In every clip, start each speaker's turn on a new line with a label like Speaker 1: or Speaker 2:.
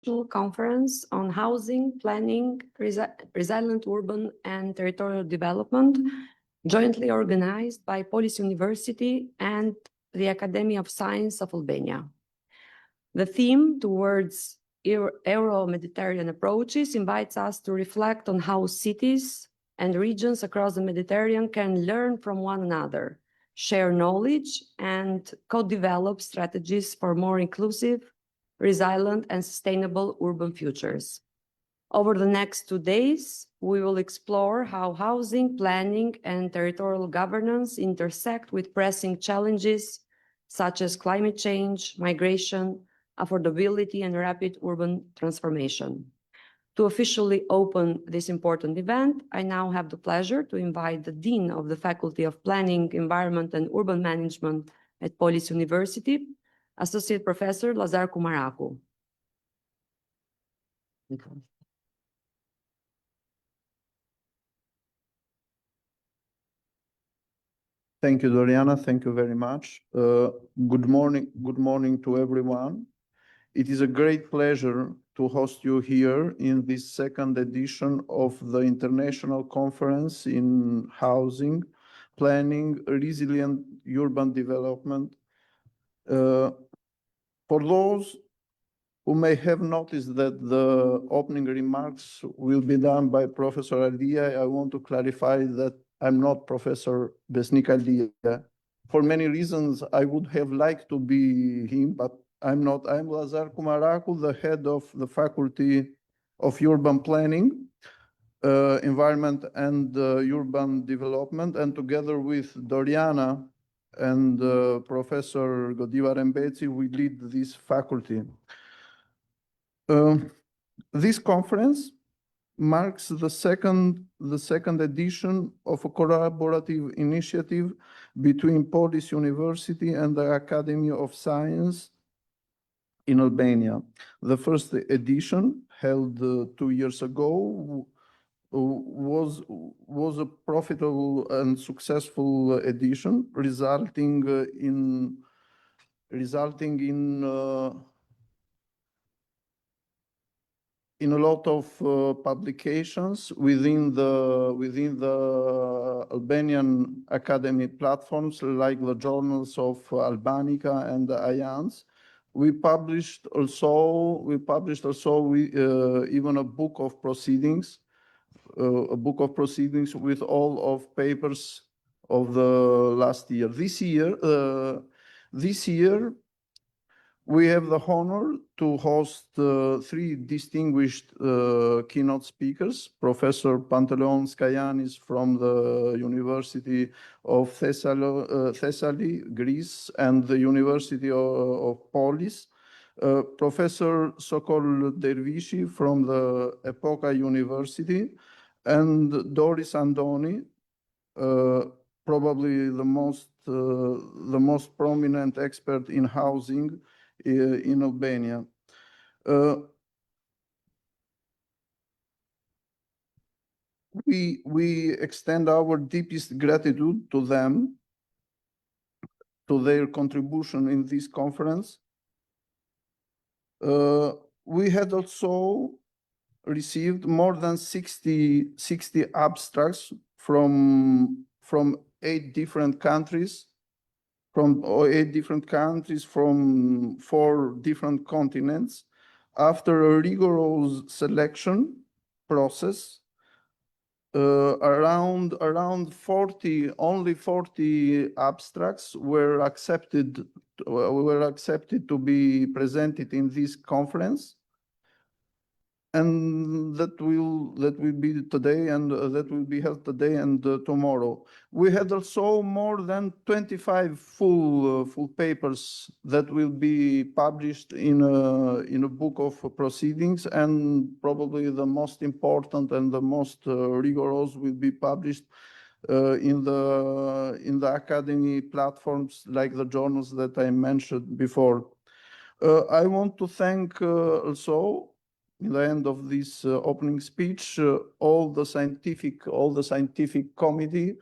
Speaker 1: Conference on Housing, Planning, Resilient Urban and Territorial Development, jointly organized by Polis University and the Academy of Science of Albania. The theme towards euro-Mediterranean approaches invites us to reflect on how cities and regions across the Mediterranean can learn from one another, share knowledge, and co-develop strategies for more inclusive, resilient, and sustainable urban futures. Over the next 2 days, we will explore how housing, planning, and territorial governance intersect with pressing challenges such as climate change, migration, affordability, and rapid urban transformation. To officially open this important event, I now have the pleasure to invite the Dean of the Faculty of Planning, Environment, and Urban Management at Polis University, Associate Professor Lazar Kumaraku.
Speaker 2: Thank you, Doriana. Thank you very much. Good morning to everyone. It is a great pleasure to host you here in this second edition of the International Conference in Housing, Planning, Resilient Urban Development. For those who may have noticed that the opening remarks will be done by Professor Alia, I want to clarify that I'm not Professor Besnik Alia. For many reasons, I would have liked to be him, but I'm not. I'm Lazar Kumaraku, the head of the Faculty of Urban Planning, Environment and Urban Development, and together with Doriana and Professor Godiva Rembezi, we lead this faculty. This conference marks the second edition of a collaborative initiative between Polis University and the Academy of Science in Albania. The first edition, held 2 years ago, was a profitable and successful edition, resulting in a lot of publications within the Albanian academic platforms, like the journals of Albanica and Ayans. We published also even a book of proceedings with all of papers of the last year. This year, we have the honor to host 3 distinguished keynote speakers: Professor Panteleon Skayanis from the University of Thessaly, Greece, and the University of Polis, Professor Sokol Dervishi from the Epoka University, and Doris Andoni, probably the most prominent expert in housing in Albania. We extend our deepest gratitude to them, to their contribution in this conference. We had also received more than 60 abstracts from 8 different countries, from 4 different continents. After a rigorous selection process, only 40 abstracts were accepted to be presented in this conference, and that will be today, and that will be held today and tomorrow. We had also more than 25 full papers that will be published in a book of proceedings, and probably the most important and the most rigorous will be published in the academy platforms, like the journals that I mentioned before. I want to thank also, in the end of this opening speech, all the scientific committee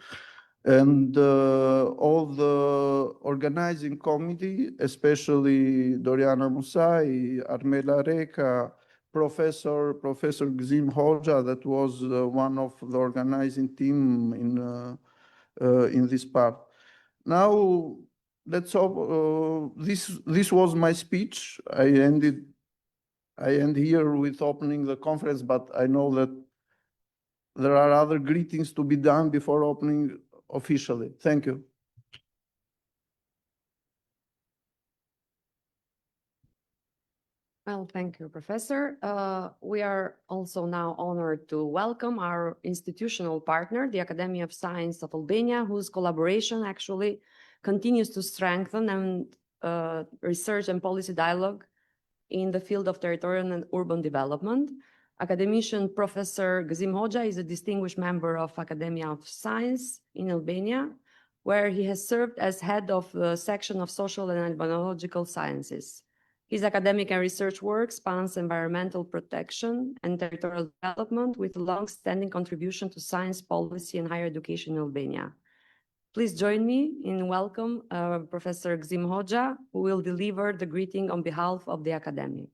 Speaker 2: and all the organizing committee, especially Doriana Musai, Armela Reka, Professor Gzim Hoxha, that was one of the organizing team in this part. Now, let's hope this was my speech. I end here with opening the conference, but I know that there are other greetings to be done before opening officially. Thank you.
Speaker 1: Well, thank you, Professor. We are also now honored to welcome our institutional partner, the Academy of Science of Albania, whose collaboration actually continues to strengthen and research and policy dialogue in the field of territorial and urban development. Academician Professor Gzim Hoxha is a distinguished member of Academy of Science in Albania, where he has served as head of the section of social and environmental sciences. His academic and research work spans environmental protection and territorial development with a long-standing contribution to science policy and higher education in Albania. Please join me in welcome Professor Gzim Hoxha, who will deliver the greeting on behalf of the Academy.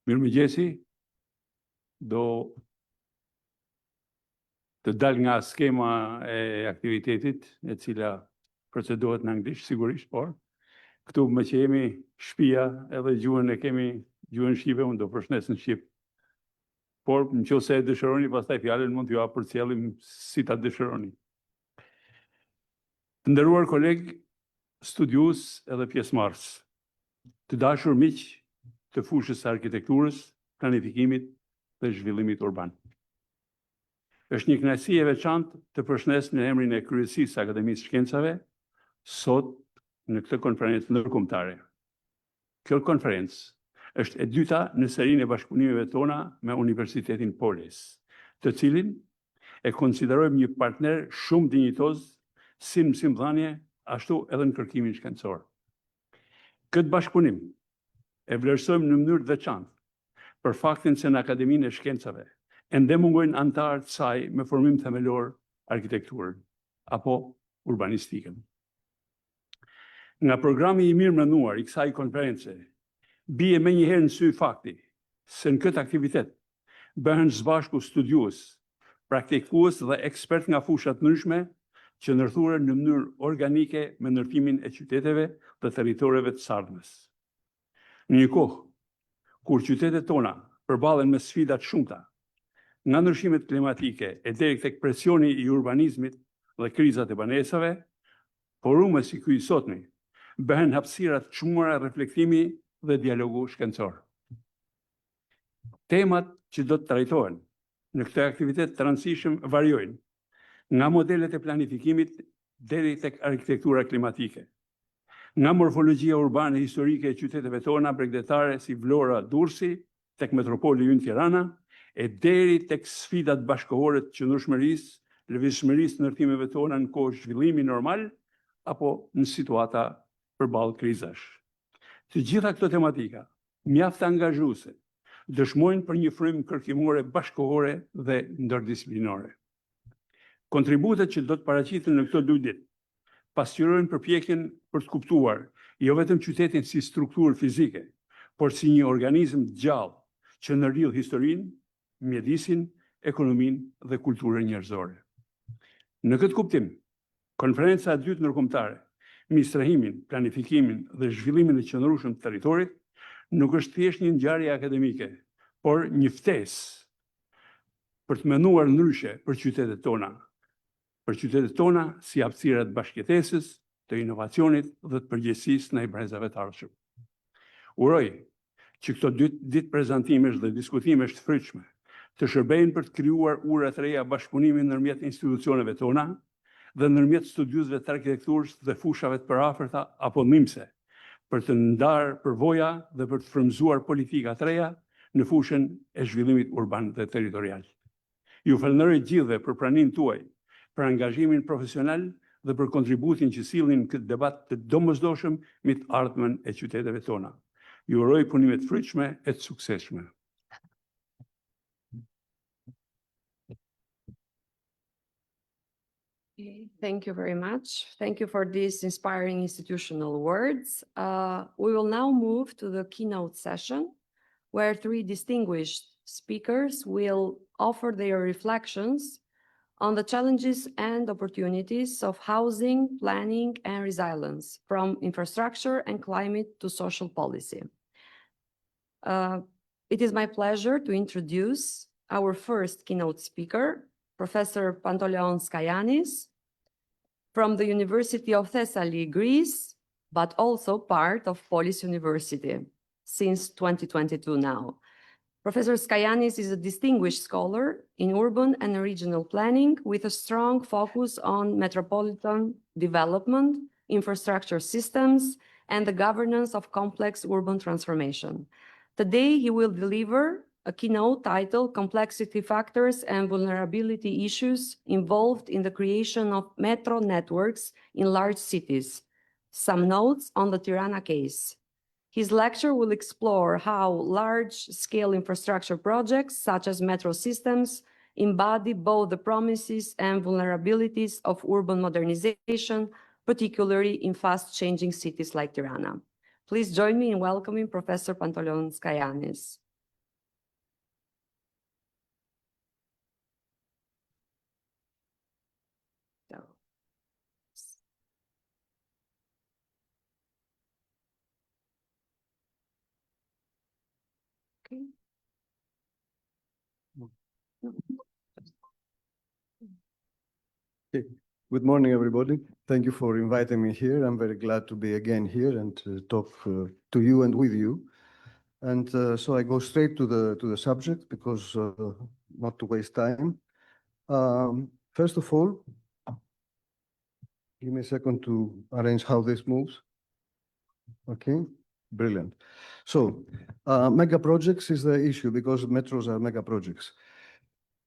Speaker 3: Mirëmëngjesi, do të dal nga skema e aktivitetit, e cila procedohet në anglisht, sigurisht, por këtu me që jemi shtëpia edhe gjuhën e kemi gjuhën shqipe, unë do përshëndes në shqip. Por nëse e dëshironi, pastaj fjalën mund t'ju përcjellim si ta dëshironi. Të nderuar kolegë, studiues edhe pjesëmarrës, të dashur miq të fushës së arkitekturës, planifikimit dhe zhvillimit urban. Është një kënaqësi e veçantë të përshëndes në emrin e kryesisë së Akademisë Shkencave sot në këtë konferencë ndërkombëtare. Kjo konferencë është e dyta në serinë e bashkëpunimeve tona me Universitetin Polis, të cilin e konsiderojmë një partner shumë dinjitoz si në mësimdhënie, ashtu edhe në kërkimin shkencor. Këtë bashkëpunim e vlerësojmë në mënyrë të veçantë për faktin se në Akademinë e Shkencave ende mungojnë antarë të saj me formim themelor arkitekturën apo urbanistikën. Nga programi i mirëmënuar i kësaj konference, bie menjëherë në sy fakti se në këtë aktivitet bëhen së bashku studiues, praktikues dhe ekspert nga fusha të ndryshme që ndërthuren në mënyrë organike me ndërtimin e qyteteve dhe territoreve të sardhmes. Në një kohë kur qytetet tona përballen me sfida të shumta, nga ndryshimet klimatike e deri tek presioni i urbanizmit dhe krizat e banesave, forume si ky i sotmi bëhen hapësira të çmuara reflektimi dhe dialogu shkencor. Temat që do të trajtohen në këtë aktivitet të rëndësishëm variojnë nga modelet e planifikimit deri tek arkitektura klimatike, nga morfologjia urbane historike e qyteteve tona bregdetare si Vlora, Durrësi, tek metropoli ynë Tirana, e deri tek sfidat bashkëkohore të qëndrueshmërisë, lëvizshmërisë të ndërtimeve tona në kohë zhvillimi normal apo në situata përballë krizash. Të gjitha këto tematika, mjaft angazhuese, dëshmojnë për një frymë kërkimore bashkëkohore dhe ndërdisiplinore. Kontributet që do të paraqiten në këto 2 ditë pasqyrojnë përpjekjen për të kuptuar jo vetëm qytetin si strukturë fizike, por si një organizëm të gjallë që ndërlidh historinë, mjedisin, ekonominë dhe kulturën njerëzore. Në këtë kuptim, konferenca e dytë ndërkombëtare mbi strehimin, planifikimin dhe zhvillimin e qëndrueshëm të territorit nuk është thjesht një ngjarje akademike, por një ftesë për të menduar ndryshe për qytetet tona si hapësira të bashkëjetesës, të inovacionit dhe të përgjegjësisë ndaj brezave të ardhshëm. Uroj që këto 2 ditë prezantimesh dhe diskutimesh të fryqshme të shërbejnë për të krijuar ura të reja bashkëpunimi ndërmjet institucioneve tona dhe ndërmjet studiusve të arkitekturës dhe fushave të përafërta apo ndihmëse, për të ndarë përvoja dhe për të frymëzuar politika të reja në fushën e zhvillimit urban dhe territorial. Ju falenderoj gjithëve për pranimin tuaj, për angazhimin profesional dhe për kontributin që sillnin në këtë debat të domosdoshëm mbi të ardhmen e qyteteve tona. Ju uroj punime të frytshme e të suksesshme.
Speaker 1: Thank you very much. Thank you for these inspiring institutional words. We will now move to the keynote session, where three distinguished speakers will offer their reflections on the challenges and opportunities of housing, planning, and resilience, from infrastructure and climate to social policy. It is my pleasure to introduce our first keynote speaker, Professor Pantaleon Skayanis, from the University of Thessaly, Greece, but also part of Polis University since 2022 now. Professor Skayanis is a distinguished scholar in urban and regional planning with a strong focus on metropolitan development, infrastructure systems, and the governance of complex urban transformation. Today, he will deliver a keynote titled Complexity Factors and Vulnerability Issues Involved in the Creation of Metro Networks in Large Cities. Some notes on the Tirana case. His lecture will explore how large-scale infrastructure projects, such as metro systems, embody both the promises and vulnerabilities of urban modernization, particularly in fast-changing cities like Tirana. Please join me in welcoming Professor Pantaleon Skayanis. Okay.
Speaker 4: Okay. Good morning, everybody. Thank you for inviting me here. I'm very glad to be again here and to talk to you and with you. And so I go straight to the subject because not to waste time. First of all, give me a second to arrange how this moves. Okay, brilliant. So mega projects is the issue because metros are mega projects.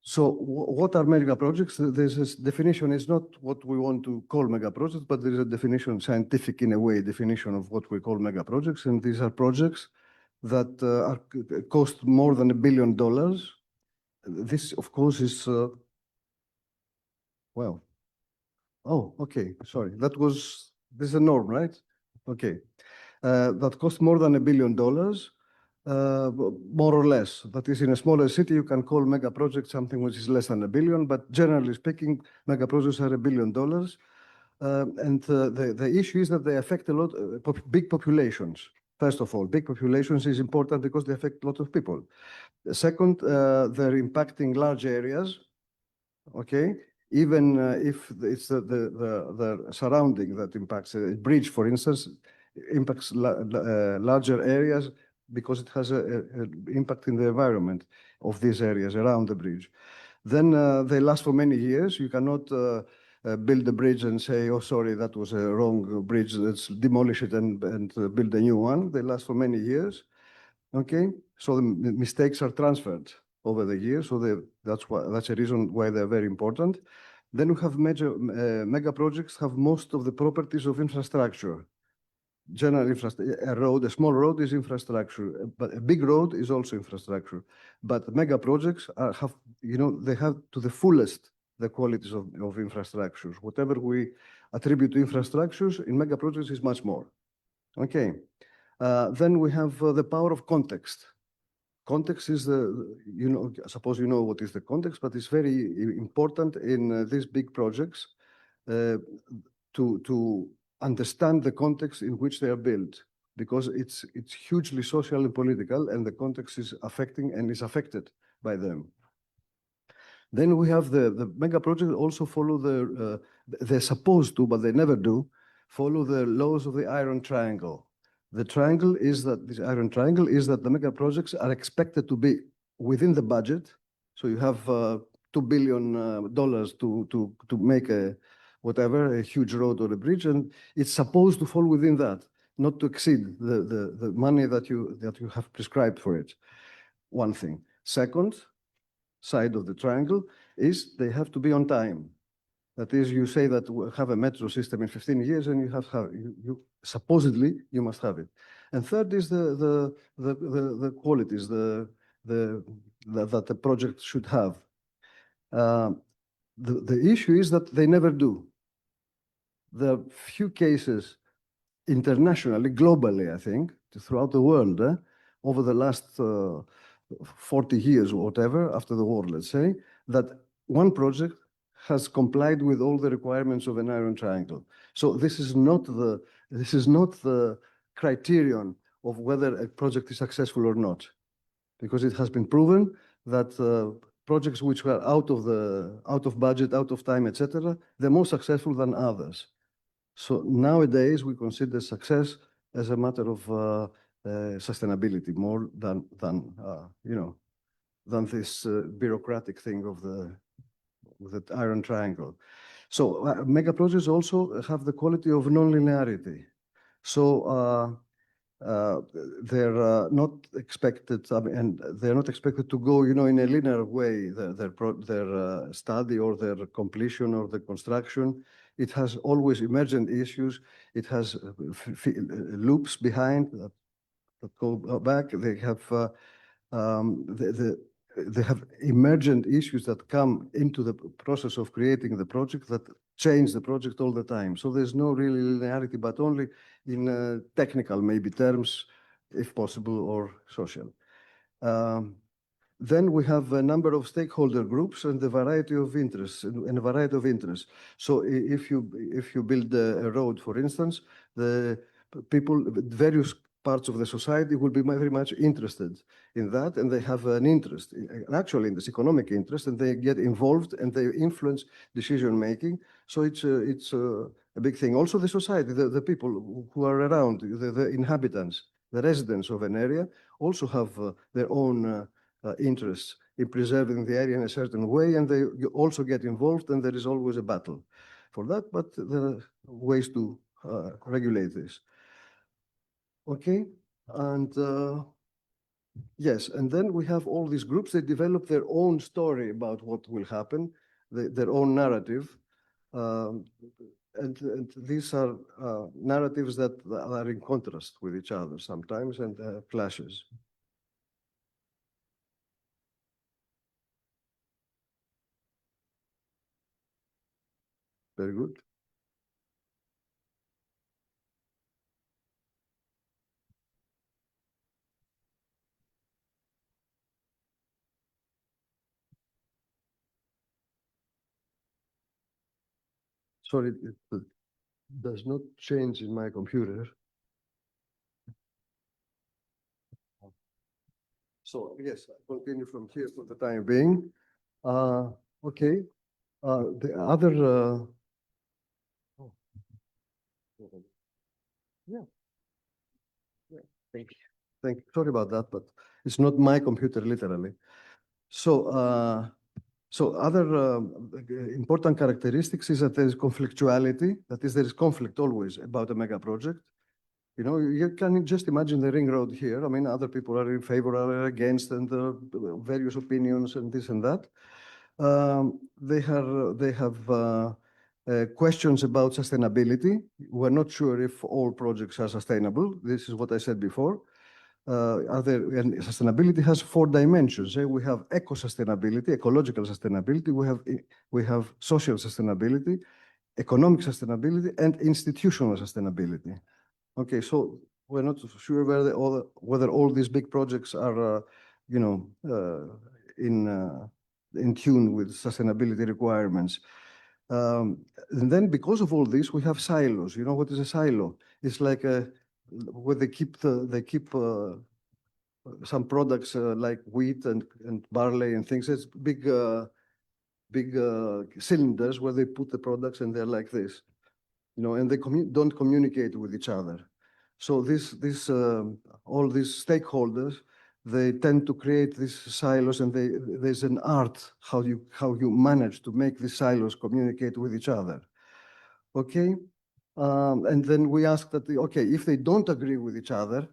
Speaker 4: So what are mega projects? There's this definition. It's not what we want to call mega projects, but there is a definition, scientific in a way, definition of what we call mega projects. And these are projects that cost more than $1 billion. This, of course, is, well, oh, okay, sorry. This is a norm, right? Okay. That cost more than $1 billion. More or less. That is, in a smaller city, you can call mega project something which is less than $1 billion, but generally speaking, mega projects are $1 billion. And the issue is that they affect a lot big populations. First of all, big populations is important because they affect a lot of people. Second, they're impacting large areas. Okay, even if it's the surrounding that impacts. A bridge, for instance, impacts larger areas because it has an impact in the environment of these areas around the bridge. Then they last for many years. You cannot build a bridge and say, oh, sorry, that was a wrong bridge, let's demolish it and build a new one. They last for many years. Okay, so the mistakes are transferred over the years, so that's a reason why they're very important. Then we have mega projects have most of the properties of infrastructure. General infrastructure, a small road is infrastructure, but a big road is also infrastructure. But mega projects have, they have to the fullest the qualities of infrastructures. Whatever we attribute to infrastructures in mega projects is much more. Okay. Then we have the power of context. Context is suppose you know what is the context, but it's very important in these big projects to understand the context in which they are built, because it's hugely social and political, and the context is affecting and is affected by them. Then we have the mega projects also follow they're supposed to, but they never do, follow the laws of the iron triangle. The triangle is that this iron triangle is that the mega projects are expected to be within the budget. So you have $2 billion to make a huge road or a bridge, and it's supposed to fall within that, not to exceed the money that you have prescribed for it. One thing. Second side of the triangle is they have to be on time. That is, you say that we have a metro system in 15 years, and supposedly you must have it. And third is the qualities that the project should have. The issue is that they never do. There are few cases internationally, globally, I think, throughout the world, over the last 40 years or whatever, after the war, let's say, that one project has complied with all the requirements of an iron triangle. So this is not the criterion of whether a project is successful or not, because it has been proven that projects which were out of budget, out of time, etc., they're more successful than others. So nowadays we consider success as a matter of sustainability more than this bureaucratic thing of the iron triangle. So mega projects also have the quality of non-linearity. So they're not expected, and they're not expected to go, in a linear way. Their study or their completion or the construction. It has always emergent issues. It has loops behind that go back. They have emergent issues that come into the process of creating the project that change the project all the time. So there's no real linearity, but only in technical, maybe terms, if possible, or social. Then we have a number of stakeholder groups and a variety of interests. So if you build a road, for instance, the people, various parts of the society will be very much interested in that, and they have an interest, actually in this economic interest, and they get involved and they influence decision making. So it's a big thing. Also the society, the people who are around, the inhabitants, the residents of an area also have their own interests in preserving the area in a certain way, and they also get involved, and there is always a battle for that, but there are ways to regulate this. Okay, and yes, and then we have all these groups. They develop their own story about what will happen, their own narrative, and these are narratives that are in contrast with each other sometimes, and clashes. Very good. Sorry, it does not change in my computer. So yes, I continue from here for the time being. Okay. The other. Yeah. Thank you. Sorry about that, but it's not my computer, literally. So, so other important characteristics is that there is conflictuality. That is, there is conflict always about a mega project. You can just imagine the ring road here. I mean, other people are in favor, are against, and various opinions and this and that. They have questions about sustainability. We're not sure if all projects are sustainable. This is what I said before. And sustainability has 4 dimensions. We have eco-sustainability, ecological sustainability. We have social sustainability, economic sustainability, and institutional sustainability. Okay, so we're not sure whether all these big projects are, in tune with sustainability requirements. And then, because of all this, we have silos. You know what is a silo? It's like where they keep some products like wheat and barley and things. It's big cylinders where they put the products, and they're like this, and they don't communicate with each other. So all these stakeholders, they tend to create these silos, and there's an art how you manage to make these silos communicate with each other. Okay, and then we ask that if they don't agree with each other,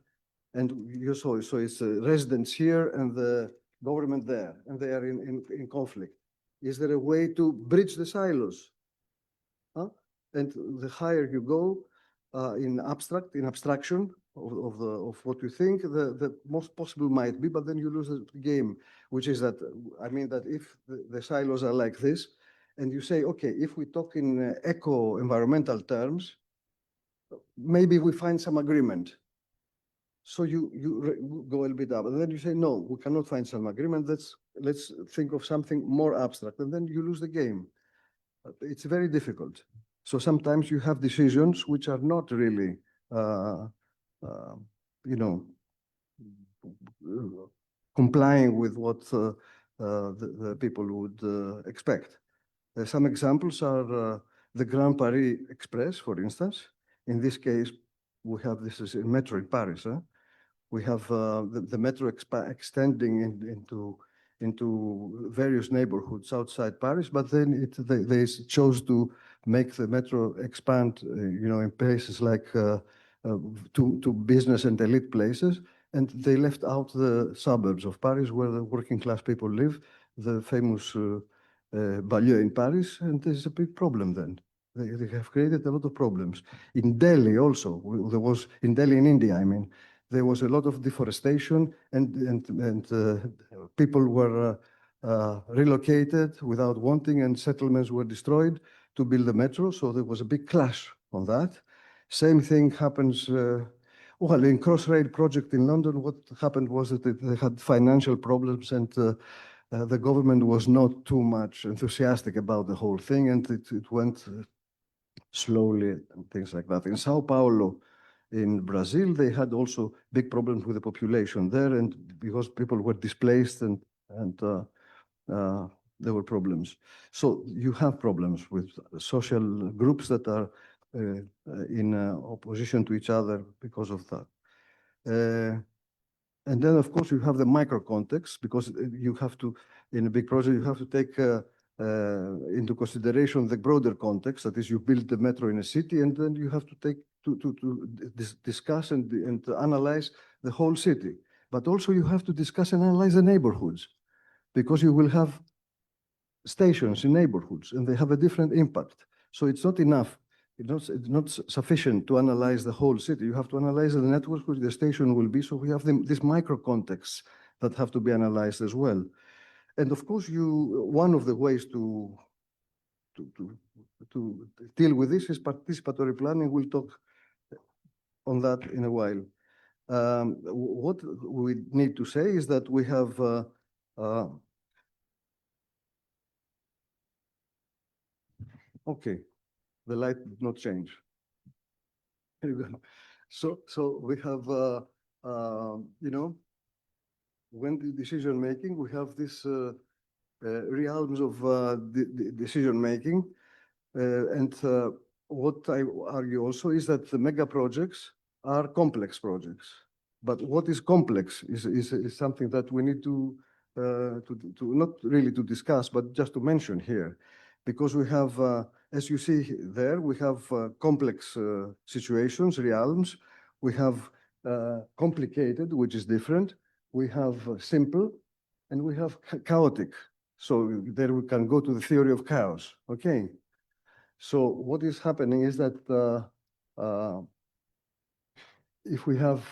Speaker 4: and so it's residents here and the government there, and they are in conflict. Is there a way to bridge the silos? And the higher you go in abstraction, of what you think, the most possible might be, but then you lose the game, which is that, I mean, that if the silos are like this, and you say, okay, if we talk in eco-environmental terms, maybe we find some agreement. So you go a little bit up, and then you say, no, we cannot find some agreement. Let's think of something more abstract, and then you lose the game. It's very difficult. So sometimes you have decisions which are not really, complying with what the people would expect. Some examples are the Grand Paris Express, for instance. In this case, we have this is a metro in Paris. We have the metro extending into various neighborhoods outside Paris, but then they chose to make the metro expand, in places like to business and elite places, and they left out the suburbs of Paris where the working class people live, the famous banlieue in Paris, and there's a big problem then. They have created a lot of problems. In Delhi also, there was, in Delhi in India, I mean, there was a lot of deforestation and people were relocated without wanting, and settlements were destroyed to build the metro. So there was a big clash on that. Same thing happens, well, in Crossrail project in London, what happened was that they had financial problems, and the government was not too much enthusiastic about the whole thing, and it went slowly and things like that. In Sao Paulo, in Brazil, they had also big problems with the population there, and because people were displaced and there were problems. So you have problems with social groups that are in opposition to each other because of that. And then, of course, you have the micro context, because you have to, in a big project, you have to take into consideration the broader context. That is, you build the metro in a city, and then you have to take to discuss and to analyze the whole city. But also you have to discuss and analyze the neighborhoods, because you will have stations in neighborhoods, and they have a different impact. So it's not enough. It's not sufficient to analyze the whole city. You have to analyze the network which the station will be. So we have these micro contexts that have to be analyzed as well. And of course, one of the ways to deal with this is participatory planning. We'll talk on that in a while. What we need to say is that we have okay, the light did not change. Here you go. So we have when the decision making, we have this realms of decision making, and what I argue also is that the mega projects are complex projects. But what is complex is something that we need to not really to discuss, but just to mention here, because we have, as you see there, we have complex situations, realms. We have complicated, which is different. We have simple, and we have chaotic. So there we can go to the theory of chaos. Okay. So what is happening is that if we have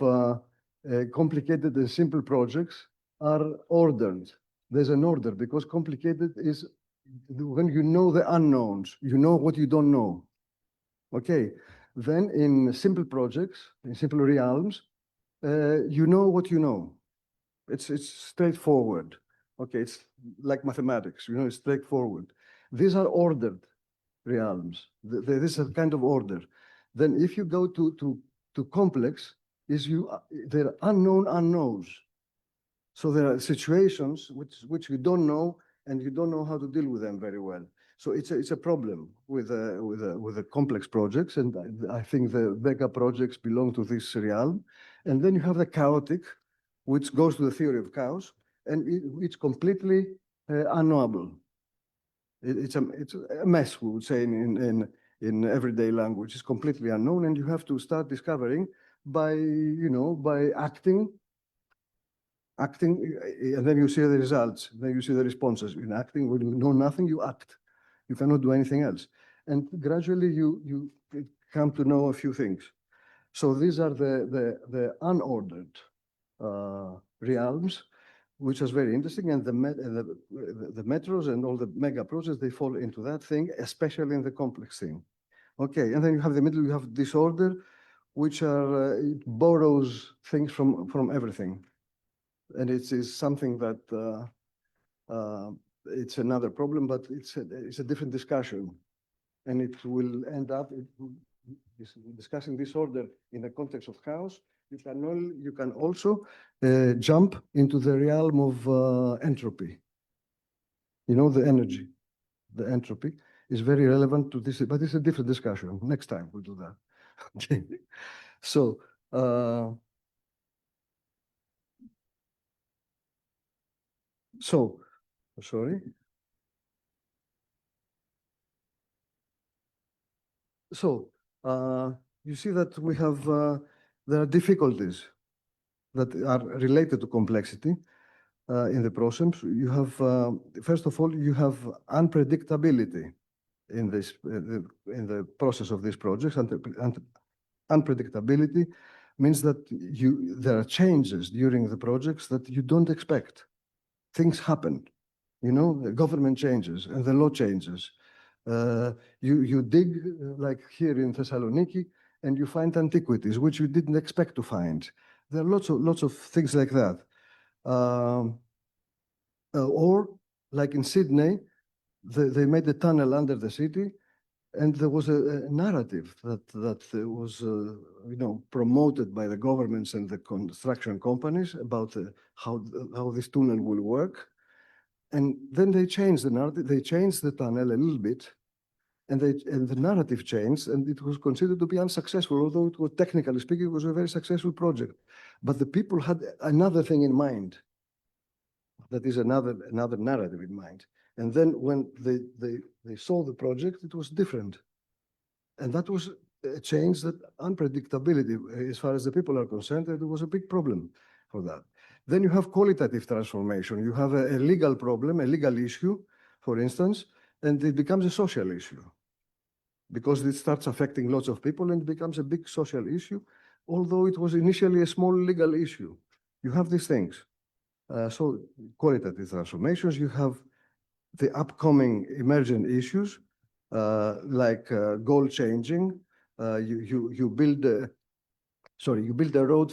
Speaker 4: complicated and simple projects are ordered. There's an order, because complicated is when you know the unknowns, you know what you don't know. Okay. Then in simple projects, in simple realms, you know what you know. It's straightforward. Okay, it's like mathematics, it's straightforward. These are ordered realms. There is a kind of order. Then if you go to complex, there are unknown unknowns. So there are situations which you don't know, and you don't know how to deal with them very well. So it's a problem with the complex projects, and I think the mega projects belong to this realm. And then you have the chaotic, which goes to the theory of chaos, and it's completely unknowable. It's a mess, we would say in everyday language. It's completely unknown, and you have to start discovering by acting, and then you see the results. Then you see the responses. In acting, when you know nothing, you act. You cannot do anything else, and gradually you come to know a few things. So these are the unordered realms, which is very interesting. And the metros and all the mega projects, they fall into that thing, especially in the complex thing. Okay, and then you have the middle, you have disorder, which are, it borrows things from everything. And it is something that it's another problem, but it's a different discussion. And it will end up discussing disorder in the context of chaos. You can also jump into the realm of entropy. You know, the energy, the entropy is very relevant to this, but it's a different discussion. Next time we'll do that. Okay. So, sorry. So, you see that we have, there are difficulties that are related to complexity in the process. You have, first of all, you have unpredictability in this, in the process of these projects. Unpredictability means that there are changes during the projects that you don't expect. Things happen, you know, the government changes and the law changes. You dig, like here in Thessaloniki, and you find antiquities, which you didn't expect to find. There are lots of things like that. Or, like in Sydney, they made a tunnel under the city, and there was a narrative that was, you know, promoted by the governments and the construction companies about how this tunnel will work. And then they changed the narrative. They changed the tunnel a little bit, and the narrative changed, and it was considered to be unsuccessful, although it was, technically speaking, it was a very successful project. But the people had another thing in mind. That is another narrative in mind. And then when they saw the project, it was different. And that was a change, that unpredictability, as far as the people are concerned, it was a big problem for that. Then you have qualitative transformation. You have a legal problem, a legal issue, for instance, and it becomes a social issue because it starts affecting lots of people and becomes a big social issue, although it was initially a small legal issue. You have these things. So qualitative transformations, you have the upcoming emergent issues, like goal changing. You build a road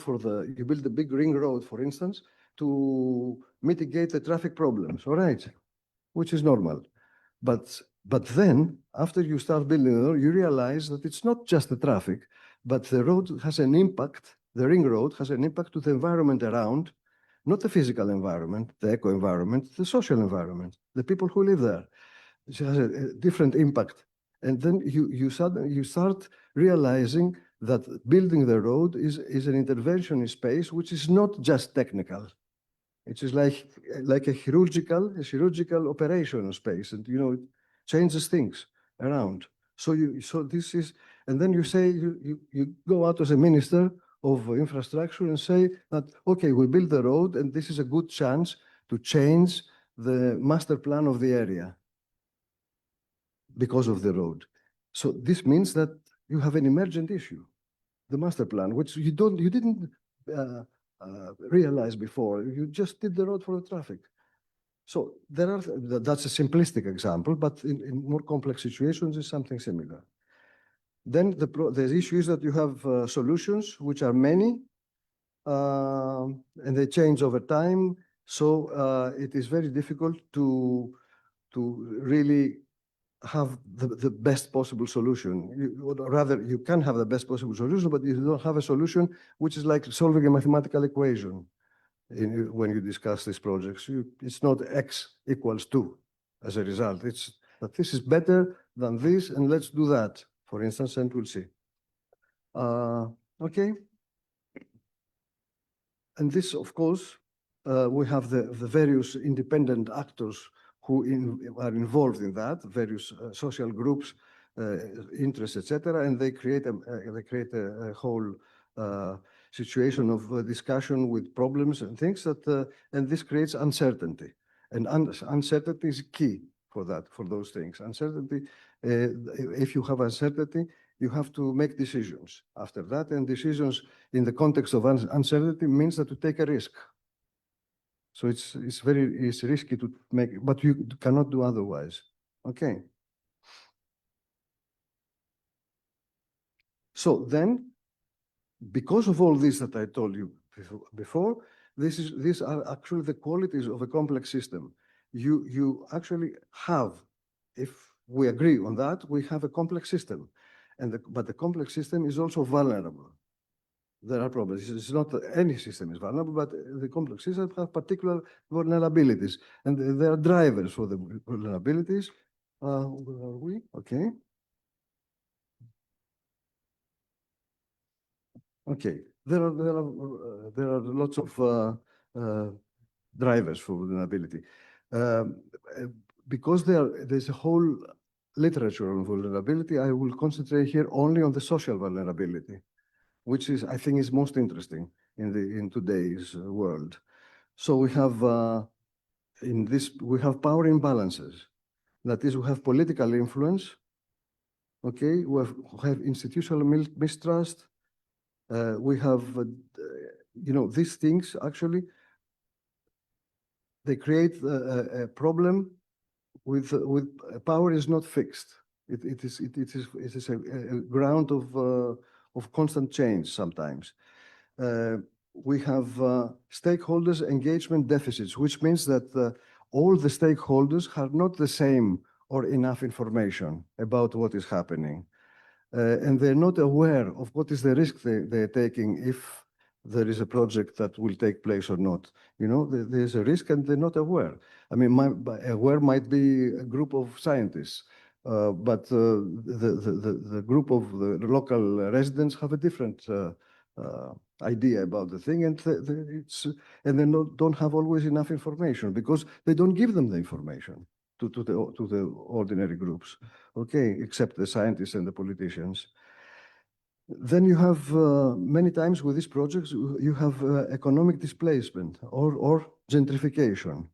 Speaker 4: you build a big ring road, for instance, to mitigate the traffic problems, all right, which is normal. But then, after you start building the road, you realize that it's not just the traffic, but the road has an impact, the ring road has an impact to the environment around, not the physical environment, the eco-environment, the social environment, the people who live there. It has a different impact. And then you start realizing that building the road is an intervention in space, which is not just technical. It is like a chirurgical operation in space, and you know, it changes things around. So this is, and then you say you go out as a minister of infrastructure and say that, okay, we build the road, and this is a good chance to change the master plan of the area because of the road. So this means that you have an emergent issue, the master plan, which you didn't realize before. You just did the road for the traffic. So that's a simplistic example, but in more complex situations, it's something similar. Then the issue is that you have solutions, which are many, and they change over time. So it is very difficult to really have the best possible solution. Rather, you can have the best possible solution, but you don't have a solution which is like solving a mathematical equation. When you discuss these projects, it's not X equals 2 as a result. It's that this is better than this, and let's do that, for instance, and we'll see. Okay. And this, of course, we have the various independent actors who are involved in that, various social groups, interests, etc., and they create a whole situation of discussion with problems and things that, and this creates uncertainty, and uncertainty is key for that, for those things. Uncertainty, if you have uncertainty, you have to make decisions after that, and decisions in the context of uncertainty means that you take a risk. So it's risky to make, but you cannot do otherwise. Okay. So then, because of all this that I told you before, these are actually the qualities of a complex system. You actually have, if we agree on that, we have a complex system, but the complex system is also vulnerable. There are problems. It's not that any system is vulnerable, but the complex systems have particular vulnerabilities, and there are drivers for the vulnerabilities. Where are we? Okay. Okay. There are lots of drivers for vulnerability. Because there's a whole literature on vulnerability, I will concentrate here only on the social vulnerability, which is, I think, is most interesting in today's world. So we have power imbalances. That is, we have political influence. Okay, we have institutional mistrust. We have, these things actually, they create a problem with power is not fixed. It is a ground of constant change sometimes. We have stakeholders engagement deficits, which means that all the stakeholders have not the same or enough information about what is happening. And they're not aware of what is the risk they're taking if there is a project that will take place or not. There's a risk and they're not aware. I mean, aware might be a group of scientists, but the group of the local residents have a different idea about the thing, and they don't have always enough information because they don't give them the information to the ordinary groups, okay, except the scientists and the politicians. Then you have, many times with these projects, you have economic displacement or gentrification.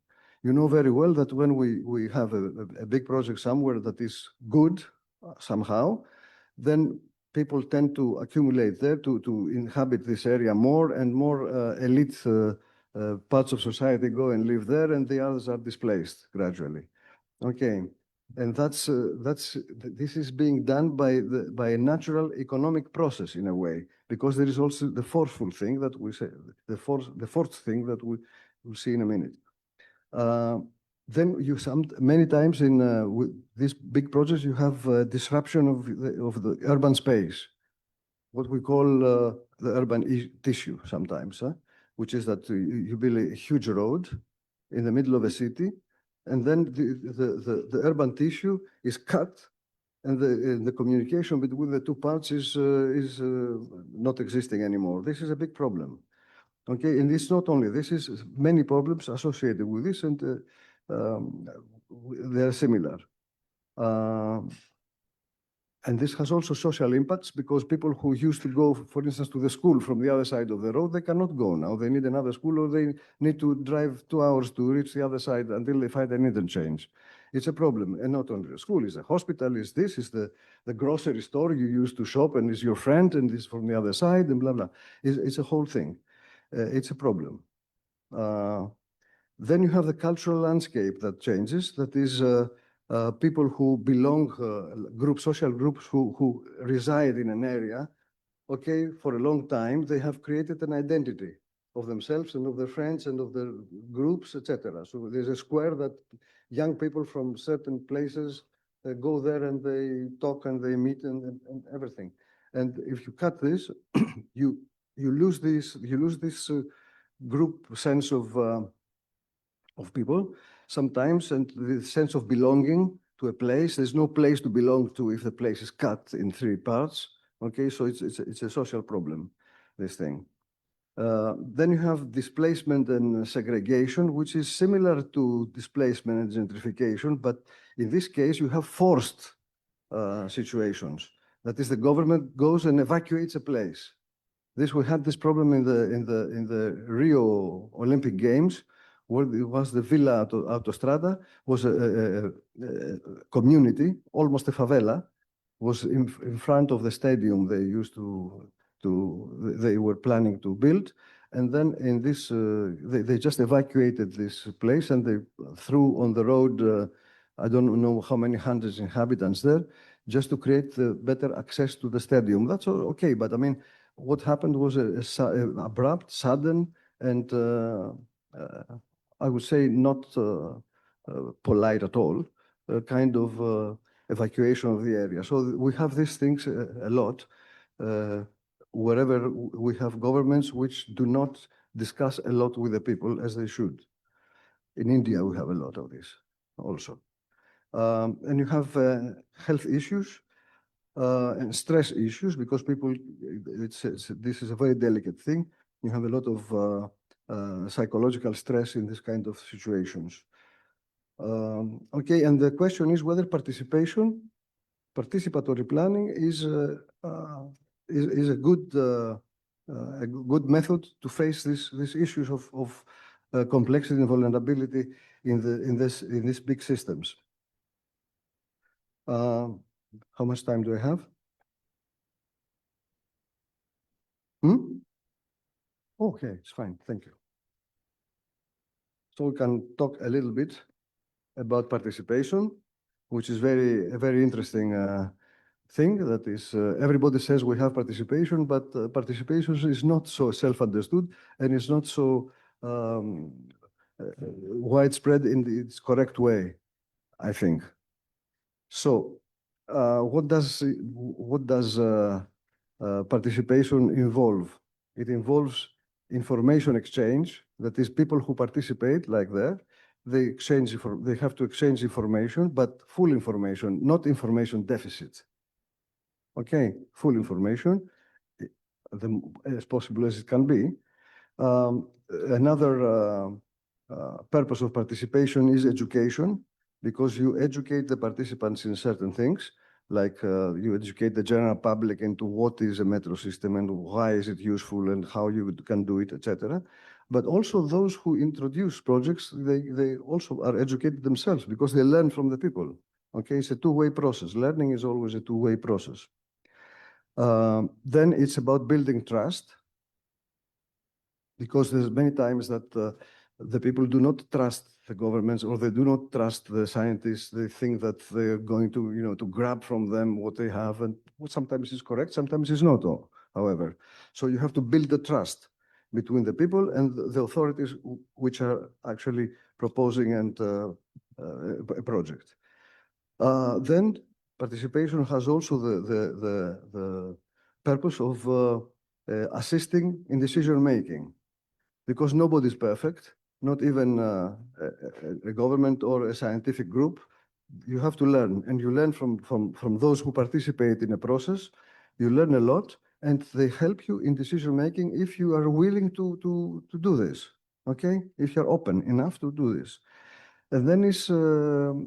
Speaker 4: You know very well that when we have a big project somewhere that is good somehow, then people tend to accumulate there to inhabit this area more, and more elite parts of society go and live there, and the others are displaced gradually. Okay, and this is being done by a natural economic process in a way, because there is also the forceful thing that we say, the fourth thing that we will see in a minute. Then many times in with these big projects, you have disruption of the urban space, what we call the urban tissue sometimes, which is that you build a huge road in the middle of a city, and then the urban tissue is cut, and the communication between the two parts is not existing anymore. This is a big problem. Okay, and it's not only this, is many problems associated with this, and they are similar. And this has also social impacts, because people who used to go, for instance, to the school from the other side of the road, they cannot go now. They need another school, or they need to drive 2 hours to reach the other side until they find an interchange. It's a problem. And not only the school, is a hospital, is this, is the grocery store you used to shop, and is your friend, and is from the other side, and blah, blah. It's a whole thing. It's a problem. Then you have the cultural landscape that changes, that is people who belong, social groups who reside in an area, okay, for a long time. They have created an identity of themselves and of their friends and of their groups, etc. So there's a square that young people from certain places go there, and they talk and they meet and everything. And if you cut this, you lose this group sense of people sometimes, and the sense of belonging to a place. There's no place to belong to if the place is cut in 3 parts. Okay, so it's a social problem, this thing. Then you have displacement and segregation, which is similar to displacement and gentrification, but in this case you have forced situations. That is, the government goes and evacuates a place. We had this problem in the Rio Olympic Games, where it was the Villa Autostrada, was a community, almost a favela, was in front of the stadium they used they were planning to build. And then in this, they just evacuated this place and they threw on the road, I don't know how many hundreds inhabitants there, just to create better access to the stadium. That's okay, but I mean, what happened was abrupt, sudden, and I would say not polite at all, kind of evacuation of the area. So we have these things a lot. Wherever we have governments which do not discuss a lot with the people as they should. In India, we have a lot of this also. And you have health issues and stress issues because people, this is a very delicate thing. You have a lot of psychological stress in this kind of situations. Okay, and the question is whether participatory planning is a good method to face these issues of complexity and vulnerability in these big systems. How much time do I have? Okay, it's fine. Thank you. So we can talk a little bit about participation, which is a very interesting thing. That is, everybody says we have participation, but participation is not so self-understood and it's not so widespread in its correct way, I think. So, what does participation involve? It involves information exchange. That is, people who participate, like that, they have to exchange information, but full information, not information deficit. Okay, full information, as possible as it can be. Another purpose of participation is education, because you educate the participants in certain things, like you educate the general public into what is a metro system and why is it useful and how you can do it, etc. But also those who introduce projects, they also are educated themselves because they learn from the people. Okay, it's a two-way process. Learning is always a two-way process. Then it's about building trust, because there's many times that the people do not trust the governments or they do not trust the scientists. They think that they're going to, to grab from them what they have, and sometimes it's correct, sometimes it's not, however. So you have to build the trust between the people and the authorities which are actually proposing a project. Then participation has also the purpose of assisting in decision-making, because nobody's perfect, not even a government or a scientific group. You have to learn, and you learn from those who participate in a process. You learn a lot, and they help you in decision-making if you are willing to do this, okay? If you're open enough to do this. And then is the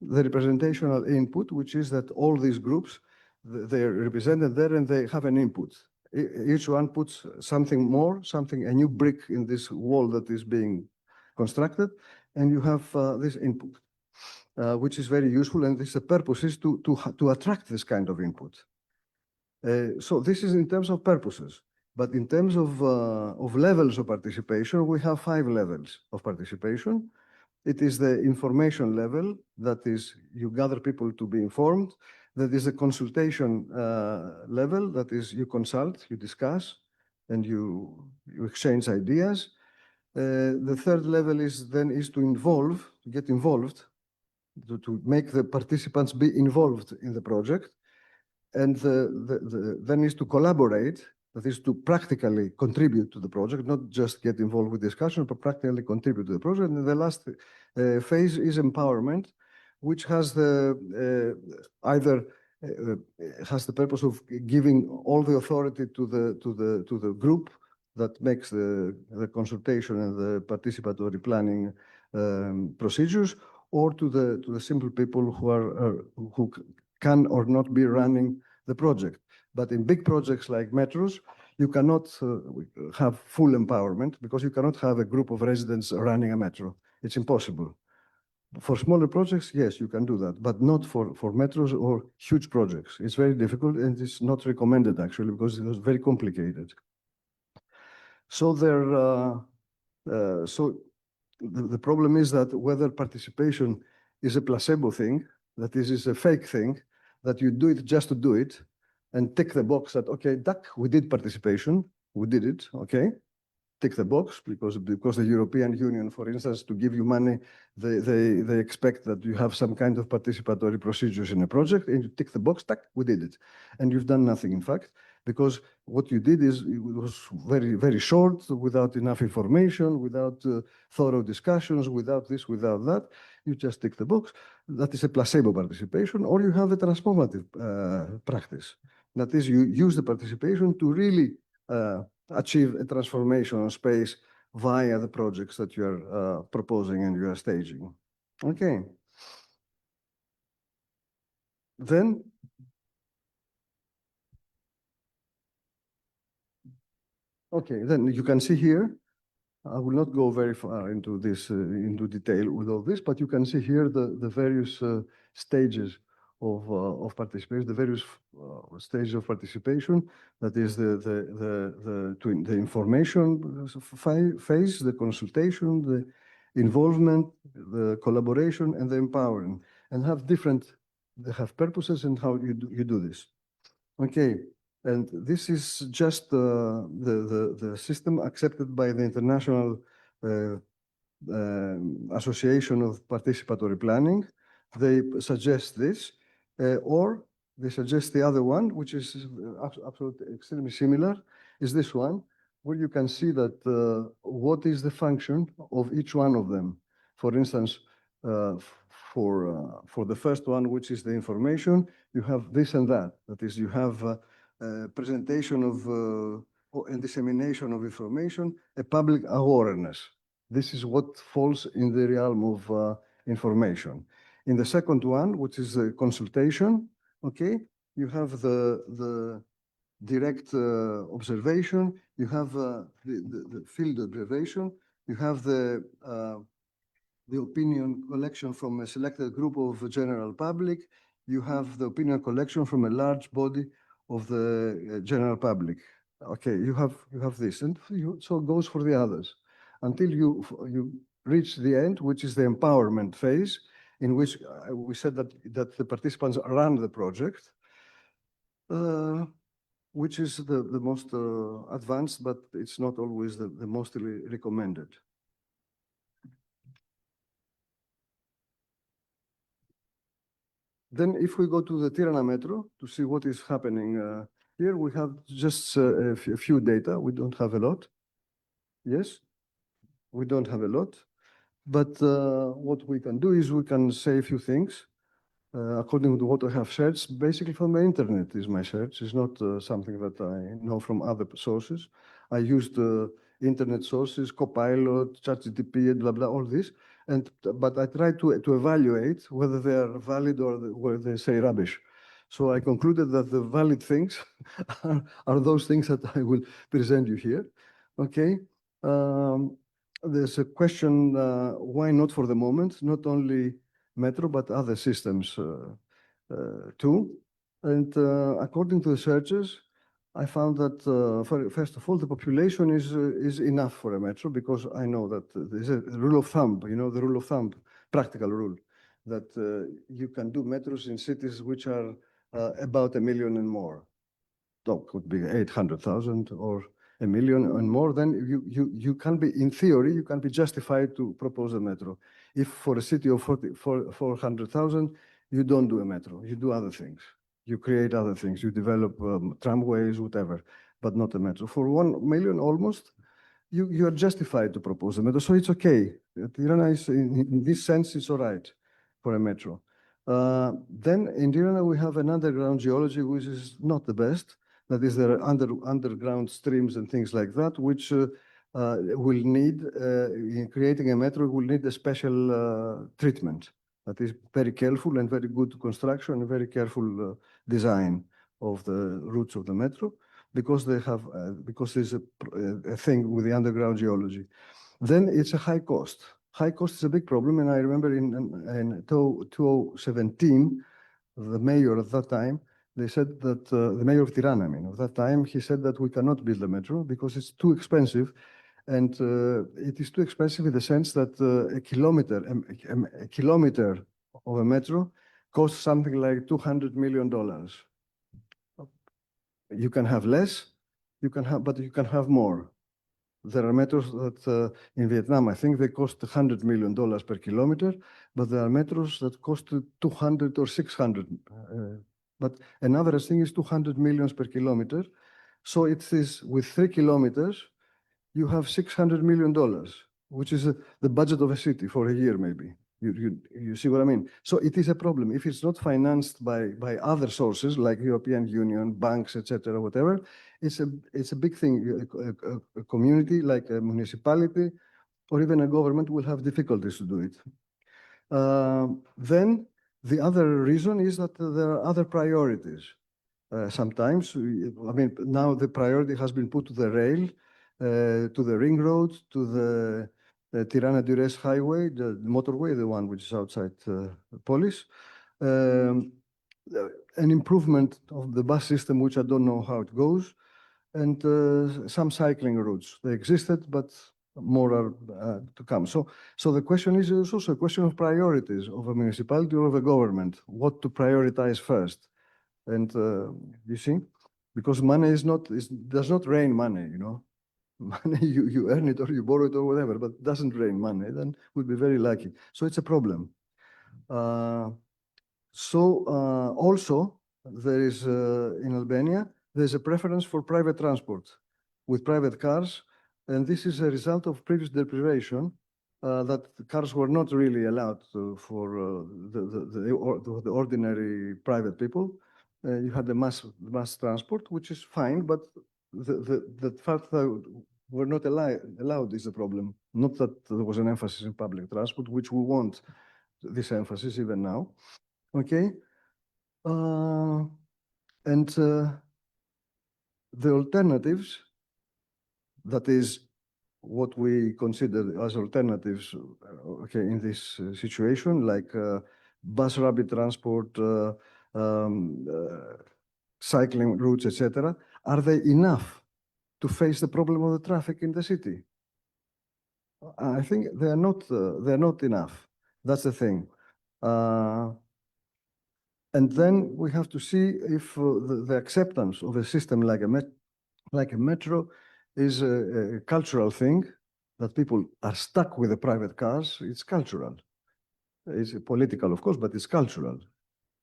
Speaker 4: representational input, which is that all these groups, they're represented there and they have an input. Each one puts something more, a new brick in this wall that is being constructed, and you have this input, which is very useful, and the purpose is to attract this kind of input. So this is in terms of purposes, but in terms of levels of participation, we have 5 levels of participation. It is the information level, that is, you gather people to be informed. That is the consultation level, that is, you consult, you discuss, and you exchange ideas. The third level is to get involved, to make the participants be involved in the project. And then is to collaborate, that is to practically contribute to the project, not just get involved with discussion, but practically contribute to the project. And the last phase is empowerment, which has either has the purpose of giving all the authority to the group that makes the consultation and the participatory planning procedures, or to the simple people who can or not be running the project. But in big projects like metros, you cannot have full empowerment, because you cannot have a group of residents running a metro. It's impossible. For smaller projects, yes, you can do that, but not for metros or huge projects. It's very difficult and it's not recommended actually because it was very complicated. So the problem is that whether participation is a placebo thing, that this is a fake thing, that you do it just to do it and tick the box that, okay, we did participation, we did it, okay, tick the box because the European Union, for instance, to give you money, they expect that you have some kind of participatory procedures in a project and you tick the box, we did it. And you've done nothing, in fact, because what you did is it was very, very short, without enough information, without thorough discussions, without this, without that. You just tick the box. That is a placebo participation, or you have a transformative practice. That is, you use the participation to really achieve a transformation on space via the projects that you are proposing and you are staging. Okay. Then, okay, then you can see here, I will not go very far into this, into detail with all this, but you can see here the various stages of participation, the various stages of participation. That is the information phase, the consultation, the involvement, the collaboration, and the empowering, and they have purposes and how you do this. Okay. And this is just the system accepted by the International Association of Participatory Planning. They suggest this, or they suggest the other one, which is absolutely extremely similar, is this one, where you can see that what is the function of each one of them. For instance, for the first one, which is the information, you have this and that. That is, you have presentation of and dissemination of information, a public awareness. This is what falls in the realm of information. In the second one, which is the consultation, okay, you have the direct observation, you have the field observation, you have the opinion collection from a selected group of general public, you have the opinion collection from a large body of the general public. Okay, you have this, and so it goes for the others until you reach the end, which is the empowerment phase, in which we said that the participants run the project, which is the most advanced, but it's not always the mostly recommended. Then if we go to the Tirana Metro to see what is happening here, we have just a few data. We don't have a lot. Yes, we don't have a lot. But what we can do is we can say a few things according to what I have searched, basically from the internet is my search. It's not something that I know from other sources. I used internet sources, Copilot, ChatGPT, blah, blah, all this. But I try to evaluate whether they are valid or whether they say rubbish. So I concluded that the valid things are those things that I will present you here. Okay. There's a question, why not for the moment? Not only Metro, but other systems too. And according to the searches, I found that, first of all, the population is enough for a metro, because I know that there's a rule of thumb, you know, the rule of thumb, practical rule, that you can do metros in cities which are about 1 million and more. So it could be 800,000 or 1 million and more. Then you can be, in theory, you can be justified to propose a metro. If for a city of 400,000, you don't do a metro, you do other things. You create other things, you develop tramways, whatever, but not a metro. For 1 million almost, you are justified to propose a metro, so it's okay. Tirana is, in this sense, it's all right for a metro. Then in Tirana, we have an underground geology, which is not the best. That is, there are underground streams and things like that, which will need, in creating a metro, will need a special treatment. That is very careful and very good construction and very careful design of the routes of the metro, because they have because there's a thing with the underground geology. Then it's a high cost. high cost is a big problem. And I remember in 2017, the mayor at that time, they said that, the mayor of Tirana, I mean, at that time, he said that we cannot build the metro because it's too expensive. And it is too expensive in the sense that a kilometer of a metro costs something like $200 million. You can have less, but you can have more. There are metros that in Vietnam, I think they cost $100 million per kilometer, but there are metros that cost 200 or 600. But an average thing is 200 million per kilometer. So it is with 3 kilometers, you have $600 million, which is the budget of a city for a year, maybe. You see what I mean? So it is a problem. If it's not financed by other sources like European Union, banks, etc., whatever, it's a big thing. A community like a municipality or even a government will have difficulties to do it. Then the other reason is that there are other priorities. Sometimes, I mean, now the priority has been put to the rail, to the ring road, to the Tirana-Durrës highway, the motorway, the one which is outside Polis. An improvement of the bus system, which I don't know how it goes, and some cycling routes. They existed, but more are to come. So the question is also a question of priorities of a municipality or of a government, what to prioritize first. And you see, because money does not rain money, you know. Money, you earn it or you borrow it or whatever, but it doesn't rain money, then we'll be very lucky. So it's a problem. Also, there is, in Albania, there's a preference for private transport with private cars. And this is a result of previous deprivation, that the cars were not really allowed for the ordinary private people. You had the mass transport, which is fine, but the fact that we're not allowed is a problem. Not that there was an emphasis in public transport, which we want this emphasis even now. Okay. And the alternatives, that is what we consider as alternatives, okay, in this situation, like bus rapid transport, cycling routes, etc. Are they enough to face the problem of the traffic in the city? I think they are not enough. That's the thing. And then we have to see if the acceptance of a system like a metro is a cultural thing, that people are stuck with the private cars. It's cultural. It's political, of course, but it's cultural.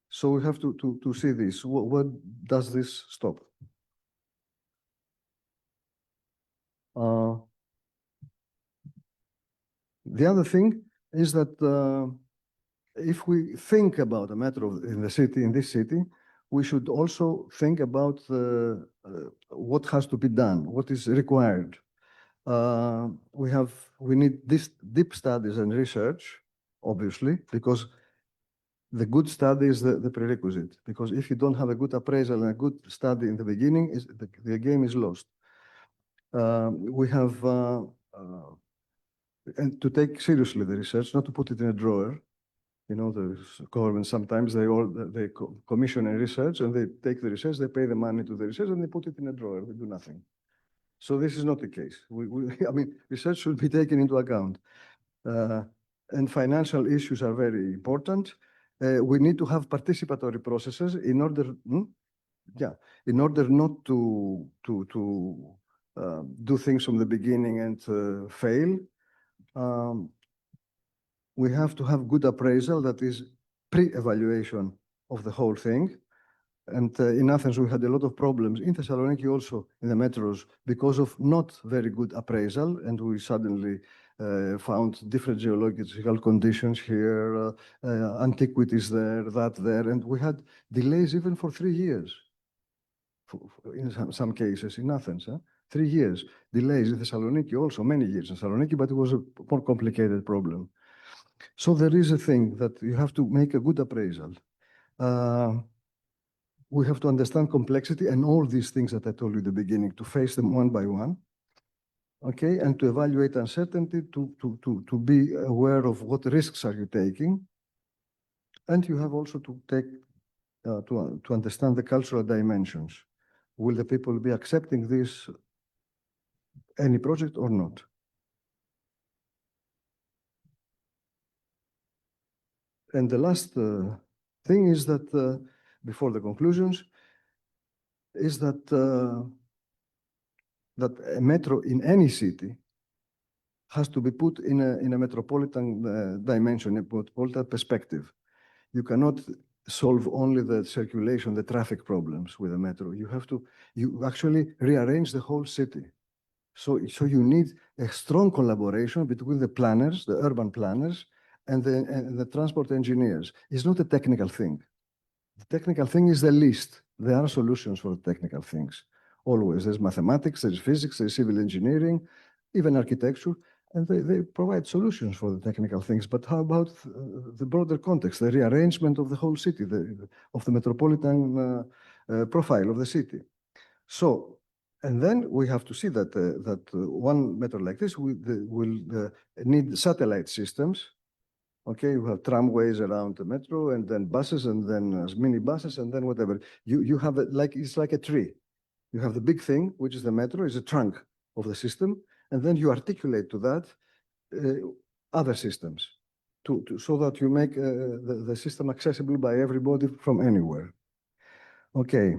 Speaker 4: So we have to see this. What does this stop? The other thing is that if we think about a metro in this city, we should also think about what has to be done, what is required. We need this deep studies and research, obviously, because the good study is the prerequisite. Because if you don't have a good appraisal and a good study in the beginning, the game is lost. We have and to take seriously the research, not to put it in a drawer. You know, the government sometimes they commission a research and they take the research, they pay the money to the research and they put it in a drawer. They do nothing. So this is not the case. I mean, research should be taken into account. And financial issues are very important. We need to have participatory processes in order, in order not to do things from the beginning and fail. We have to have good appraisal, that is pre-evaluation of the whole thing. And in Athens, we had a lot of problems. In Thessaloniki also, in the metros, because of not very good appraisal. And we suddenly found different geological conditions here, antiquities there, that there. And we had delays even for 3 years. In some cases in Athens, 3 years. Delays in Thessaloniki also, many years in Thessaloniki, but it was a more complicated problem. So there is a thing that you have to make a good appraisal. We have to understand complexity and all these things that I told you at the beginning, to face them one by one. okay, and to evaluate uncertainty, to be aware of what risks are you taking. And you have also to take, to understand the cultural dimensions. Will the people be accepting this, any project or not? And the last thing is that, before the conclusions, is that that a metro in any city has to be put in a metropolitan dimension, a metropolitan perspective. You cannot solve only the circulation, the traffic problems with a metro. You have to, you actually rearrange the whole city. So you need a strong collaboration between the planners, the urban planners, and the transport engineers. It's not a technical thing. The technical thing is the least. There are solutions for the technical things. Always. There's mathematics, there's physics, there's civil engineering, even architecture, and they provide solutions for the technical things. But how about the broader context, the rearrangement of the whole city, of the metropolitan profile of the city? So, and then we have to see that one metro like this will need satellite systems. Okay, you have tramways around the metro, and then buses, and then mini buses, and then whatever. You have it like, it's like a tree. You have the big thing, which is the metro, is a trunk of the system, and then you articulate to that other systems, so that you make the system accessible by everybody from anywhere. Okay.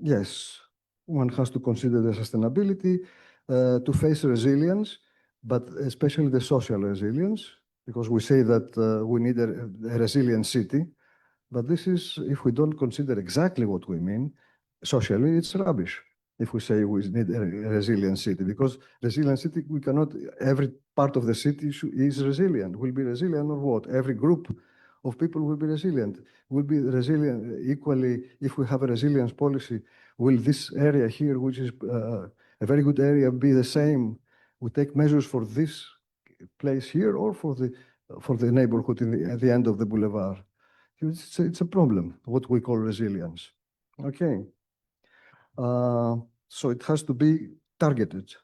Speaker 4: Yes, one has to consider the sustainability, to face resilience, but especially the social resilience, because we say that we need a resilient city. But this is, if we don't consider exactly what we mean, socially, it's rubbish. If we say we need a resilient city, because resilient city, we cannot, every part of the city is resilient. Will be resilient or what? Every group of people will be resilient. Will be resilient equally. If we have a resilience policy, will this area here, which is a very good area, be the same? We take measures for this place here or for the neighborhood at the end of the boulevard. It's a problem, what we call resilience. Okay. So it has to be targeted.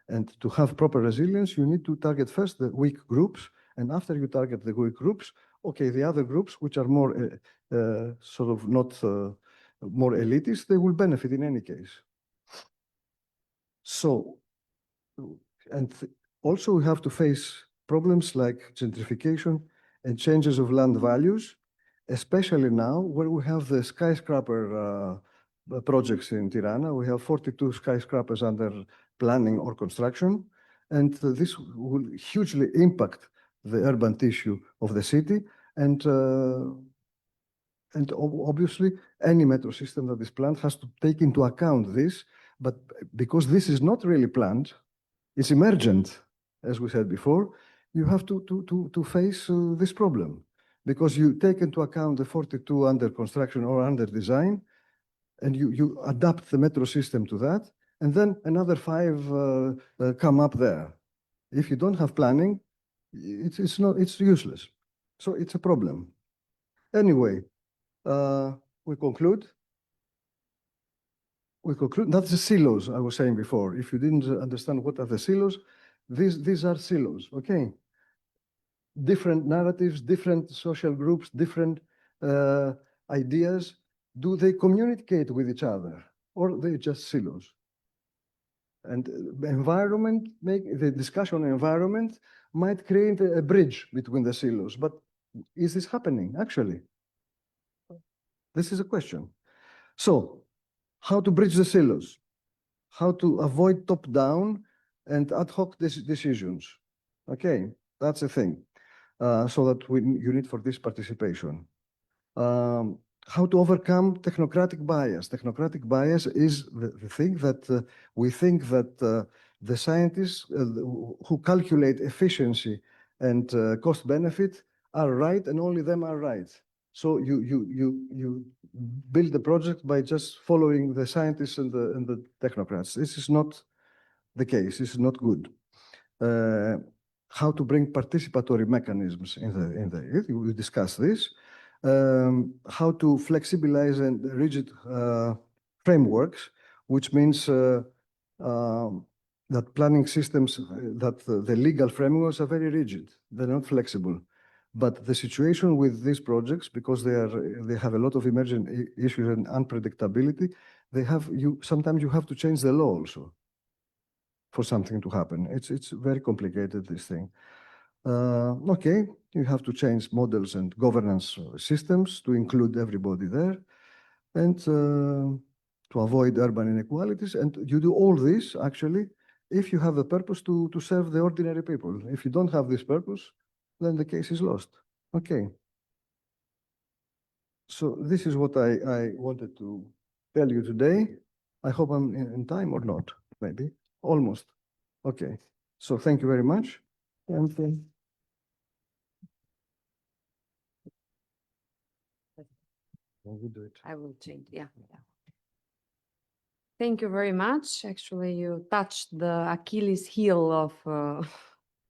Speaker 4: And to have proper resilience, you need to target first the weak groups. And after you target the weak groups, okay, the other groups, which are more sort of not more elitist, they will benefit in any case. So, and also we have to face problems like gentrification and changes of land values, especially now where we have the skyscraper projects in Tirana. We have 42 skyscrapers under planning or construction, and this will hugely impact the urban tissue of the city. And obviously, any metro system that is planned has to take into account this. But because this is not really planned, it's emergent, as we said before, you have to face this problem. Because you take into account the 42 under construction or under design, and you adapt the metro system to that, and then another 5 come up there. If you don't have planning, it's useless. So it's a problem. Anyway, we conclude. That's the silos I was saying before. If you didn't understand what are the silos, these are silos, okay? Different narratives, different social groups, different ideas. Do they communicate with each other, or they just silos? And the environment, the discussion on environment might create a bridge between the silos. But is this happening, actually? This is a question. So, how to bridge the silos? How to avoid top-down and ad hoc decisions? Okay, that's the thing. So that you need for this participation. How to overcome technocratic bias. Technocratic bias is the thing that we think that the scientists who calculate efficiency and cost benefit are right, and only them are right. So you build the project by just following the scientists and the technocrats. This is not the case. This is not good. How to bring participatory mechanisms we discussed this. How to flexibilize and rigid frameworks, which means that planning systems, that the legal frameworks are very rigid. They're not flexible. But the situation with these projects, because they have a lot of emergent issues and unpredictability, sometimes you have to change the law also for something to happen. It's very complicated, this thing. Okay, you have to change models and governance systems to include everybody there, and to avoid urban inequalities. And you do all this, actually, if you have a purpose to serve the ordinary people. If you don't have this purpose, then the case is lost. Okay. So this is what I wanted to tell you today. I hope I'm in time or not, maybe. Almost. Okay. So thank you very much. And we do it.
Speaker 1: I will change, yeah. Thank you very much. Actually, you touched the Achilles heel of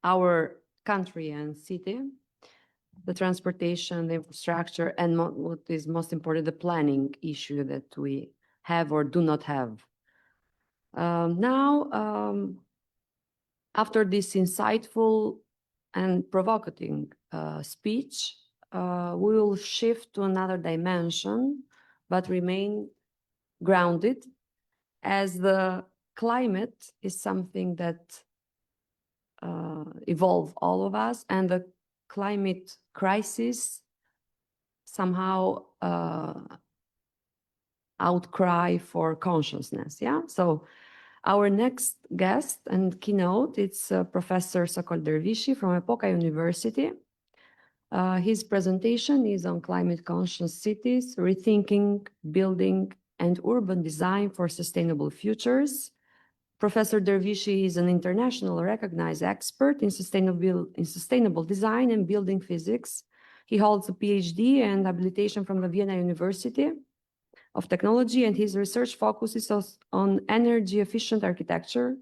Speaker 1: our country and city, the transportation, the infrastructure, and what is most important, the planning issue that we have or do not have. Now, after this insightful and provocative speech, we will shift to another dimension, but remain grounded, as the climate is something that evolve all of us, and the climate crisis somehow outcry for consciousness. Yeah. So our next guest and keynote, it's Professor Sokol Dervishi from Epoka University. His presentation is on climate conscious cities, rethinking, building, and urban design for sustainable futures. Professor Dervishi is an internationally recognized expert in sustainable design and building physics. He holds a PhD and habilitation from the Vienna University of Technology, and his research focuses on energy efficient architecture,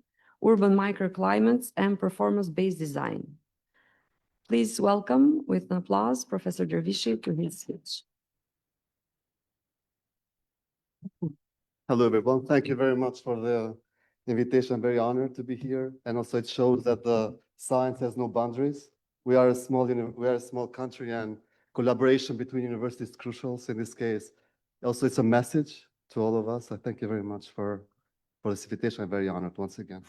Speaker 1: urban microclimates, and performance-based design. Please welcome with an applause Professor Dervishi to his speech.
Speaker 5: Hello, everyone. Thank you very much for the invitation. I'm very honored to be here. And also it shows that the science has no boundaries. We are a small country, and collaboration between universities is crucial. So in this case, also it's a message to all of us. I thank you very much for this invitation. I'm very honored once again.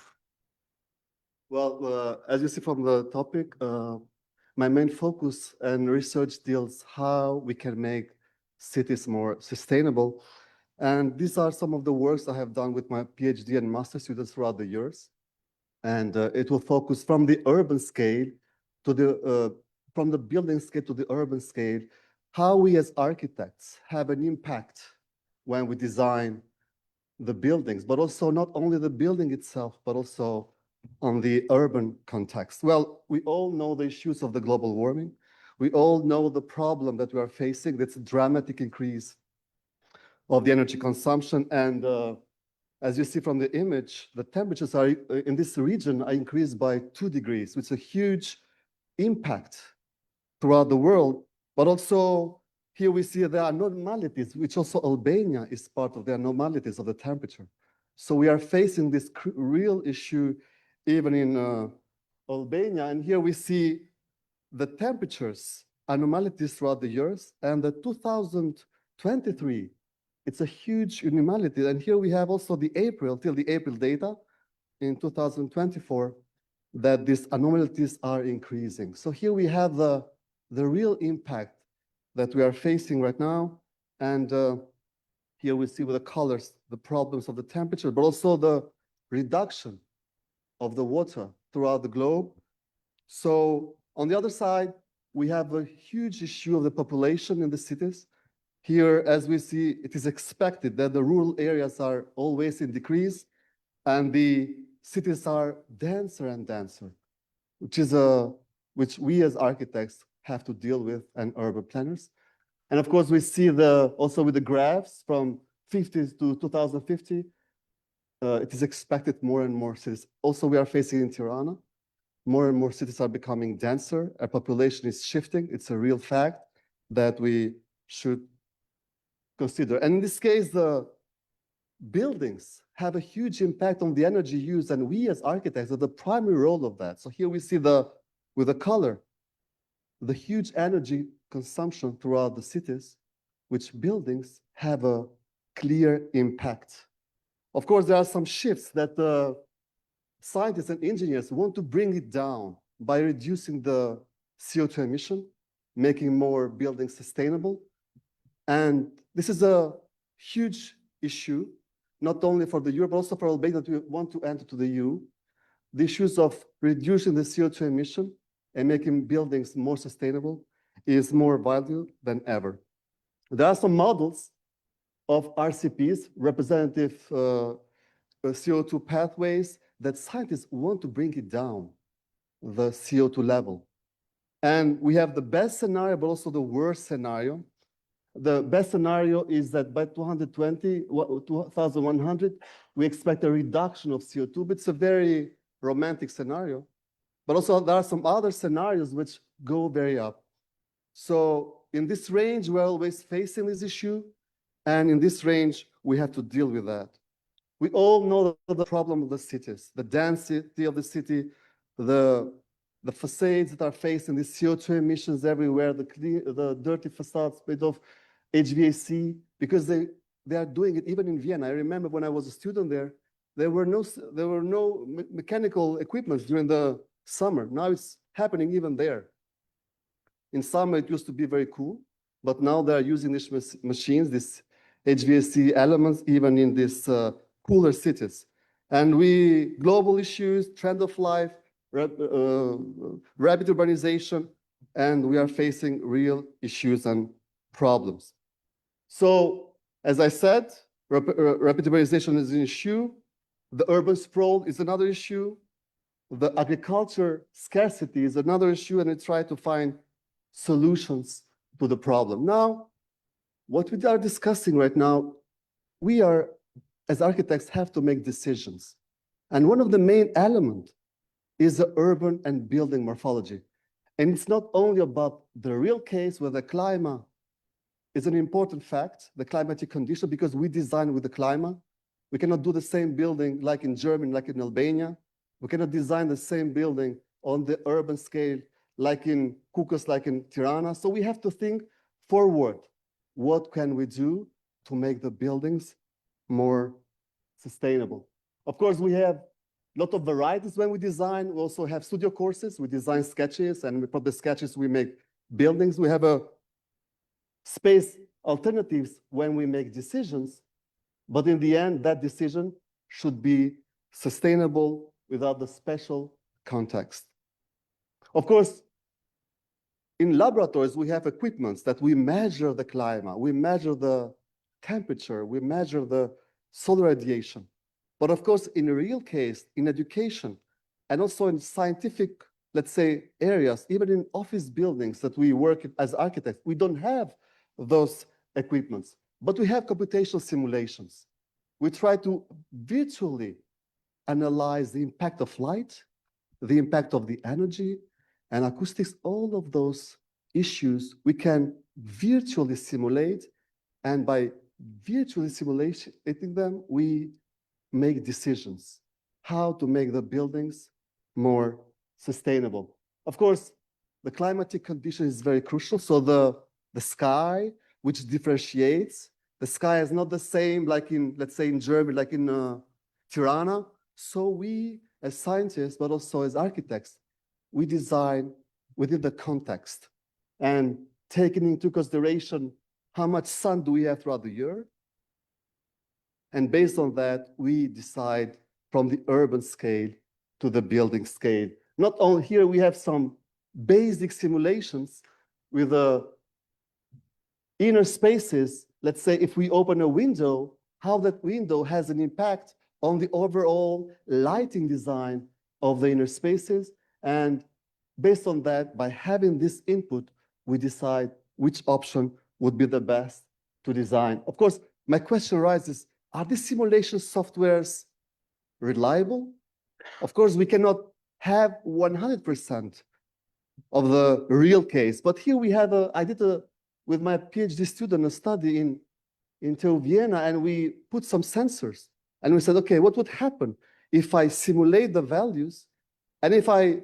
Speaker 5: Well, as you see from the topic, my main focus and research deals how we can make cities more sustainable. And these are some of the works I have done with my PhD and master students throughout the years. And it will focus from the urban scale to from the building scale to the urban scale, how we as architects have an impact when we design the buildings, but also not only the building itself, but also on the urban context. Well, we all know the issues of the global warming. We all know the problem that we are facing, that's a dramatic increase of the energy consumption. And as you see from the image, the temperatures are in this region are increased by 2 degrees, which is a huge impact throughout the world. But also here we see there are anomalies, which also Albania is part of the anomalies of the temperature. So we are facing this real issue even in Albania. And here we see the temperatures anomalies throughout the years, and the 2023, it's a huge anomaly. And here we have also the April data in 2024, that these anomalies are increasing. So here we have the real impact that we are facing right now. And here we see with the colors, the problems of the temperature, but also the reduction of the water throughout the globe. So on the other side, we have a huge issue of the population in the cities. Here, as we see, it is expected that the rural areas are always in decrease, and the cities are denser and denser, which we as architects have to deal with, and urban planners. And of course, we see also with the graphs from 50 to 2050, it is expected more and more cities. Also, we are facing in Tirana, more and more cities are becoming denser. Our population is shifting. It's a real fact that we should consider. And in this case, the buildings have a huge impact on the energy use, and we as architects are the primary role of that. So here we see with the color, the huge energy consumption throughout the cities, which buildings have a clear impact. Of course, there are some shifts that scientists and engineers want to bring it down by reducing the CO2 emission, making more buildings sustainable. And this is a huge issue, not only for the Europe, but also for Albania that we want to enter to the EU. The issues of reducing the CO2 emission and making buildings more sustainable is more vital than ever. There are some models of RCPs, representative CO2 pathways, that scientists want to bring it down, the CO2 level. And we have the best scenario, but also the worst scenario. The best scenario is that by 2100, we expect a reduction of CO2, but it's a very romantic scenario. But also there are some other scenarios which go very up. So in this range, we're always facing this issue. And in this range, we have to deal with that. We all know the problem of the cities, the density of the city, the facades that are facing the CO2 emissions everywhere, the dirty facades made of HVAC, because they are doing it even in Vienna. I remember when I was a student there were no mechanical equipment during the summer. Now it's happening even there. In summer, it used to be very cool, but now they are using these machines, these HVAC elements, even in these cooler cities. And global issues, trend of life, rapid urbanization, and we are facing real issues and problems. So, as I said, rapid urbanization is an issue. The urban sprawl is another issue. The agriculture scarcity is another issue, and we try to find solutions to the problem. Now, what we are discussing right now, we are, as architects, have to make decisions. And one of the main elements is the urban and building morphology. And it's not only about the real case where the climate is an important fact, the climatic condition, because we design with the climate. We cannot do the same building like in Germany, like in Albania. We cannot design the same building on the urban scale like in Kukës, like in Tirana. So we have to think forward. What can we do to make the buildings more sustainable? Of course, we have a lot of varieties when we design. We also have studio courses. We design sketches, and from the sketches, we make buildings. We have a space alternatives when we make decisions. But in the end, that decision should be sustainable without the special context. Of course, in laboratories, we have equipments that we measure the climate, we measure the temperature, we measure the solar radiation. But of course, in a real case, in education, and also in scientific, let's say, areas, even in office buildings that we work as architects, we don't have those equipments, but we have computational simulations. We try to virtually analyze the impact of light, the impact of the energy, and acoustics, all of those issues we can virtually simulate, and by virtually simulating them, we make decisions how to make the buildings more sustainable. Of course, the climatic condition is very crucial. So the sky, which differentiates, the sky is not the same like in, let's say, in Germany, like in Tirana. So we, as scientists, but also as architects, we design within the context and taking into consideration how much sun do we have throughout the year. And based on that, we decide from the urban scale to the building scale. Not only here, we have some basic simulations with the inner spaces. Let's say if we open a window, how that window has an impact on the overall lighting design of the inner spaces. And based on that, by having this input, we decide which option would be the best to design. Of course, my question arises, are these simulation softwares reliable? Of course, we cannot have 100% of the real case, but here we have I did with my PhD student a study in into Vienna and we put some sensors. And we said, okay, what would happen if I simulate the values and if I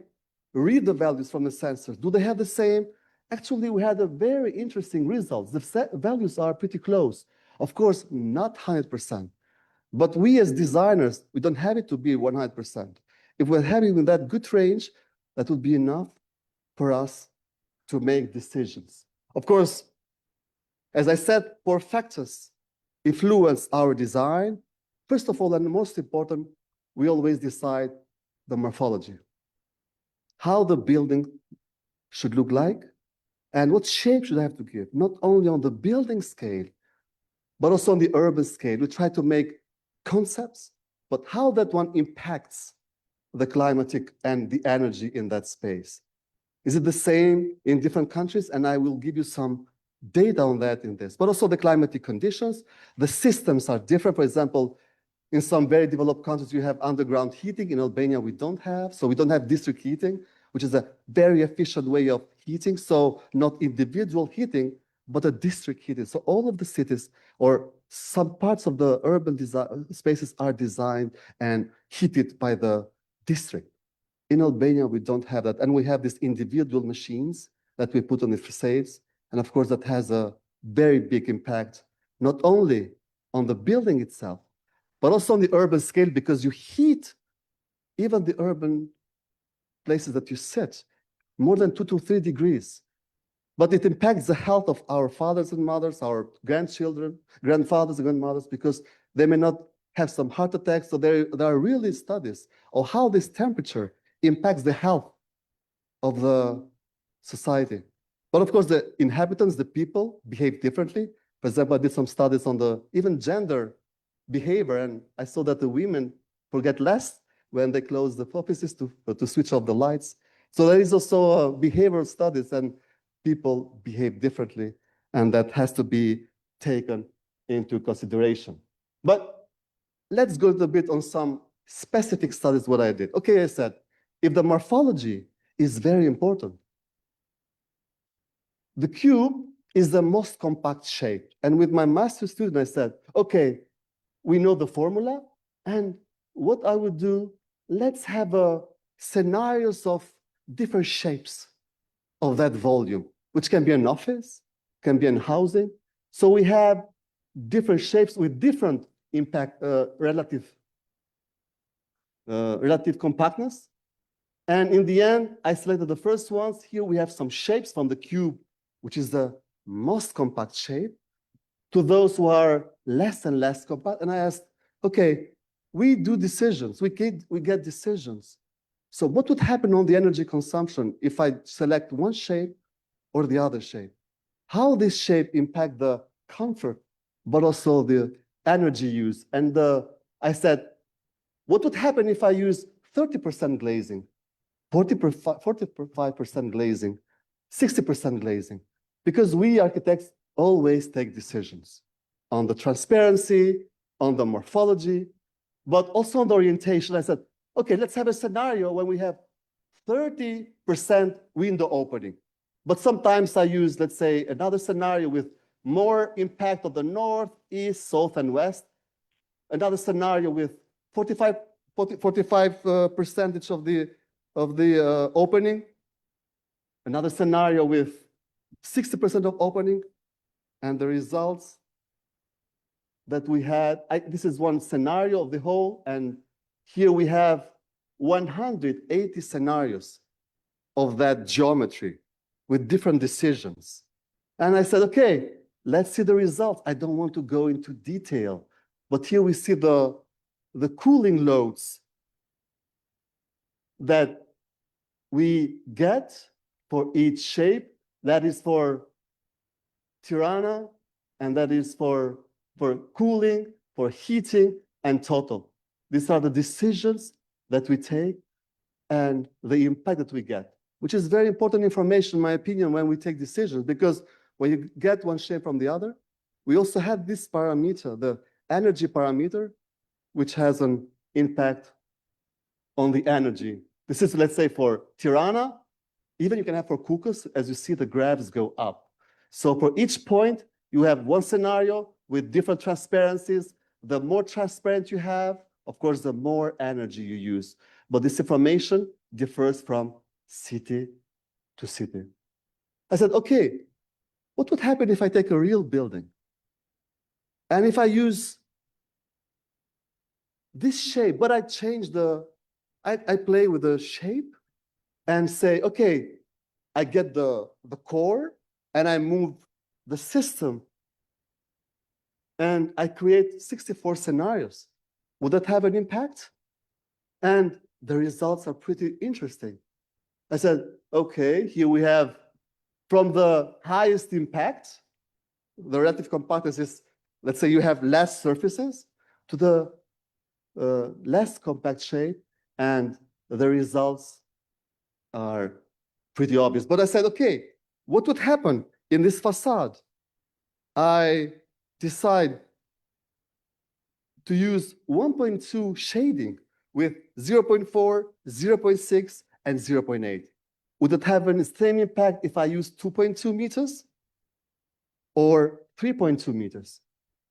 Speaker 5: read the values from the sensors? Do they have the same? Actually, we had a very interesting result. The values are pretty close. Of course, not 100%. But we as designers, we don't have it to be 100%. If we're having that good range, that would be enough for us to make decisions. Of course, as I said, 4 factors influence our design. First of all, and most important, we always decide the morphology. How the building should look like and what shape should I have to give, not only on the building scale, but also on the urban scale. We try to make concepts, but how that one impacts the climatic and the energy in that space. Is it the same in different countries? And I will give you some data on that in this, but also the climatic conditions. The systems are different. For example, in some very developed countries, you have underground heating. In Albania, we don't have. So we don't have district heating, which is a very efficient way of heating. So not individual heating, but a district heating. So all of the cities or some parts of the urban spaces are designed and heated by the district. In Albania, we don't have that. And we have these individual machines that we put on the facades. And of course, that has a very big impact, not only on the building itself, but also on the urban scale, because you heat even the urban places that you sit more than 2 to 3 degrees. But it impacts the health of our fathers and mothers, our grandchildren, grandfathers and grandmothers, because they may not have some heart attacks. So there are really studies of how this temperature impacts the health of the society. But of course, the inhabitants, the people, behave differently. For example, I did some studies on the even gender behavior, and I saw that the women forget less when they close the offices to switch off the lights. So there is also behavioral studies, and people behave differently, and that has to be taken into consideration. But let's go a bit on some specific studies, what I did. Okay, I said, if the morphology is very important, the cube is the most compact shape. And with my master's student, I said, okay, we know the formula, and what I would do, let's have scenarios of different shapes of that volume, which can be an office, can be in housing. So we have different shapes with different impact, relative compactness. And in the end, I selected the first ones. Here we have some shapes from the cube, which is the most compact shape, to those who are less and less compact. And I asked, okay, we do decisions, we get decisions. So what would happen on the energy consumption if I select one shape or the other shape? How this shape impact the comfort, but also the energy use? And I said, what would happen if I use 30% glazing, 45% glazing, 60% glazing? Because we architects always take decisions on the transparency, on the morphology, but also on the orientation. I said, okay, let's have a scenario when we have 30% window opening. But sometimes I use, let's say, another scenario with more impact on the north, east, south, and west. Another scenario with 45% of the opening. Another scenario with 60% of opening. And the results that we had, this is one scenario of the whole, and here we have 180 scenarios of that geometry with different decisions. And I said, okay, let's see the results. I don't want to go into detail, but here we see the cooling loads that we get for each shape. That is for Tirana, and that is for cooling, for heating, and total. These are the decisions that we take and the impact that we get, which is very important information, in my opinion, when we take decisions, because when you get one shape from the other, we also have this parameter, the energy parameter, which has an impact on the energy. This is, let's say, for Tirana. Even you can have for Kukos, as you see, the graphs go up. So for each point, you have one scenario with different transparencies. The more transparent you have, of course, the more energy you use. But this information differs from city to city. I said, okay, what would happen if I take a real building? And if I use this shape, but I change I play with the shape and say, okay, I get the core and I move the system and I create 64 scenarios. Would that have an impact? And the results are pretty interesting. I said, okay, here we have from the highest impact, the relative compactness is, let's say you have less surfaces, to the less compact shape, and the results are pretty obvious. But I said, okay, what would happen in this facade? I decide to use 1.2 shading with 0.4, 0.6, and 0.8. Would it have the same impact if I use 2.2 meters or 3.2 meters?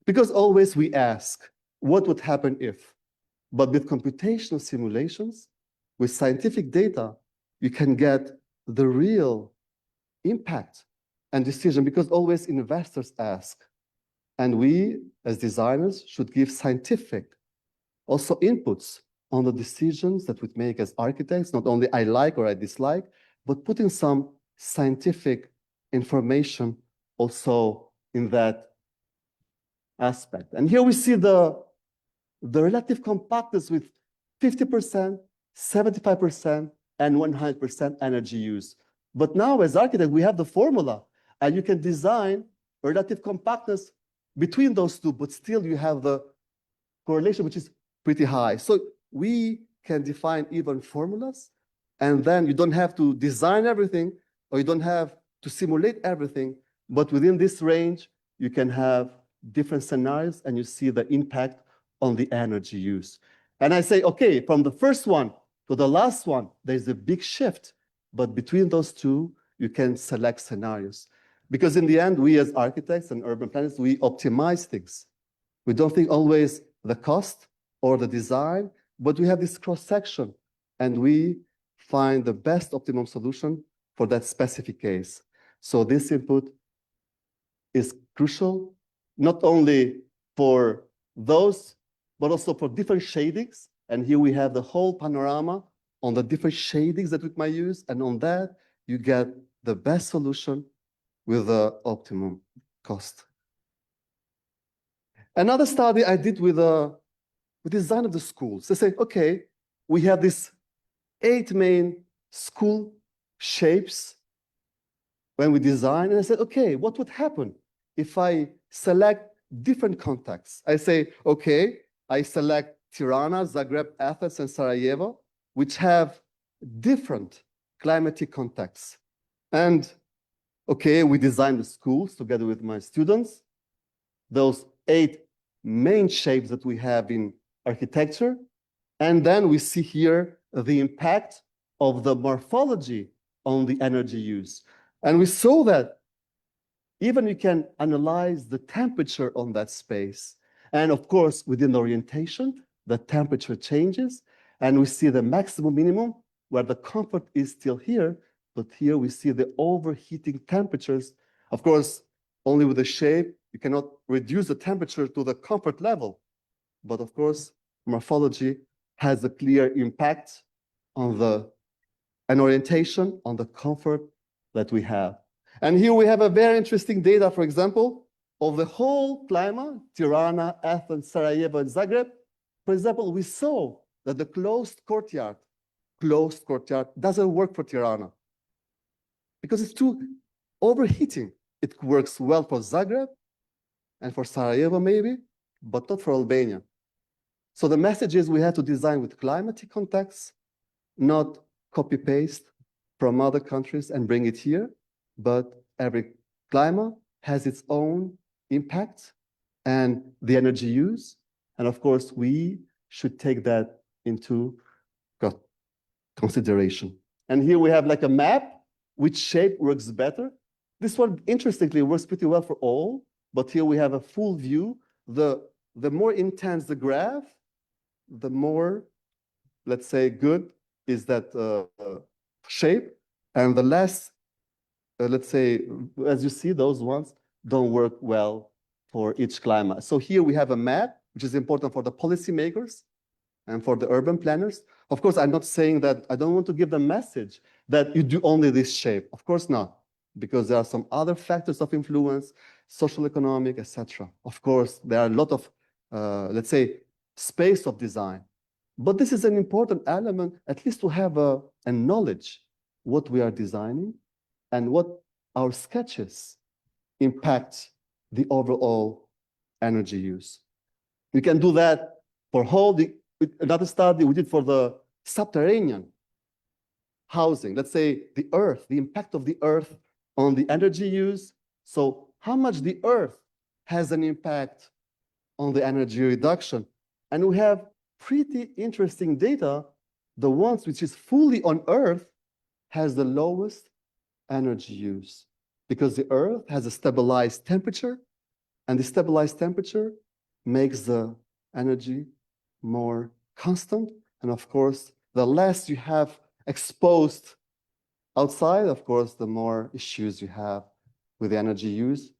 Speaker 5: Because always we ask, what would happen if? But with computational simulations, with scientific data, you can get the real impact and decision, because always investors ask. And we, as designers, should give scientific also inputs on the decisions that we make as architects, not only I like or I dislike, but putting some scientific information also in that aspect. And here we see the relative compactness with 50%, 75%, and 100% energy use. But now as architects, we have the formula, and you can design relative compactness between those two, but still you have the correlation, which is pretty high. So we can define even formulas, and then you don't have to design everything, or you don't have to simulate everything, but within this range, you can have different scenarios, and you see the impact on the energy use. And I say, okay, from the first one to the last one, there's a big shift, but between those two, you can select scenarios. Because in the end, we as architects and urban planners, we optimize things. We don't think always the cost or the design, but we have this cross-section, and we find the best optimum solution for that specific case. So this input is crucial, not only for those, but also for different shadings. And here we have the whole panorama on the different shadings that we might use, and on that, you get the best solution with the optimum cost. Another study I did with the design of the schools. They say, okay, we have these 8 main school shapes when we design. And I said, okay, what would happen if I select different contexts? I say, okay, I select Tirana, Zagreb, Athens, and Sarajevo, which have different climatic contexts. And okay, we designed the schools together with my students, those 8 main shapes that we have in architecture. And then we see here the impact of the morphology on the energy use. And we saw that even you can analyze the temperature on that space. And of course, within the orientation, the temperature changes, and we see the maximum minimum where the comfort is still here, but here we see the overheating temperatures. Of course, only with the shape, you cannot reduce the temperature to the comfort level. But of course, morphology has a clear impact on an orientation on the comfort that we have. And here we have a very interesting data, for example, of the whole climate, Tirana, Athens, Sarajevo, and Zagreb. For example, we saw that the closed courtyard doesn't work for Tirana because it's too overheating. It works well for Zagreb and for Sarajevo maybe, but not for Albania. So the message is we have to design with climatic context, not copy-paste from other countries and bring it here, but every climate has its own impact and the energy use. And of course, we should take that into consideration. And here we have like a map, which shape works better. This one, interestingly, works pretty well for all, but here we have a full view. The more intense the graph, the more, let's say, good is that shape, and the less, let's say, as you see, those ones don't work well for each climate. So here we have a map, which is important for the policymakers and for the urban planners. Of course, I'm not saying that, I don't want to give the message that you do only this shape. Of course not, because there are some other factors of influence, social, economic, etc. Of course, there are a lot of, let's say, space of design. But this is an important element, at least to have a knowledge what we are designing and what our sketches impact the overall energy use. We can do that for another study we did for the subterranean housing. Let's say the earth, the impact of the earth on the energy use. So how much the earth has an impact on the energy reduction. And we have pretty interesting data. The ones which is fully on earth has the lowest energy use because the earth has a stabilized temperature, and the stabilized temperature makes the energy more constant. And of course, the less you have exposed outside, of course, the more issues you have with the energy use,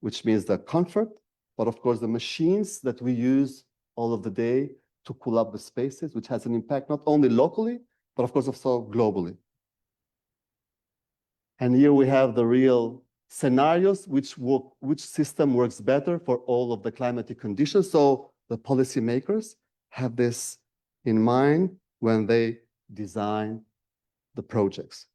Speaker 5: which means the comfort, but of course, the machines that we use all of the day to cool up the spaces, which has an impact not only locally, but of course also globally. And here we have the real scenarios, which system works better for all of the climatic conditions. So the policymakers have this in mind when they design the projects.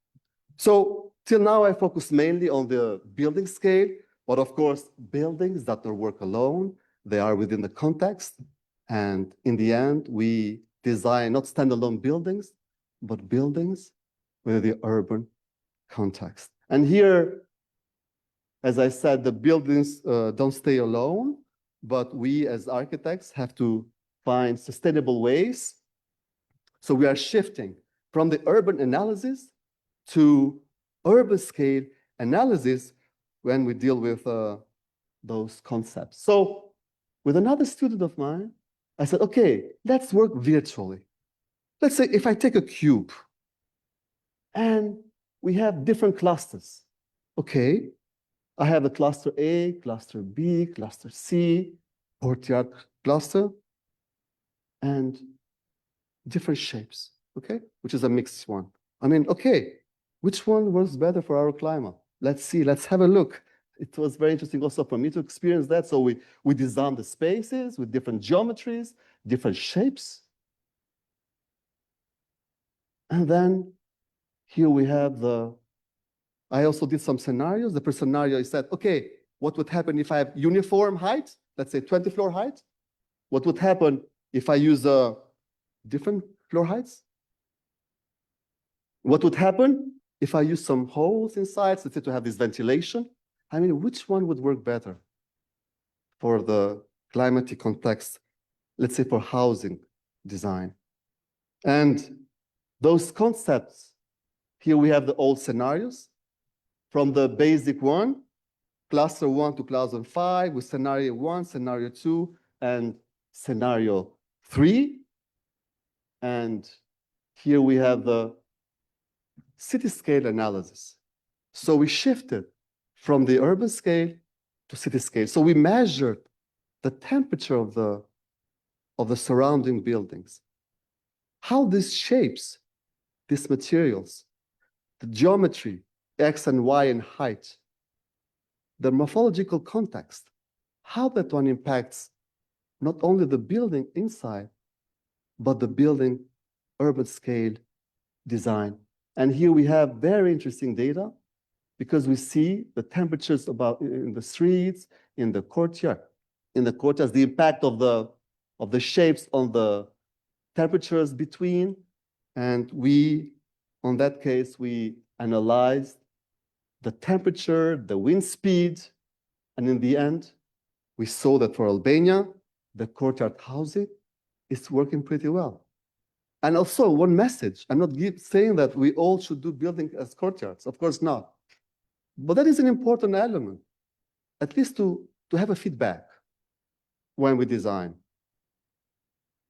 Speaker 5: So till now, I focus mainly on the building scale, but of course, buildings that don't work alone, they are within the context. And in the end, we design not standalone buildings, but buildings with the urban context. And here, as I said, the buildings don't stay alone, but we as architects have to find sustainable ways. So we are shifting from the urban analysis to urban scale analysis when we deal with those concepts. So with another student of mine, I said, okay, let's work virtually. Let's say if I take a cube and we have different clusters. Okay, I have a cluster A, cluster B, cluster C, courtyard cluster, and different shapes, okay? Which is a mixed one. I mean, okay, which one works better for our climate? Let's see, let's have a look. It was very interesting also for me to experience that. So we designed the spaces with different geometries, different shapes. And then here we have I also did some scenarios. The first scenario is that, okay, what would happen if I have uniform height, let's say 20 floor height? What would happen if I use different floor heights? What would happen if I use some holes inside, let's say to have this ventilation? I mean, which one would work better for the climatic context, let's say for housing design? And those concepts, here we have the old scenarios from the basic one, cluster 1 to cluster 5 with scenario 1, scenario 2, and scenario 3. And here we have the city scale analysis. So we shifted from the urban scale to city scale. So we measured the temperature of the surrounding buildings, how this shapes these materials, the geometry, X and Y and height, the morphological context, how that one impacts not only the building inside, but the building urban scale design. And here we have very interesting data because we see the temperatures in the streets, in the courtyard, the impact of the shapes on the temperatures between. And on that case, we analyzed the temperature, the wind speed, and in the end, we saw that for Albania, the courtyard housing is working pretty well. And also one message, I'm not saying that we all should do building as courtyards, of course not. But that is an important element, at least to to have a feedback when we design.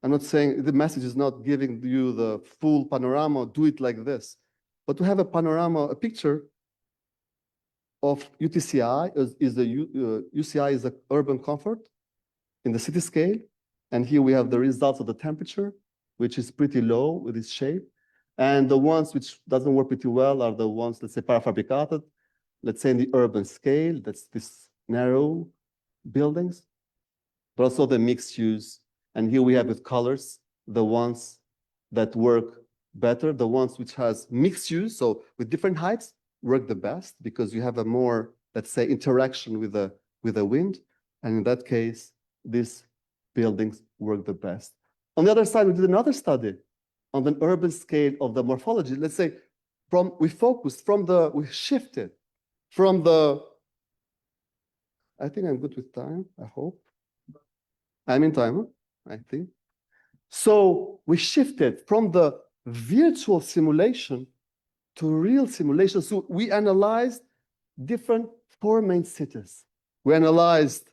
Speaker 5: I'm not saying the message is not giving you the full panorama, do it like this, but to have a panorama, a picture of UTCI UCI is the urban comfort in the city scale. And here we have the results of the temperature, which is pretty low with its shape. And the ones which doesn't work pretty well are the ones, let's say, parafabricated, let's say in the urban scale, that's this narrow buildings, but also the mixed use. And here we have with colors, the ones that work better, the ones which has mixed use, so with different heights, work the best because you have a more, let's say, interaction with the wind. And in that case, these buildings work the best. On the other side, we did another study on the urban scale of the morphology. Let's say we shifted from the, I think I'm good with time, I hope. I'm in time, I think. So we shifted from the virtual simulation to real simulation. So we analyzed different 4 main cities. We analyzed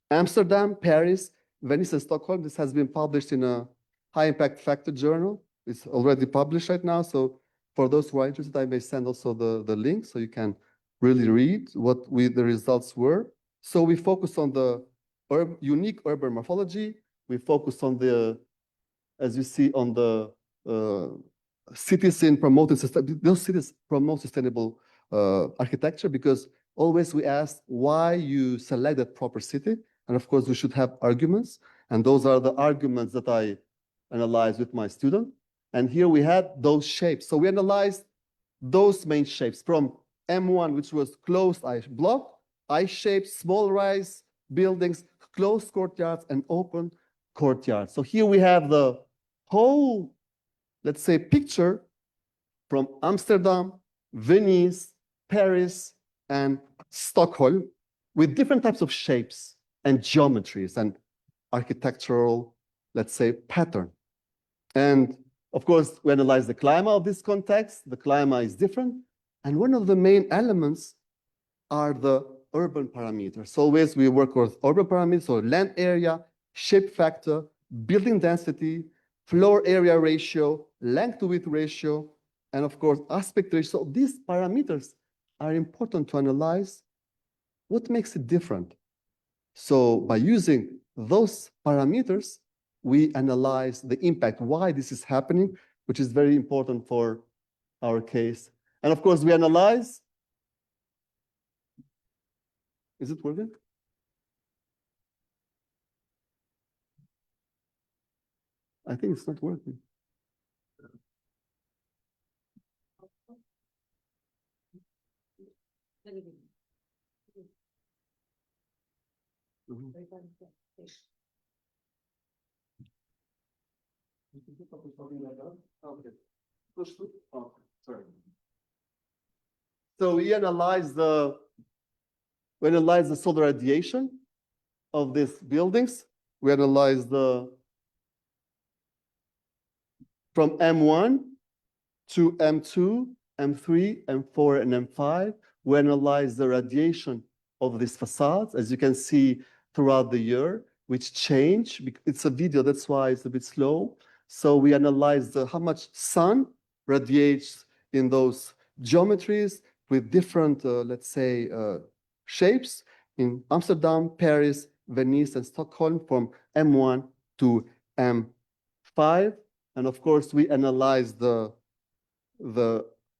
Speaker 5: Amsterdam, Paris, Venice, and Stockholm. This has been published in a high impact factor journal. It's already published right now. So for those who are interested, I may send also the link so you can really read what the results were. So we focused on the unique urban morphology. We focused on the, as you see, on the cities in promoting, those cities promote sustainable architecture, because always we ask why you select that proper city. And of course, we should have arguments. And those are the arguments that I analyzed with my student. And here we had those shapes. So we analyzed those main shapes from M1, which was closed block, I-shaped, small rise buildings, closed courtyards, and open courtyards. So here we have the whole, let's say, picture from Amsterdam, Venice, Paris, and Stockholm with different types of shapes and geometries and architectural, let's say, pattern. And of course, we analyze the climate of this context. The climate is different. And one of the main elements are the urban parameters. So always we work with urban parameters, so land area, shape factor, building density, floor area ratio, length to width ratio, and of course, aspect ratio. So these parameters are important to analyze what makes it different. So by using those parameters, we analyze the impact, why this is happening, which is very important for our case. And of course, we analyze. Is it working? I think it's not working. So we analyze the solar radiation of these buildings. We analyze from M1 to M2, M3, M4, and M5. We analyze the radiation of these facades, as you can see throughout the year, which change. It's a video, that's why it's a bit slow. So we analyze how much sun radiates in those geometries with different, let's say, shapes in Amsterdam, Paris, Venice, and Stockholm from M1 to M5. And of course, we analyze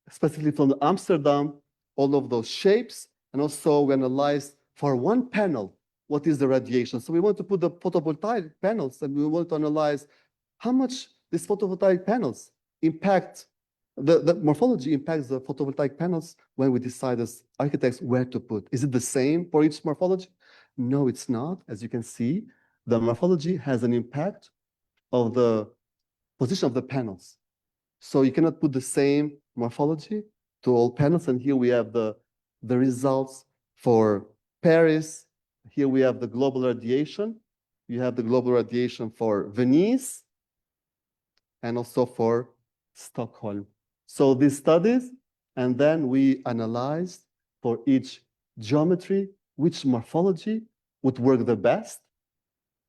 Speaker 5: specifically from Amsterdam, all of those shapes. And also we analyze for one panel, what is the radiation. So we want to put the photovoltaic panels, and we want to analyze how much these photovoltaic panels impact, the morphology impacts the photovoltaic panels when we decide as architects where to put. Is it the same for each morphology? No, it's not. As you can see, the morphology has an impact of the position of the panels. So you cannot put the same morphology to all panels. And here we have the results for Paris. Here we have the global radiation. You have the global radiation for Venice and also for Stockholm. So these studies, and then we analyzed for each geometry which morphology would work the best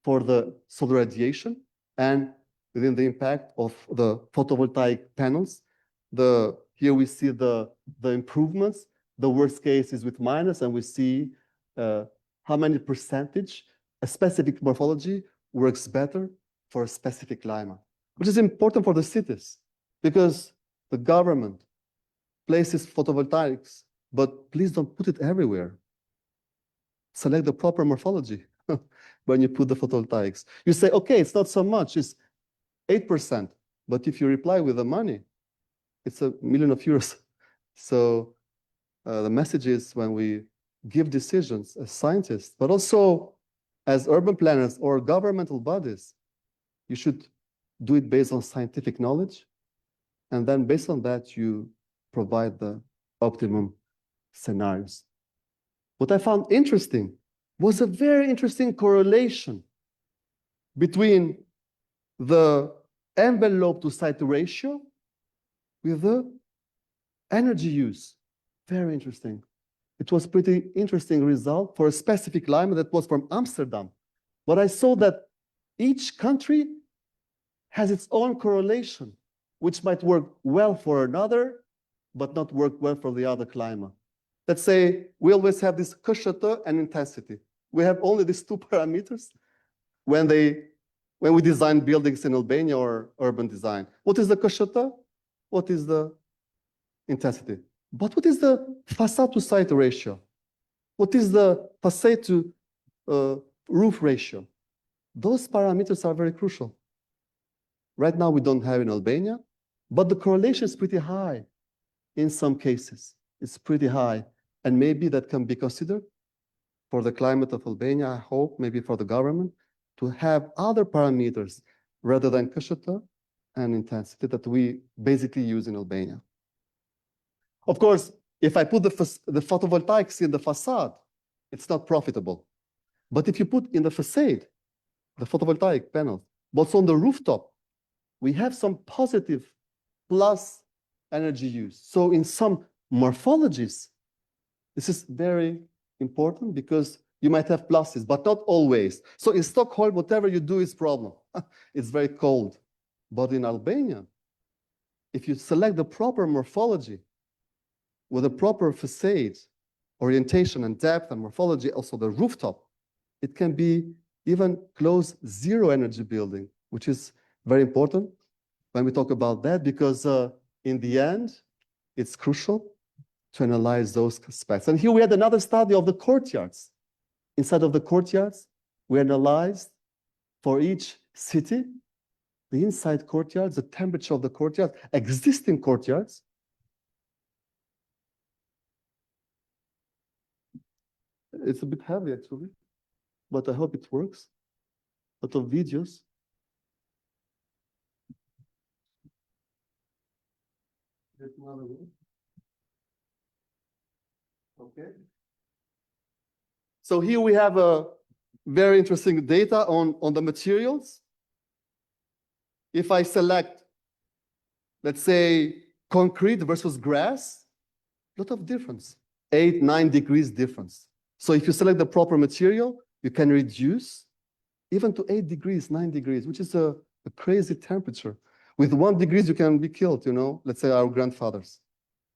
Speaker 5: for the solar radiation and within the impact of the photovoltaic panels. Here we see the improvements. The worst case is with minus, and we see how many percentage a specific morphology works better for a specific climate, which is important for the cities because the government places photovoltaics, but please don't put it everywhere. Select the proper morphology when you put the photovoltaics. You say, okay, it's not so much, it's 8%, but if you reply with the money, it's €1 million. So the message is when we give decisions as scientists, but also as urban planners or governmental bodies, you should do it based on scientific knowledge. And then based on that, you provide the optimum scenarios. What I found interesting was a very interesting correlation between the envelope to site ratio with the energy use. Very interesting. It was pretty interesting result for a specific climate that was from Amsterdam. But I saw that each country has its own correlation, which might work well for another, but not work well for the other climate. Let's say we always have this qasjeje and intensity. We have only these two parameters when we design buildings in Albania or urban design. What is the qasjeje? What is the intensity? But what is the facade to site ratio? What is the facade to roof ratio? Those parameters are very crucial. Right now we don't have in Albania, but the correlation is pretty high in some cases. It's pretty high, and maybe that can be considered for the climate of Albania, I hope, maybe for the government, to have other parameters rather than qasjeje and intensity that we basically use in Albania. Of course, if I put the photovoltaics in the facade, it's not profitable. But if you put in the facade, the photovoltaic panels, but on the rooftop, we have some positive plus energy use. So in some morphologies, this is very important because you might have pluses, but not always. So in Stockholm, whatever you do is problem. It's very cold. But in Albania, if you select the proper morphology with a proper facade, orientation and depth and morphology, also the rooftop, it can be even close zero energy building, which is very important when we talk about that, because in the end, it's crucial to analyze those aspects. And here we had another study of the courtyards. Inside of the courtyards, we analyzed for each city, the inside courtyards, the temperature of the courtyard, existing courtyards. It's a bit heavy actually, but I hope it works. A lot of videos. There's another one. Okay. So here we have a very interesting data on the materials. If I select, let's say, concrete versus grass, a lot of difference, 8-9 degrees difference. So if you select the proper material, you can reduce even to 8 degrees, 9 degrees, which is a crazy temperature. With 1 degree, you can be killed, you know, let's say our grandfathers.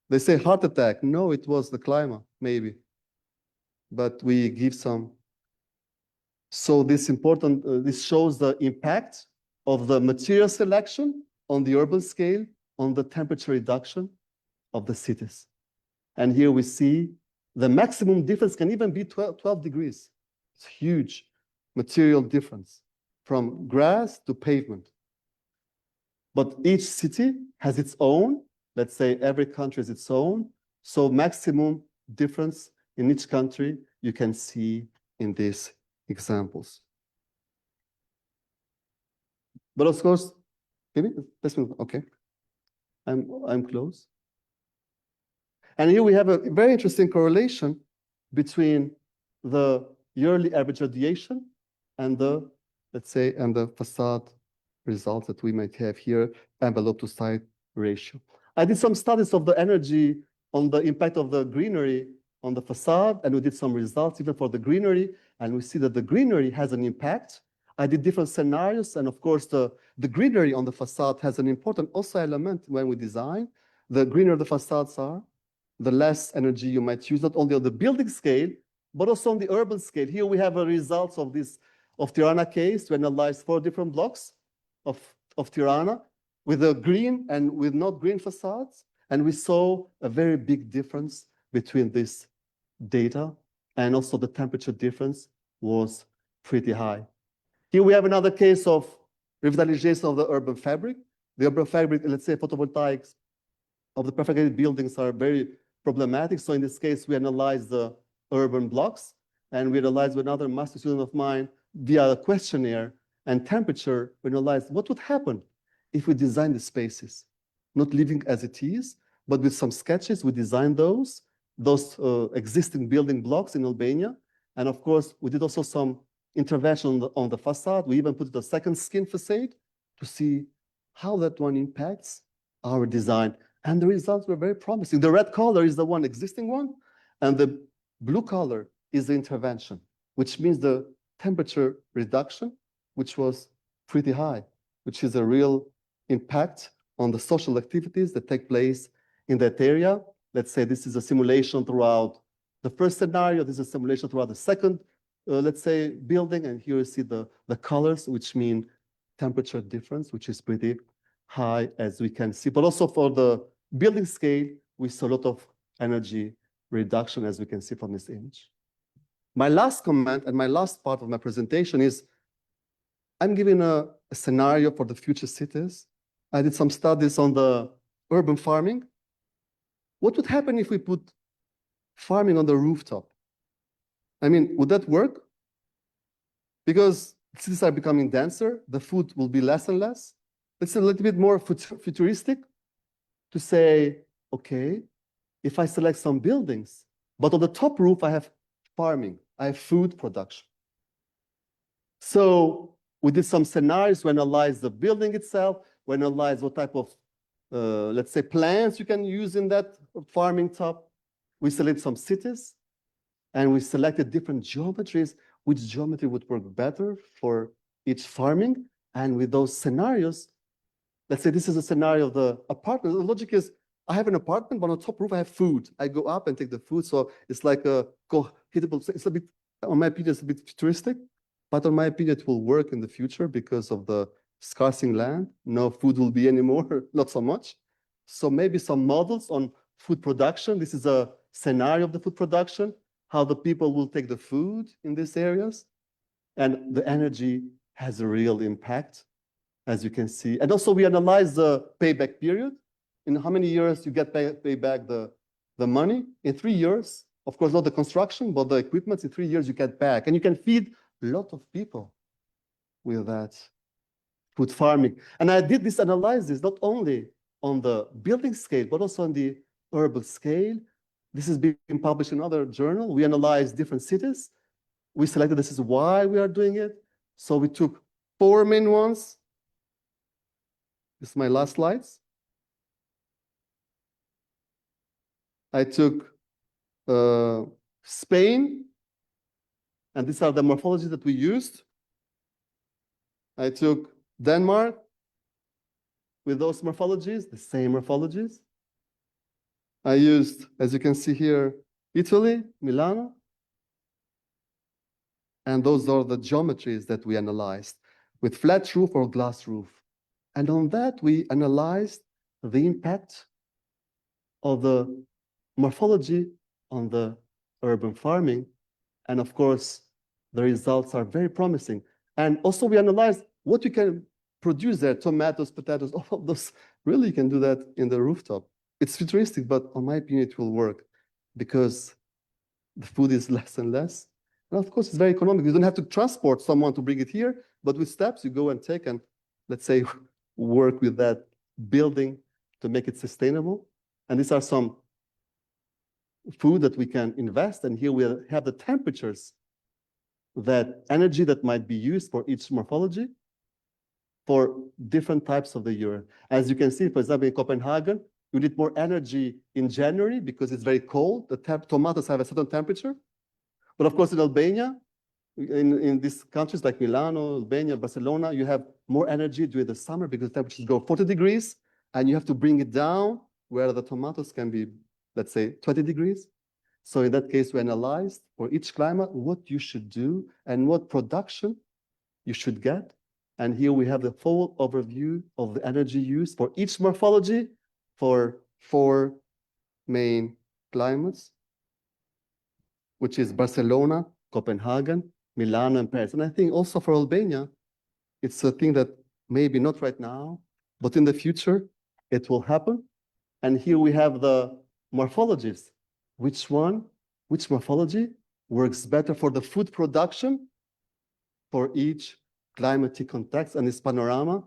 Speaker 5: They say heart attack. No, it was the climate, maybe. But we give some. So this important, this shows the impact of the material selection on the urban scale, on the temperature reduction of the cities. And here we see the maximum difference can even be 12 degrees. It's huge material difference from grass to pavement. But each city has its own, let's say every country has its own, so maximum difference in each country you can see in these examples. But of course, maybe let's move. Okay, I'm close. And here we have a very interesting correlation between the yearly average radiation and the, let's say, and the facade results that we might have here, envelope to site ratio. I did some studies of the energy on the impact of the greenery on the facade, and we did some results even for the greenery, and we see that the greenery has an impact. I did different scenarios, and of course, the greenery on the facade has an important also element when we design. The greener the facades are, the less energy you might use, not only on the building scale, but also on the urban scale. Here we have a results of this, of Tirana case. We analyzed 4 different blocks of Tirana with a green and with not green facades. And we saw a very big difference between this data, and also the temperature difference was pretty high. Here we have another case of revitalization of the urban fabric. The urban fabric, let's say photovoltaics of the prefabricated buildings are very problematic. So in this case, we analyzed the urban blocks, and we analyzed with another master student of mine via a questionnaire and temperature. We analyzed what would happen if we design the spaces, not leaving as it is, but with some sketches. We designed those existing building blocks in Albania. And of course, we did also some intervention on the facade. We even put the second skin facade to see how that one impacts our design. And the results were very promising. The red color is the one existing one, and the blue color is the intervention, which means the temperature reduction, which was pretty high, which is a real impact on the social activities that take place in that area. Let's say this is a simulation throughout the first scenario. This is a simulation throughout the second, let's say, building. And here you see the colors, which mean temperature difference, which is pretty high, as we can see. But also for the building scale, we saw a lot of energy reduction, as we can see from this image. My last comment and my last part of my presentation is I'm giving a scenario for the future cities. I did some studies on the urban farming. What would happen if we put farming on the rooftop? I mean, would that work? Because cities are becoming denser, the food will be less and less. It's a little bit more futuristic to say, okay, if I select some buildings, but on the top roof, I have farming, I have food production. So we did some scenarios. We analyzed the building itself. We analyzed what type of, let's say, plants you can use in that farming top. We selected some cities, and we selected different geometries, which geometry would work better for each farming. And with those scenarios, let's say this is a scenario of the apartment. The logic is, I have an apartment, but on the top roof, I have food. I go up and take the food. So it's like a co-hitable. It's a bit, on my opinion, it's a bit futuristic, but on my opinion, it will work in the future because of the scarcing land. No food will be anymore, not so much. So maybe some models on food production. This is a scenario of the food production, how the people will take the food in these areas. And the energy has a real impact, as you can see. And also we analyze the payback period. In how many years you get pay back the money? In 3 years. Of course, not the construction, but the equipment. In 3 years you get back. And you can feed a lot of people with that food farming. And I did this analysis not only on the building scale, but also on the urban scale. This is being published in another journal. We analyzed different cities. We selected this is why we are doing it. So we took 4 main ones. This is my last slides. I took Spain, and these are the morphologies that we used. I took Denmark with those morphologies, the same morphologies. I used, as you can see here, Italy, Milano. And those are the geometries that we analyzed with flat roof or glass roof. And on that, we analyzed the impact of the morphology on the urban farming. And of course, the results are very promising. And also we analyzed what you can produce there, tomatoes, potatoes, all of those. Really, you can do that in the rooftop. It's futuristic, but on my opinion, it will work because the food is less and less. And of course, it's very economic. You don't have to transport someone to bring it here, but with steps, you go and take and, let's say, work with that building to make it sustainable. And these are some food that we can invest. And here we have the temperatures, that energy that might be used for each morphology for different types of the year. As you can see, for example, in Copenhagen, you need more energy in January because it's very cold. The tomatoes have a certain temperature. But of course, in Albania, in these countries like Milano, Albania, Barcelona, you have more energy during the summer because the temperatures go 40 degrees, and you have to bring it down where the tomatoes can be, let's say, 20 degrees. So in that case, we analyzed for each climate what you should do and what production you should get. And here we have the full overview of the energy use for each morphology for 4 main climates, which is Barcelona, Copenhagen, Milan, and Paris. And I think also for Albania, it's a thing that maybe not right now, but in the future, it will happen. And here we have the morphologies. Which morphology works better for the food production for each climatic context and this panorama?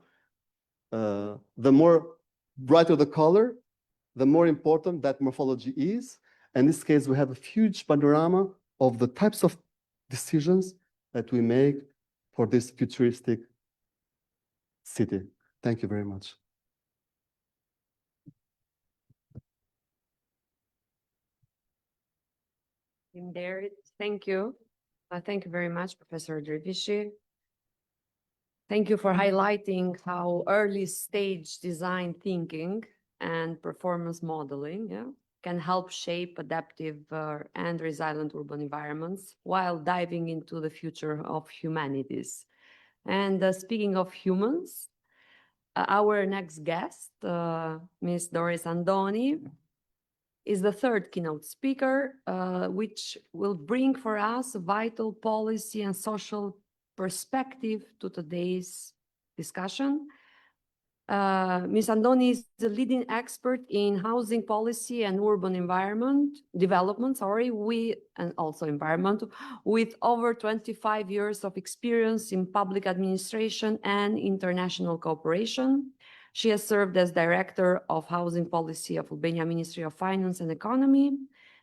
Speaker 5: The more brighter the color, the more important that morphology is. In this case, we have a huge panorama of the types of decisions that we make for this futuristic city. Thank you very much.
Speaker 1: Thank you. Thank you very much, Professor Dervishi. Thank you for highlighting how early stage design thinking and performance modeling can help shape adaptive and resilient urban environments while diving into the future of humanities. And speaking of humans, our next guest, Ms. Doris Andoni, is the third keynote speaker, which will bring for us a vital policy and social perspective to today's discussion. Ms. Andoni is the leading expert in housing policy and urban development, and also environment, with over 25 years of experience in public administration and international cooperation. She has served as Director of Housing Policy of Albania Ministry of Finance and Economy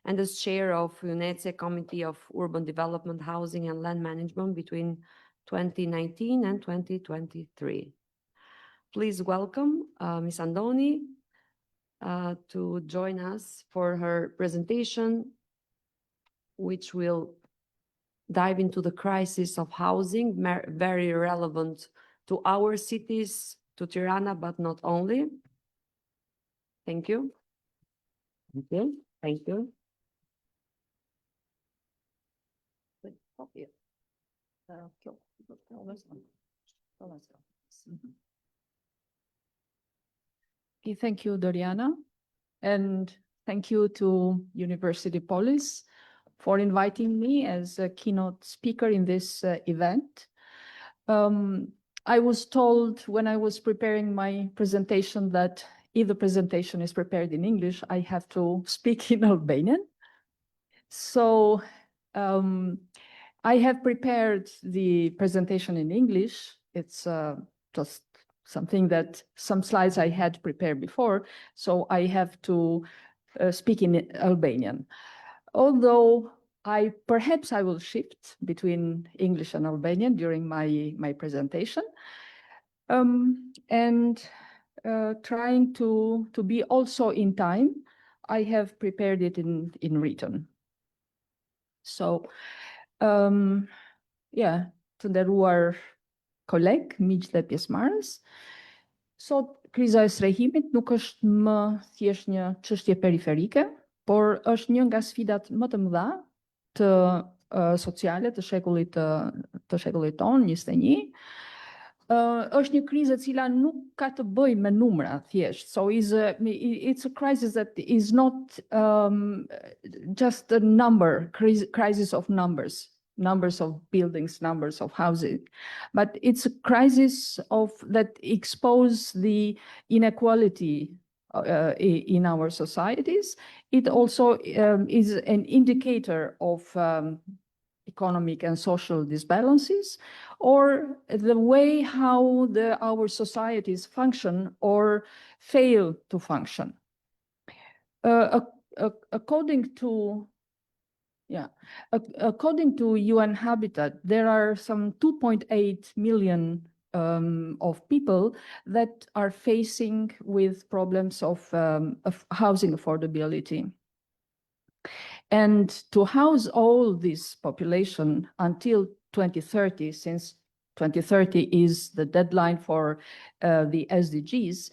Speaker 1: and as Chair of UNECE Committee of Urban Development, Housing and Land Management between 2019 and 2023. Please welcome Ms. Andoni to join us for her presentation, which will dive into the crisis of housing, very relevant to our cities, to Tirana, but not only. Thank you. Thank you. Thank you.
Speaker 6: Okay, thank you, Doriana, and thank you to Universiteti Polis for inviting me as a keynote speaker in this event. I was told when I was preparing my presentation that if the presentation is prepared in English, I have to speak in Albanian. So I have prepared the presentation in English. It's just something that some slides I had prepared before, so I have to speak in Albanian. Although perhaps I will shift between English and Albanian during my presentation, and trying to be also in time, I have prepared it in written. So, yeah, të nderuar koleg, miq dhe pjesëmarrës, sot kriza e strehimit nuk është më thjesht një çështje periferike, por është një nga sfidat më të mëdha të sociale të shekullit ton, 21. Është një krizë e cila nuk ka të bëjë me numra thjesht. So it's a crisis that is not just a crisis of numbers of buildings, numbers of housing, but it's a crisis that exposes the inequality in our societies. It also is an indicator of economic and social disbalances, or the way how our societies function or fail to function. According to UN Habitat, there are some 2.8 million people that are facing with problems of housing affordability. And to house all this population until 2030, since 2030 is the deadline for the SDGs,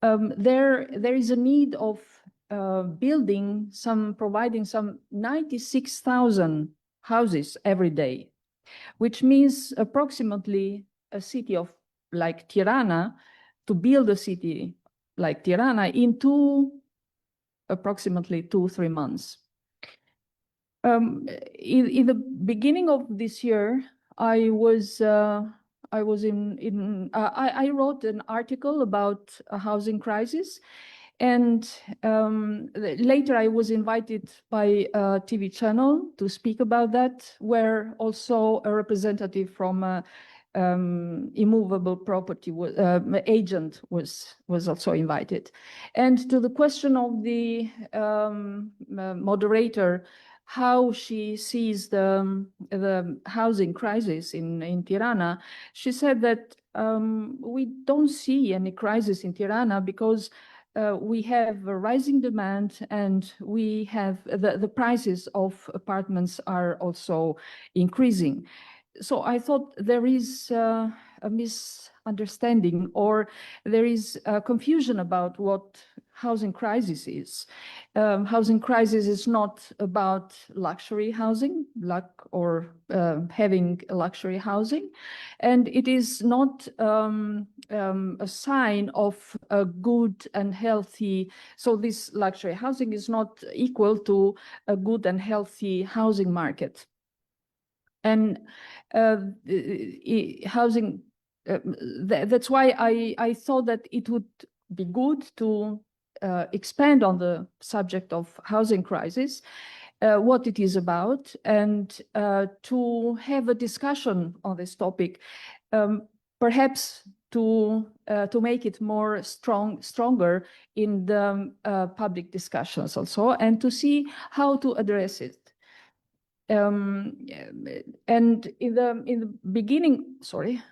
Speaker 6: there is a need of providing some 96,000 houses every day, which means approximately a city of like Tirana, to build a city like Tirana in approximately 2-3 months. In the beginning of this year, I wrote an article about a housing crisis, and later I was invited by a TV channel to speak about that, where also a representative from immovable property agent was also invited. And to the question of the moderator, how she sees the housing crisis in Tirana, she said that we don't see any crisis in Tirana because we have a rising demand, and we have the prices of apartments are also increasing. So I thought there is a misunderstanding, or there is a confusion about what housing crisis is. Housing crisis is not about luxury housing, having luxury housing, and it is not a sign of a good and healthy. So this luxury housing is not equal to a good and healthy housing market. And housing, that's why I thought that it would be good to expand on the subject of housing crisis, what it is about, and to have a discussion on this topic, perhaps to make it more stronger in the public discussions also, and to see how to address it. And in the beginning, sorry.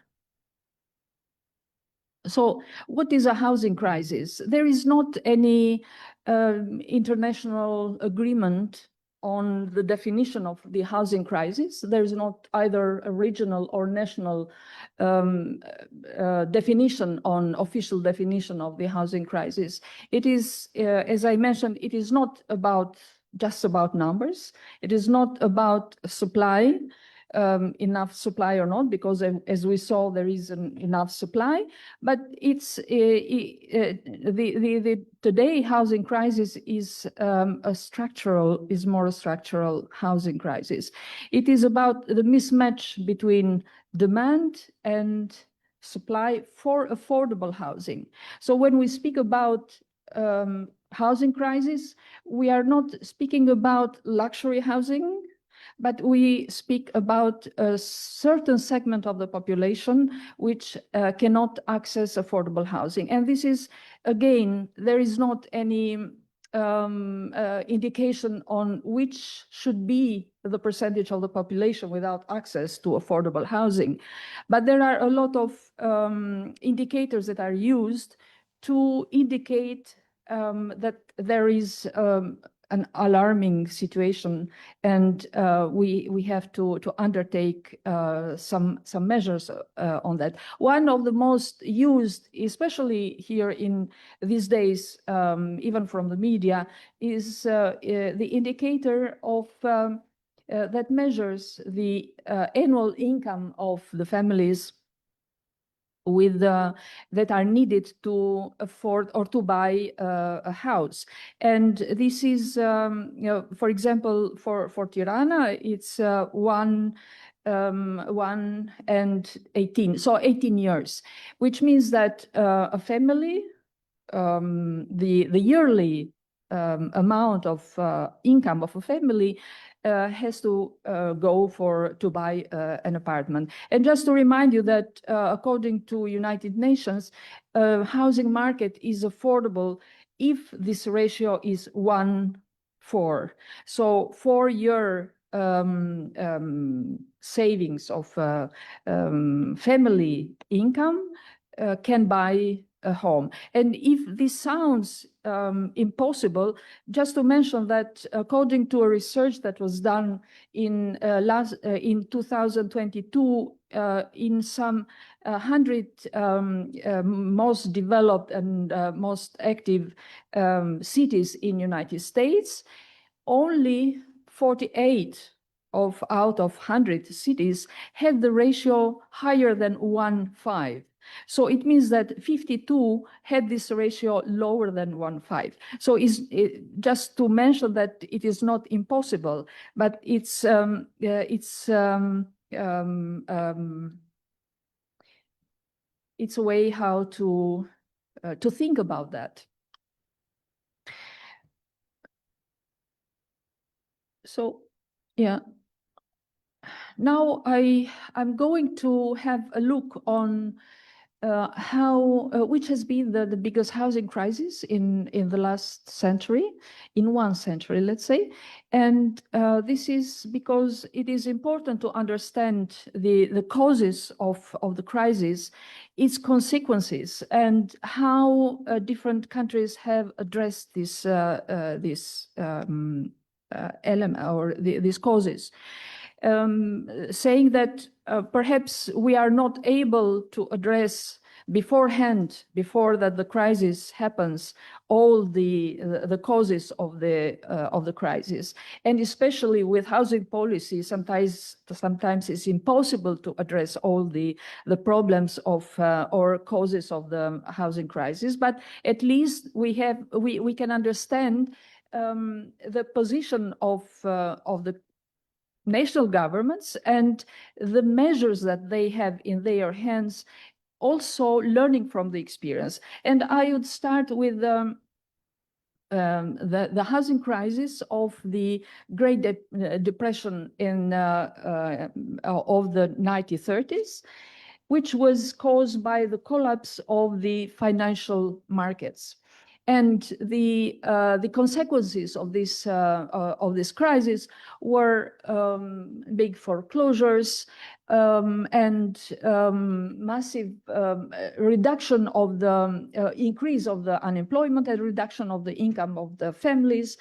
Speaker 6: So what is a housing crisis? There is not any international agreement on the definition of the housing crisis. There is not either a regional or national official definition of the housing crisis. It is, as I mentioned, it is not just about numbers. It is not about supply, enough supply or not, because as we saw, there is enough supply. But it's the today housing crisis is more a structural housing crisis. It is about the mismatch between demand and supply for affordable housing. So when we speak about housing crisis, we are not speaking about luxury housing, but we speak about a certain segment of the population which cannot access affordable housing. And this is, again, there is not any indication on which should be the percentage of the population without access to affordable housing. But there are a lot of indicators that are used to indicate that there is an alarming situation, and we have to undertake some measures on that. One of the most used, especially here in these days, even from the media, is the indicator of that measures the annual income of the families that are needed to afford or to buy a house. And this is, for example, for Tirana, it's 1 and 18, so 18 years, which means that a family, the yearly amount of income of a family has to go to buy an apartment. And just to remind you that according to United Nations, housing market is affordable if this ratio is 1:4. So 4-year savings, of family income, can buy a home. And if this sounds impossible, just to mention that according to a research that was done in 2022 in some 100 most developed and most active cities in United States, only 48 out of 100 cities had the ratio higher than 1:5. So it means that 52 had this ratio lower than 1:5. So just to mention that it is not impossible, but it's a way how to think about that. So, yeah. Now I'm going to have a look on which has been the biggest housing crisis in the last century, in 1 century, let's say. And this is because it is important to understand the causes of the crisis, its consequences, and how different countries have addressed this element or these causes. Saying that perhaps we are not able to address beforehand, before that the crisis happens, all the causes of the crisis, and especially with housing policy, sometimes it's impossible to address all the problems of or causes of the housing crisis. But at least we can understand the position of the national governments and the measures that they have in their hands, also learning from the experience. And I would start with the housing crisis of the Great Depression of the 1930s, which was caused by the collapse of the financial markets. And the consequences of this crisis were big foreclosures and massive reduction of the increase of the unemployment and reduction of the income of the families,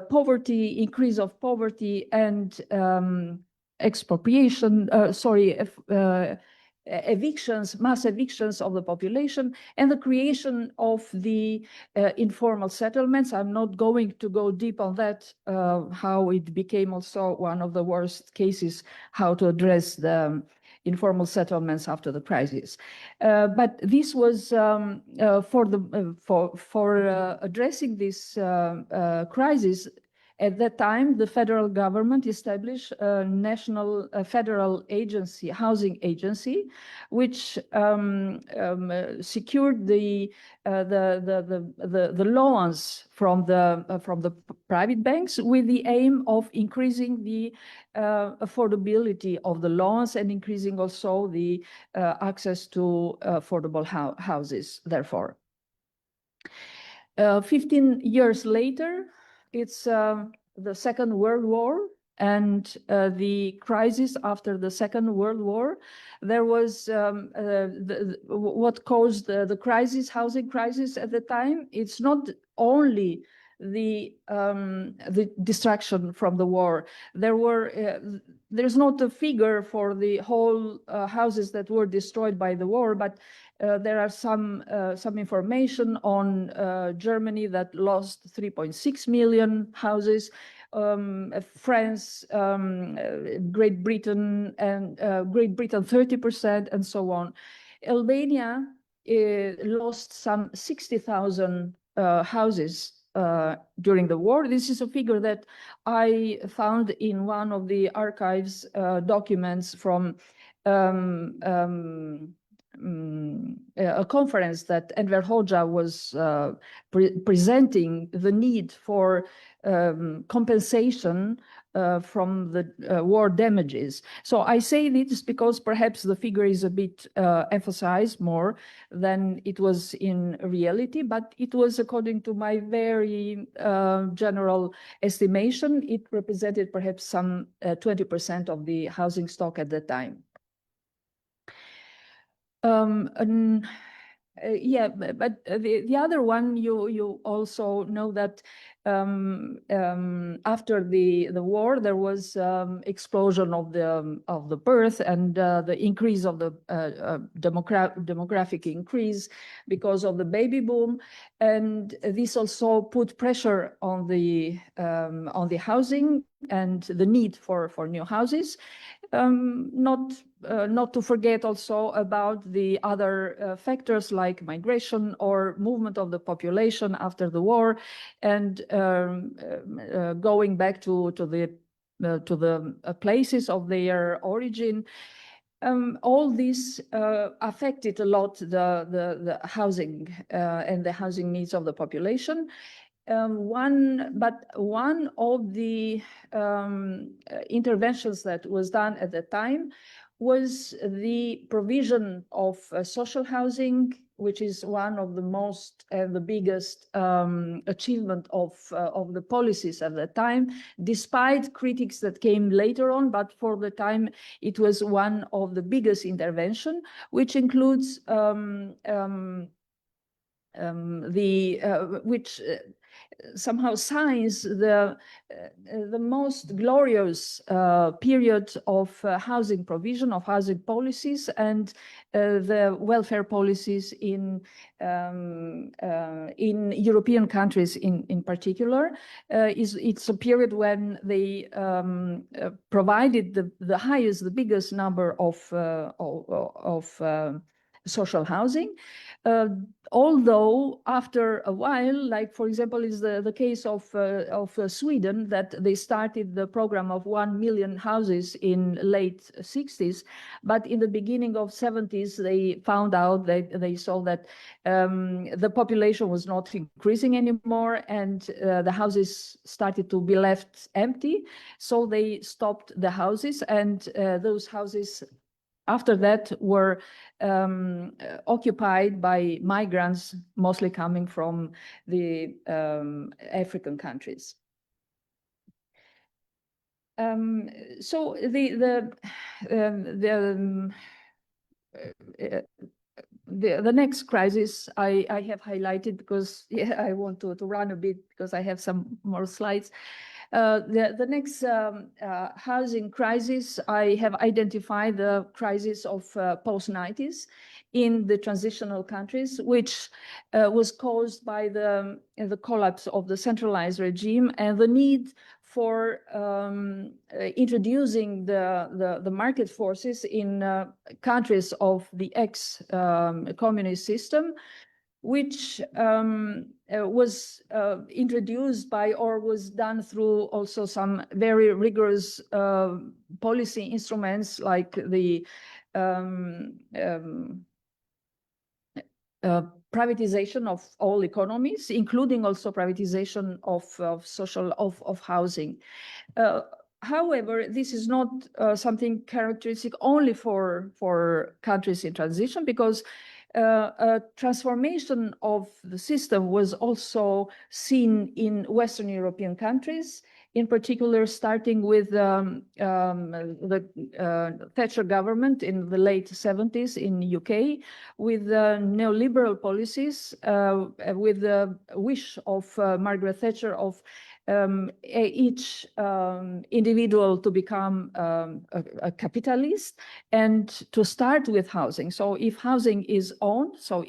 Speaker 6: poverty, increase of poverty, and evictions, mass evictions of the population, and the creation of the informal settlements. I'm not going to go deep on that, how it became also one of the worst cases, how to address the informal settlements after the crisis. But this was for addressing this crisis. At that time, the federal government established a national federal agency, housing agency, which secured the loans from the private banks with the aim of increasing the affordability of the loans and increasing also the access to affordable houses. Therefore, 15 years later, it's the Second World War and the crisis after the Second World War. There was what caused the crisis, housing crisis at the time. It's not only the destruction from the war. There's not a figure for the whole houses that were destroyed by the war, but there are some information on Germany that lost 3.6 million houses, France, Great Britain, and Great Britain 30%, and so on. Albania lost some 60,000 houses during the war. This is a figure that I found in one of the archives documents from a conference that Enver Hoxha was presenting the need for compensation from the war damages. So I say this because perhaps the figure is a bit emphasized more than it was in reality, but it was, according to my very general estimation, it represented perhaps some 20% of the housing stock at the time. Yeah, but the other one, you also know that after the war, there was explosion of the birth and the increase of the demographic increase because of the baby boom, and this also put pressure on the housing and the need for new houses. Not to forget also about the other factors like migration or movement of the population after the war, and going back to the places of their origin. All this affected a lot the housing and the housing needs of the population. One of the interventions that was done at the time was the provision of social housing, which is one of the most and the biggest achievement of the policies at the time, despite critics that came later on. But for the time, it was one of the biggest intervention, which includes which somehow signs the most glorious period of housing provision, of housing policies, and the welfare policies in European countries in particular. It's a period when they provided the biggest number of social housing. Although after a while, like for example, is the case of Sweden, that they started the program of 1 million houses in late 60s, but in the beginning of 70s, they found out that they saw that the population was not increasing anymore, and the houses started to be left empty. So they stopped the houses, and those houses after that were occupied by migrants, mostly coming from the African countries. So the next crisis I have highlighted because I want to run a bit because I have some more slides. The next housing crisis, I have identified the crisis of post-90s in the transitional countries, which was caused by the collapse of the centralized regime and the need for introducing the market forces in countries of the ex-communist system, which was introduced by or was done through also some very rigorous policy instruments like the privatization of all economies, including also privatization of housing. However, this is not something characteristic only for countries in transition, because a transformation of the system was also seen in Western European countries, in particular starting with the Thatcher government in the late 70s in the UK, with neoliberal policies, with the wish of Margaret Thatcher of each individual to become a capitalist and to start with housing. So if housing is owned, so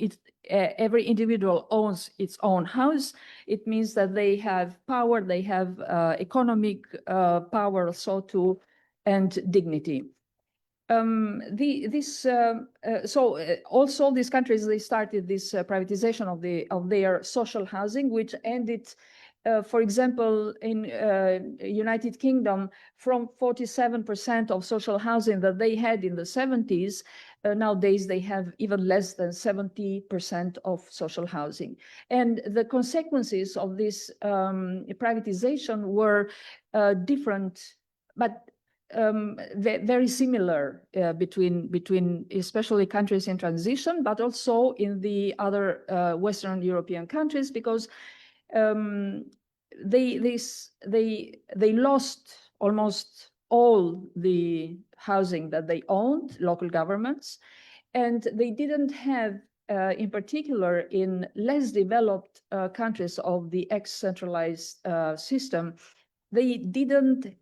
Speaker 6: every individual owns its own house, it means that they have power, they have economic power also too, and dignity. Also these countries, they started this privatization of their social housing, which ended For example, in United Kingdom, from 47% of social housing that they had in the 70s, nowadays they have even less than 70% of social housing. And the consequences of this privatization were different, but very similar between especially countries in transition, but also in the other Western European countries, because they lost almost all the housing that they owned, local governments, and they didn't have, in particular in less developed countries of the ex-centralized system, they didn't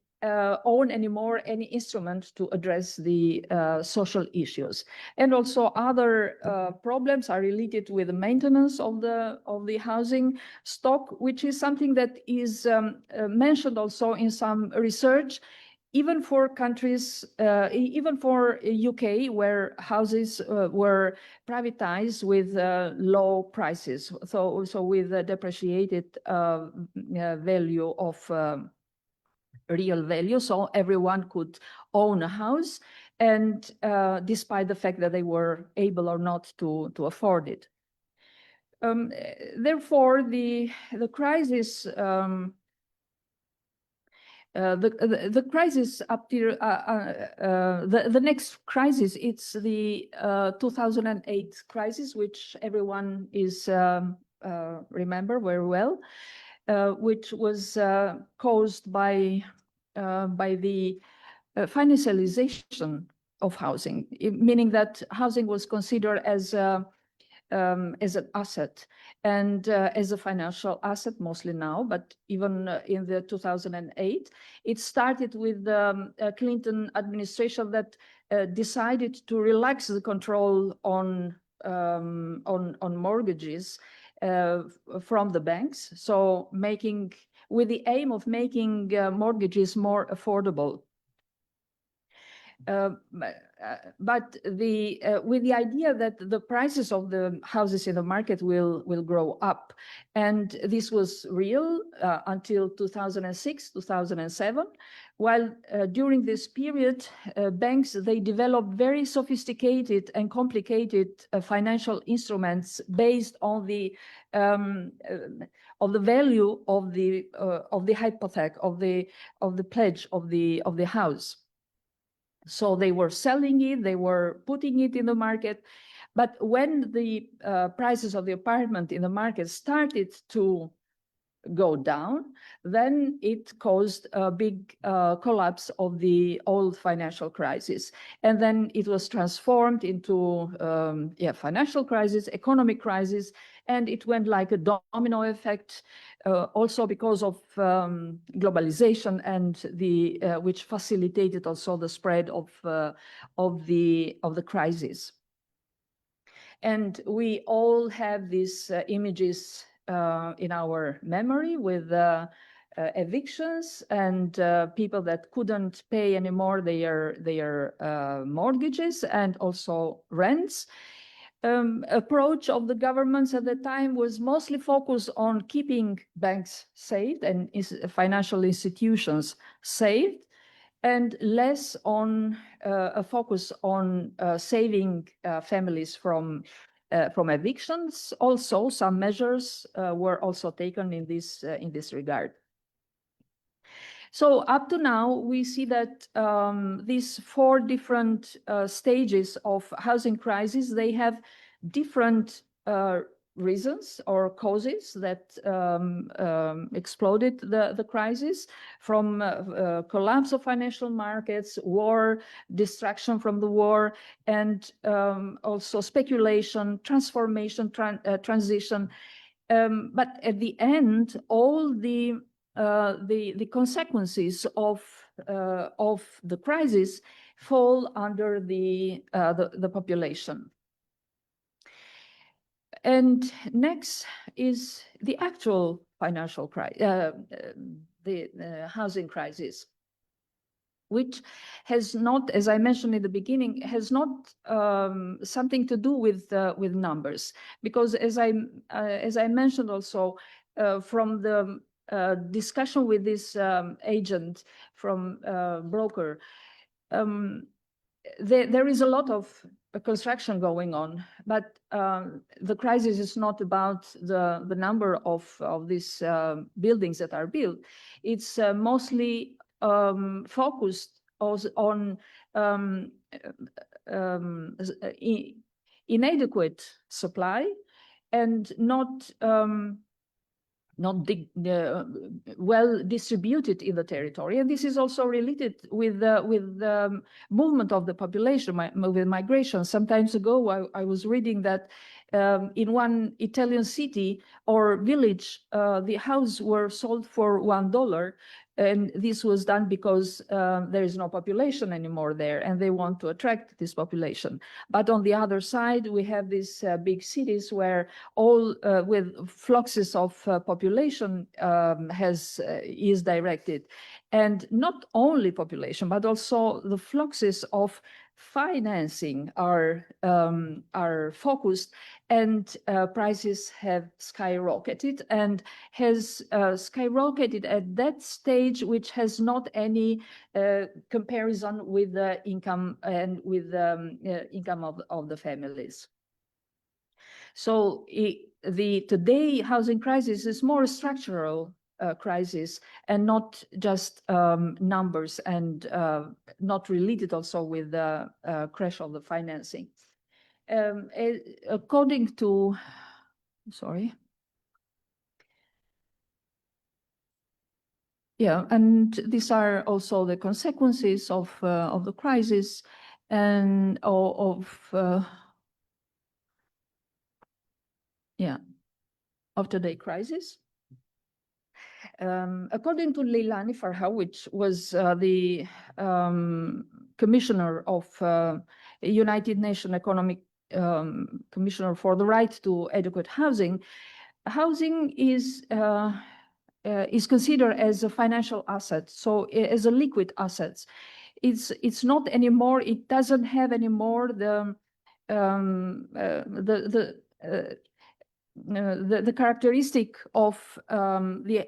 Speaker 6: own anymore any instrument to address the social issues. And also other problems are related with the maintenance of the housing stock, which is something that is mentioned also in some research, even for countries, even for UK, where houses were privatized with low prices, so with a depreciated value of real value, so everyone could own a house, and despite the fact that they were able or not to afford it. Therefore, the crisis, the crisis up to the next crisis, it's the 2008 crisis, which everyone is remember very well, which was caused by the financialization of housing, meaning that housing was considered as an asset, and as a financial asset mostly now, but even in the 2008, it started with the Clinton administration that decided to relax the control on mortgages from the banks, so with the aim of making mortgages more affordable. But with the idea that the prices of the houses in the market will grow up, and this was real until 2006, 2007. While during this period, banks, they developed very sophisticated and complicated financial instruments based on the value of the hypothec, of the pledge of the house. So they were selling it, they were putting it in the market. But when the prices of the apartment in the market started to go down, then it caused a big collapse of the old financial crisis. And then it was transformed into financial crisis, economic crisis, and it went like a domino effect, also because of globalization, and which facilitated also the spread of the crisis. And we all have these images in our memory with evictions and people that couldn't pay anymore their mortgages, and also rents. Approach of the governments at the time was mostly focused on keeping banks safe and financial institutions safe, and less on a focus on saving families from evictions. Also, some measures were also taken in this regard. So up to now, we see that these four different stages of housing crisis, they have different reasons or causes that exploded the crisis, from collapse of financial markets, war, distraction from the war, and also speculation, transformation, transition. But at the end, all the consequences of the crisis fall under the population. And next is the actual financial crisis, the housing crisis, which has not, as I mentioned in the beginning, has not something to do with numbers, because as I mentioned also, from the discussion with this agent from broker, there is a lot of construction going on, but the crisis is not about the number of these buildings that are built. It's mostly focused on inadequate supply and not well distributed in the territory. And this is also related with the movement of the population, with migration. Some time ago, I was reading that in one Italian city or village, the houses were sold for $1. And this was done because there is no population anymore there, and they want to attract this population. But on the other side, we have these big cities where with fluxes of population is directed, and not only population, but also the fluxes of financing are focused, and prices have skyrocketed, and has skyrocketed at that stage, which has not any comparison with the income and with the income of the families. So the today housing crisis is more a structural crisis and not just numbers, and not related also with the crash of the financing. According to, sorry. Yeah, and these are also the consequences of the crisis and of today crisis. According to Leilani Farha, which was the commissioner of United Nations Economic Commissioner for the Right to Adequate Housing, housing is considered as a financial asset, so as a liquid asset. It's not anymore. It doesn't have anymore the characteristic of the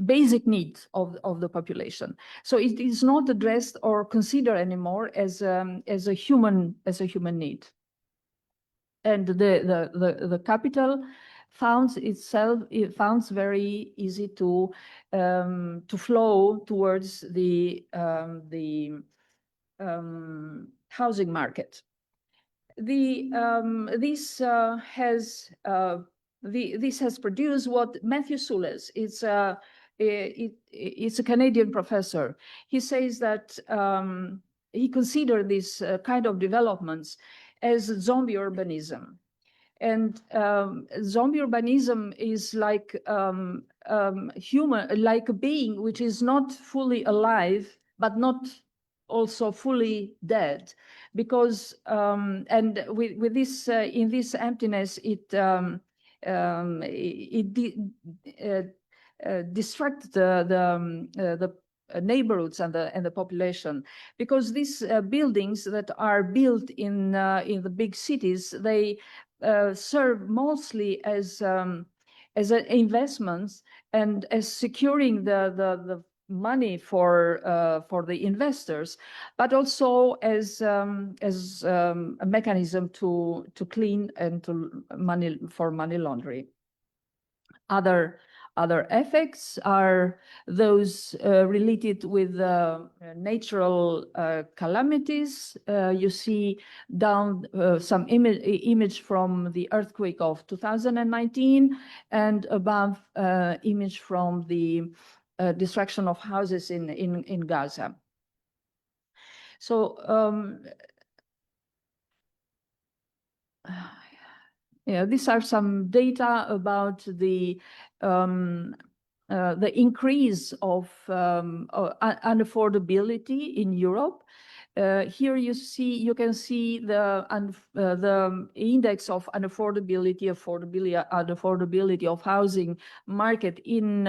Speaker 6: basic needs of the population. So it is not addressed or considered anymore as a human need. And the capital found very easy to flow towards the housing market. This has produced what Matthew Sules, it's a Canadian professor. He says that he considered this kind of developments as zombie urbanism. And zombie urbanism is like like a being which is not fully alive, but not also fully dead, because and with this in this emptiness, it distracts the neighborhoods and the population, because these buildings that are built in the big cities, they serve mostly as investments and as securing the money for the investors, but also as a mechanism to clean and to money laundering. Other effects are those related with natural calamities. You see down some image from the earthquake of 2019, and above image from the destruction of houses in Gaza. So yeah, these are some data about the increase of unaffordability in Europe. Here you can see the index of unaffordability of housing market in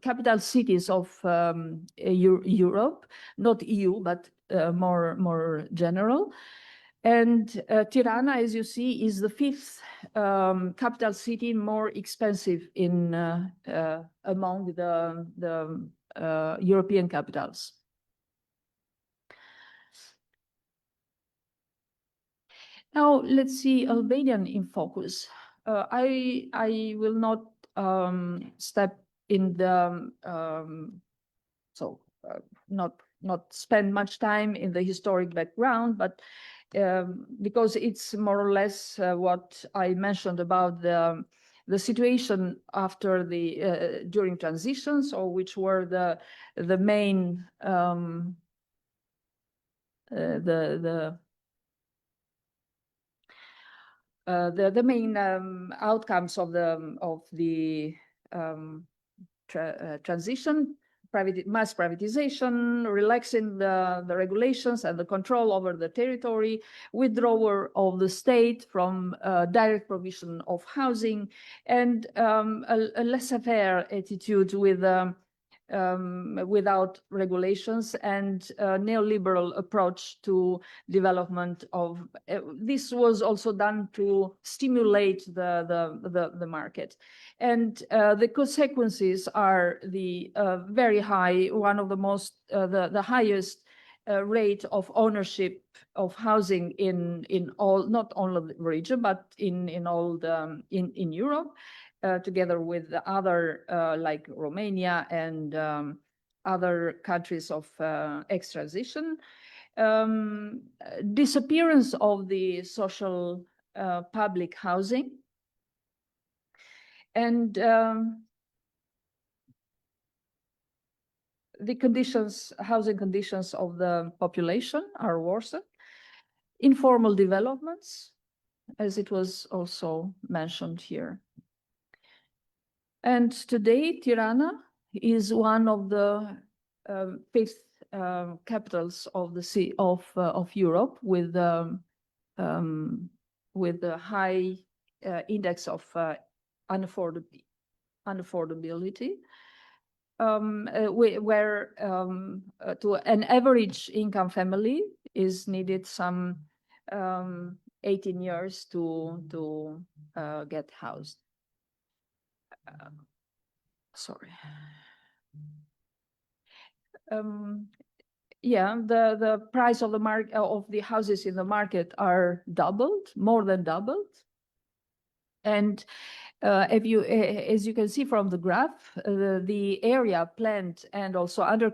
Speaker 6: capital cities of Europe, not EU, but more general. And Tirana, as you see, is the fifth capital city more expensive in among the European capitals. Now let's see Albanian in focus. I will not step in the not spend much time in the historic background, but because it's more or less what I mentioned about the situation after the during transitions, or which were the main the main outcomes of the transition. Mass privatization, relaxing the regulations and the control over the territory, withdrawal of the state from direct provision of housing, and a laissez-faire attitude with without regulations, and a neoliberal approach to development of this was also done to stimulate the market. And the consequences are the very high, one of the most, the highest rate of ownership of housing in all, not only the region, but in all in Europe, together with the other like Romania and other countries of ex-transition. Disappearance of the social public housing, and the conditions, housing conditions of the population are worsened. Informal developments, as it was also mentioned here. And today, Tirana is one of the fifth capitals of the of Europe, with a high index of unaffordability, where to an average income family is needed some 18 years to get housed. Sorry. Yeah, the price of the houses in the market are doubled, more than doubled. And as you can see from the graph, the area planned and also under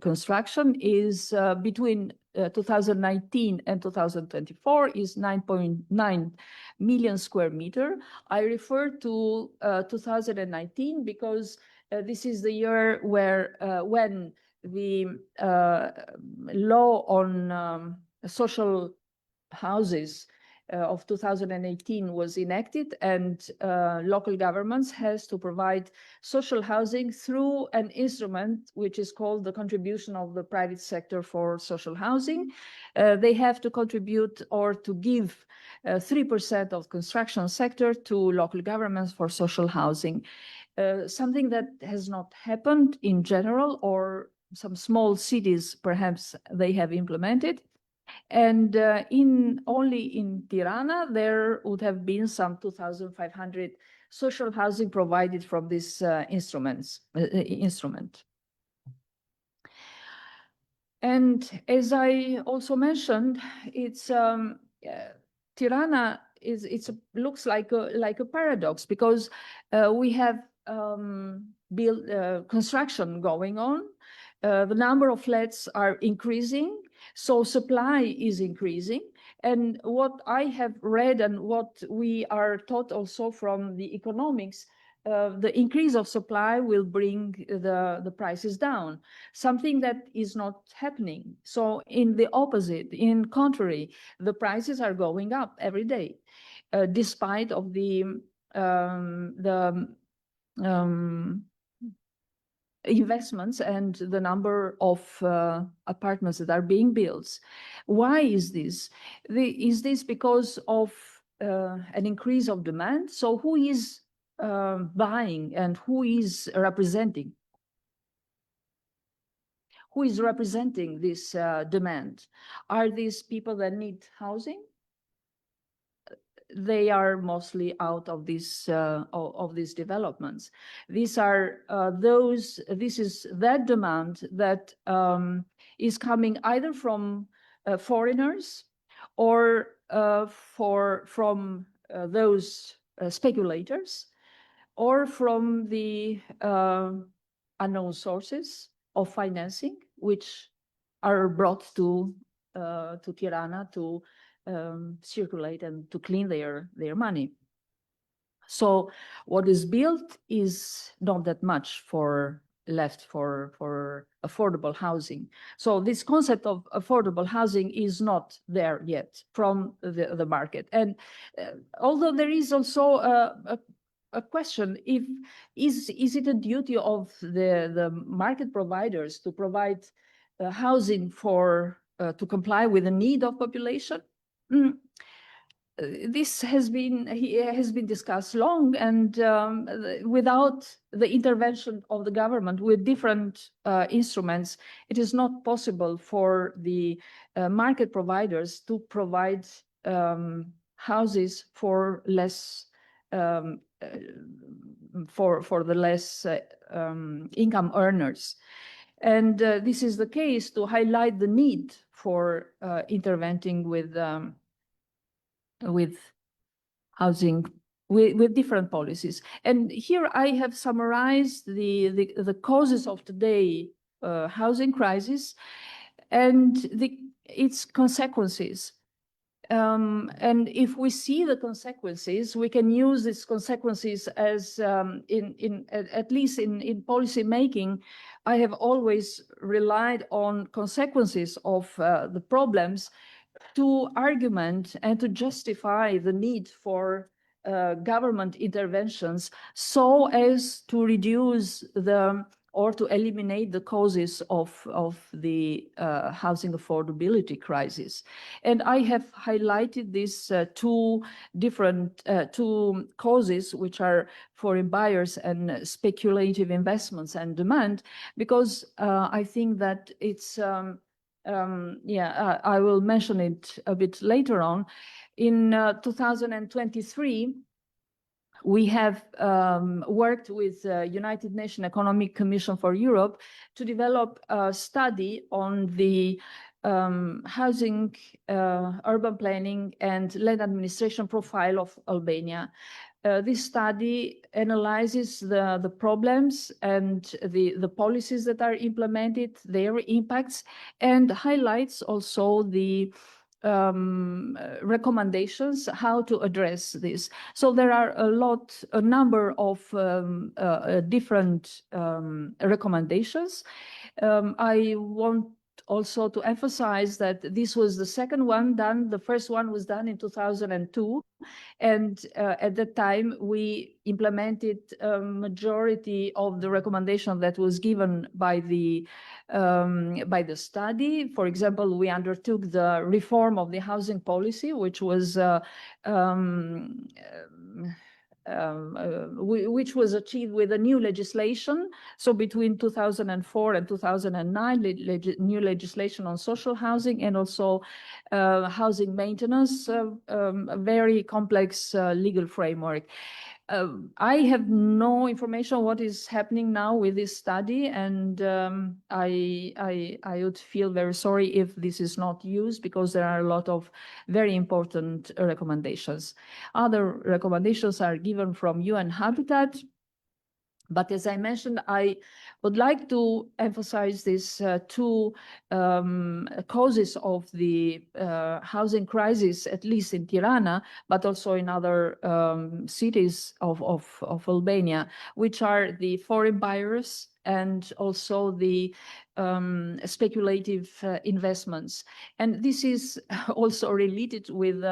Speaker 6: construction is between 2019 and 2024 is 9.9 million square meter. I refer to 2019 because this is the year where when the law on social houses of 2018 was enacted, and local governments has to provide social housing through an instrument which is called the contribution of the private sector for social housing. They have to contribute or to give 3% of construction sector to local governments for social housing. Something that has not happened in general, or some small cities perhaps they have implemented. And only in Tirana, there would have been some 2,500 social housing provided from this instrument. And as I also mentioned, it's Tirana looks like a paradox, because we have construction going on. The number of flats are increasing, so supply is increasing. And what I have read and what we are taught also from the economics, the increase of supply will bring the prices down, something that is not happening. So in the opposite, in contrary, the prices are going up every day, despite of the investments and the number of apartments that are being built. Why is this? Is this because of an increase of demand? So who is buying and who is representing? who is representing this demand? Are these people that need housing? They are mostly out of these developments. These are this is that demand that is coming either from foreigners or from those speculators, or from the unknown sources of financing, which are brought to Tirana to circulate and to clean their money. So what is built is not that much left for affordable housing. So this concept of affordable housing is not there yet from the market. And although there is also a question, is it a duty of the market providers to provide housing to comply with the need of population? This has been discussed long, and without the intervention of the government with different instruments, it is not possible for the market providers to provide houses for less for the less income earners. And this is the case to highlight the need for intervening with housing, with different policies. And here I have summarized the causes of today's housing crisis and its consequences. And if we see the consequences, we can use these consequences as at least in policy making. I have always relied on consequences of the problems to argument and to justify the need for government interventions so as to reduce or to eliminate the causes of the housing affordability crisis. And I have highlighted these two causes, which are foreign buyers and speculative investments and demand, because I think that it's, I will mention it a bit later on. In 2023, we have worked with United Nations Economic Commission for Europe to develop a study on the housing, urban planning, and land administration profile of Albania. This study analyzes the problems and the policies that are implemented, their impacts, and highlights also the recommendations how to address this. So there are a number of different recommendations. I want also to emphasize that this was the second one done. The first one was done in 2002. And at that time, we implemented a majority of the recommendation that was given by the study. For example, we undertook the reform of the housing policy, which was achieved with a new legislation. So between 2004 and 2009, new legislation on social housing and also housing maintenance, a very complex legal framework. I have no information what is happening now with this study, and I would feel very sorry if this is not used, because there are a lot of very important recommendations. Other recommendations are given from UN Habitat. But as I mentioned, I would like to emphasize these two causes of the housing crisis, at least in Tirana, but also in other cities of Albania, which are the foreign buyers and also the speculative investments. And this is also related with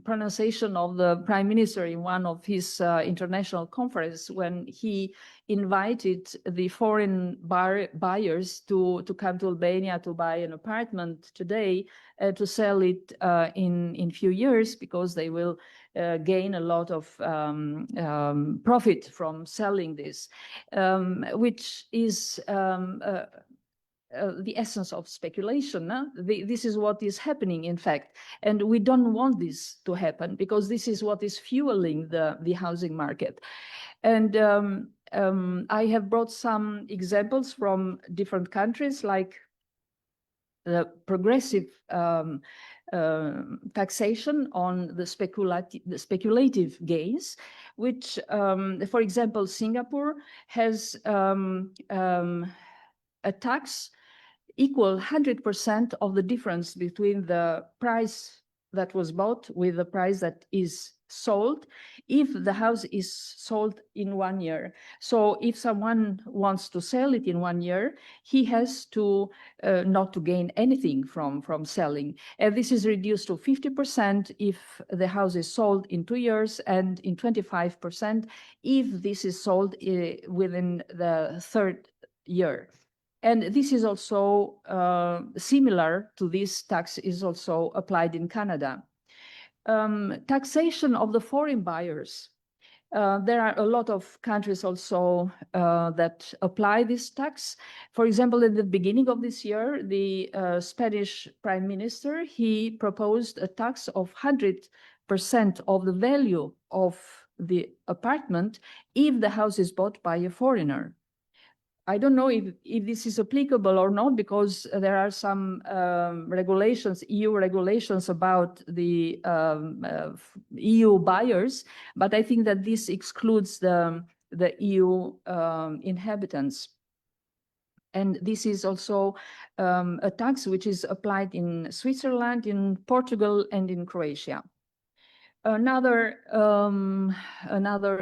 Speaker 6: pronunciation of the Prime Minister in one of his international conferences, when he invited the foreign buyers to come to Albania to buy an apartment today, to sell it in few years, because they will gain a lot of profit from selling this, which is the essence of speculation. This is what is happening, in fact, and we don't want this to happen because this is what is fueling the housing market. And I have brought some examples from different countries, like the progressive taxation on the speculative gains, which, for example, Singapore has a tax equal 100% of the difference between the price that was bought with the price that is sold if the house is sold in 1 year. So if someone wants to sell it in 1 year, he has to not to gain anything from selling. And this is reduced to 50% if the house is sold in 2 years, and in 25% if this is sold within the 3rd year. And this is also similar to this tax is also applied in Canada. Taxation of the foreign buyers. There are a lot of countries also that apply this tax. For example, in the beginning of this year, the Spanish Prime Minister, he proposed a tax of 100% of the value of the apartment if the house is bought by a foreigner. I don't know if this is applicable or not, because there are some regulations, EU regulations about the EU buyers, but I think that this excludes the EU inhabitants. And this is also a tax which is applied in Switzerland, in Portugal, and in Croatia. Another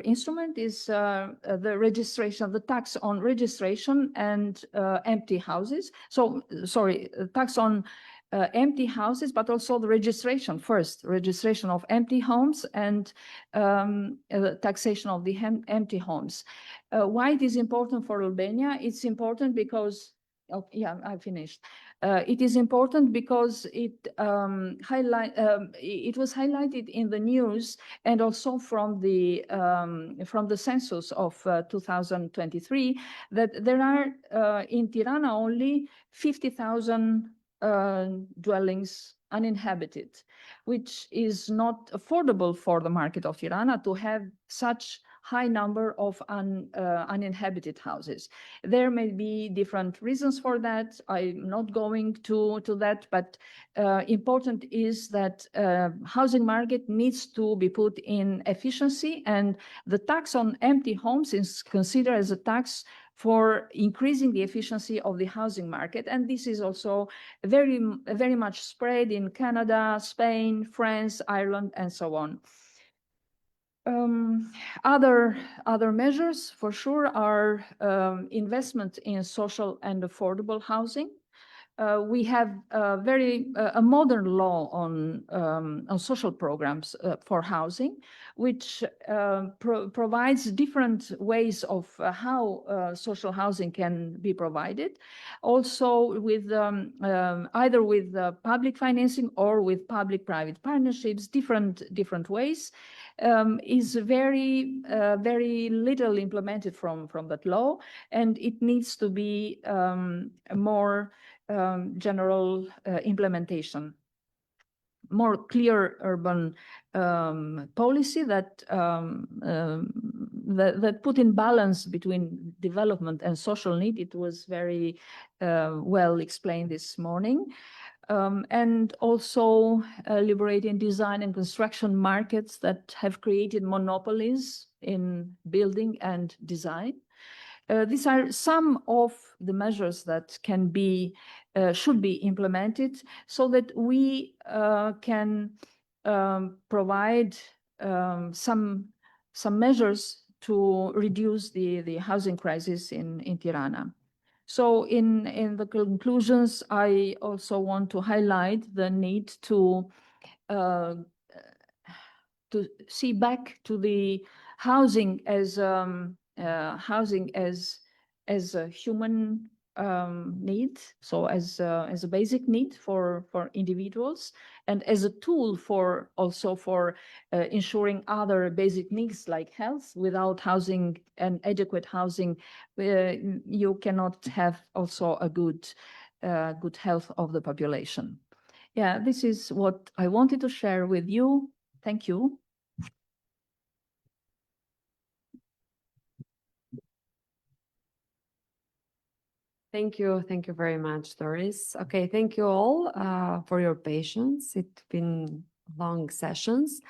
Speaker 6: instrument is the registration, the tax on registration and empty houses. So, sorry, tax on empty houses, but also the registration first, registration of empty homes and taxation of the empty homes. Why it is important for Albania? It's important because, oh, yeah, I finished. It is important because it it was highlighted in the news and also from the census of 2023 that there are in Tirana only 50,000 dwellings uninhabited, which is not affordable for the market of Tirana to have such high number of uninhabited houses. There may be different reasons for that. I'm not going to that, but important is that housing market needs to be put in efficiency, and the tax on empty homes is considered as a tax for increasing the efficiency of the housing market. And this is also very much spread in Canada, Spain, France, Ireland, and so on. Other measures for sure are investment in social and affordable housing. We have a modern law on social programs for housing, which provides different ways of how social housing can be provided, also with either with public financing or with public-private partnerships, different ways. Is very little implemented from that law, and it needs to be more general implementation. More clear urban policy that that put in balance between development and social need. It was very well explained this morning. And also liberating design and construction markets that have created monopolies in building and design. These are some of the measures that can be, should be implemented so that we can provide some measures to reduce the housing crisis in Tirana. So in the conclusions, I also want to highlight the need to see back to the housing as a human need, so as a basic need for individuals, and as a tool for also for ensuring other basic needs like health. Without housing and adequate housing, you cannot have also a good health of the population. Yeah, this is what I wanted to share with you. Thank you.
Speaker 1: Thank you. Thank you very much, Doris. Okay, thank you all for your patience. It's been long sessions,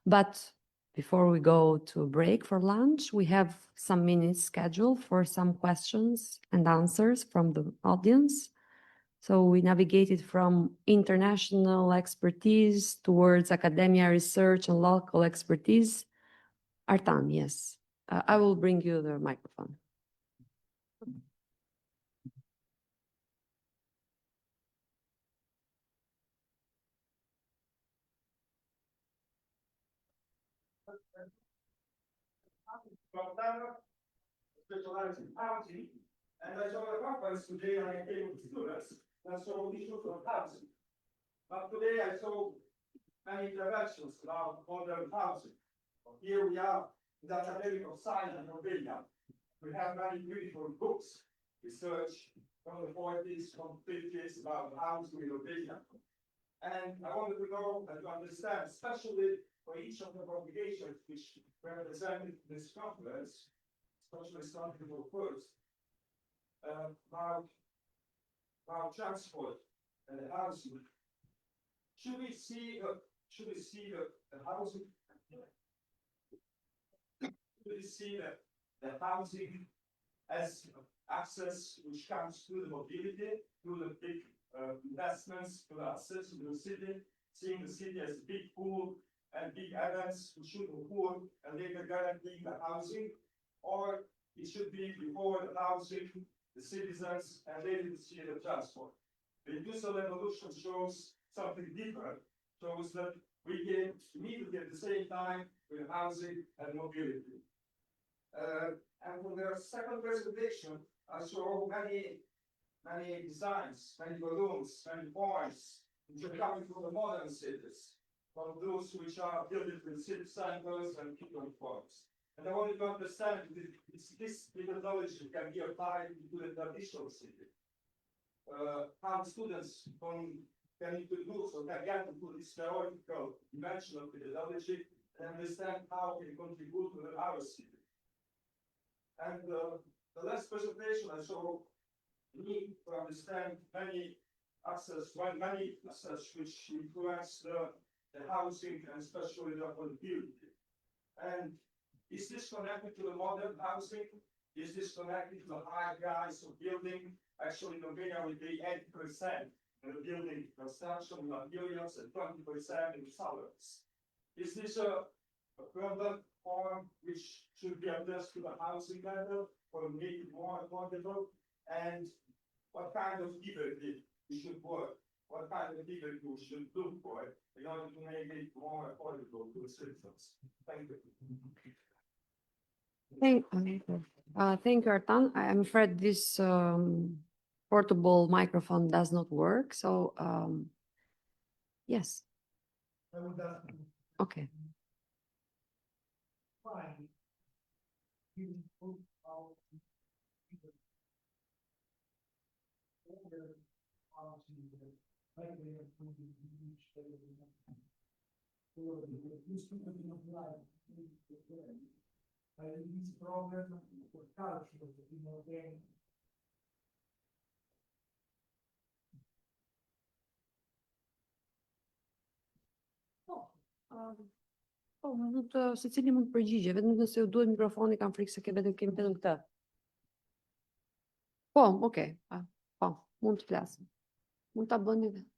Speaker 1: but before we go to a break for lunch, we have some minutes scheduled for some questions and answers from the audience. So we navigated from international expertise towards academia research and local expertise. Artan, yes. I will bring you the microphone.
Speaker 3: Specialized in housing, and I saw a conference today and I came with students and saw issues of housing. But today I saw many interventions about modern housing. Here we are in the Academic of Science in Albania. We have many beautiful books, research from the 40s, from 50s about housing in Albania. And I wanted to know and to understand, especially for each of the congregations which represented this conference, especially starting with first, about transport and housing. Should we see the housing? Should we see the housing as access which comes through the mobility, through the big investments, through the access to the city, seeing the city as a big pool and big events which should occur and later guaranteeing the housing? Or it should be before the housing, the citizens, and later the city of transport. The industrial revolution shows something different, shows that we get immediately at the same time with housing and mobility. And for the second presentation, I saw many designs, many balloons, many points, which are coming from the modern cities, from those which are built with city centers and people points. And I wanted to understand if this methodology can be applied to the traditional city. How students can introduce or can get into this theoretical dimension of methodology and understand how it can contribute to our city. And the last presentation I saw need to understand many aspects which influence the housing and especially the mobility. And is this connected to the modern housing? Is this connected to the high price of building? Actually, in Albania will be 80% in the building construction materials and 20% in salaries. Is this a problem form which should be addressed to the housing level or make it more affordable? And what kind of liberty we should work? What kind of liberty we should look for in order to make it more affordable to the citizens? Thank you.
Speaker 1: Thank you, Artan. I'm afraid this portable microphone does not work. So, yes. Okay. Po, mund të secili mund të përgjigje, vetëm nëse ju duhet mikrofoni, kam frikë se kemi vetëm këtë. Po, okay. Po, mund të flasim. Mund ta bëni vetë.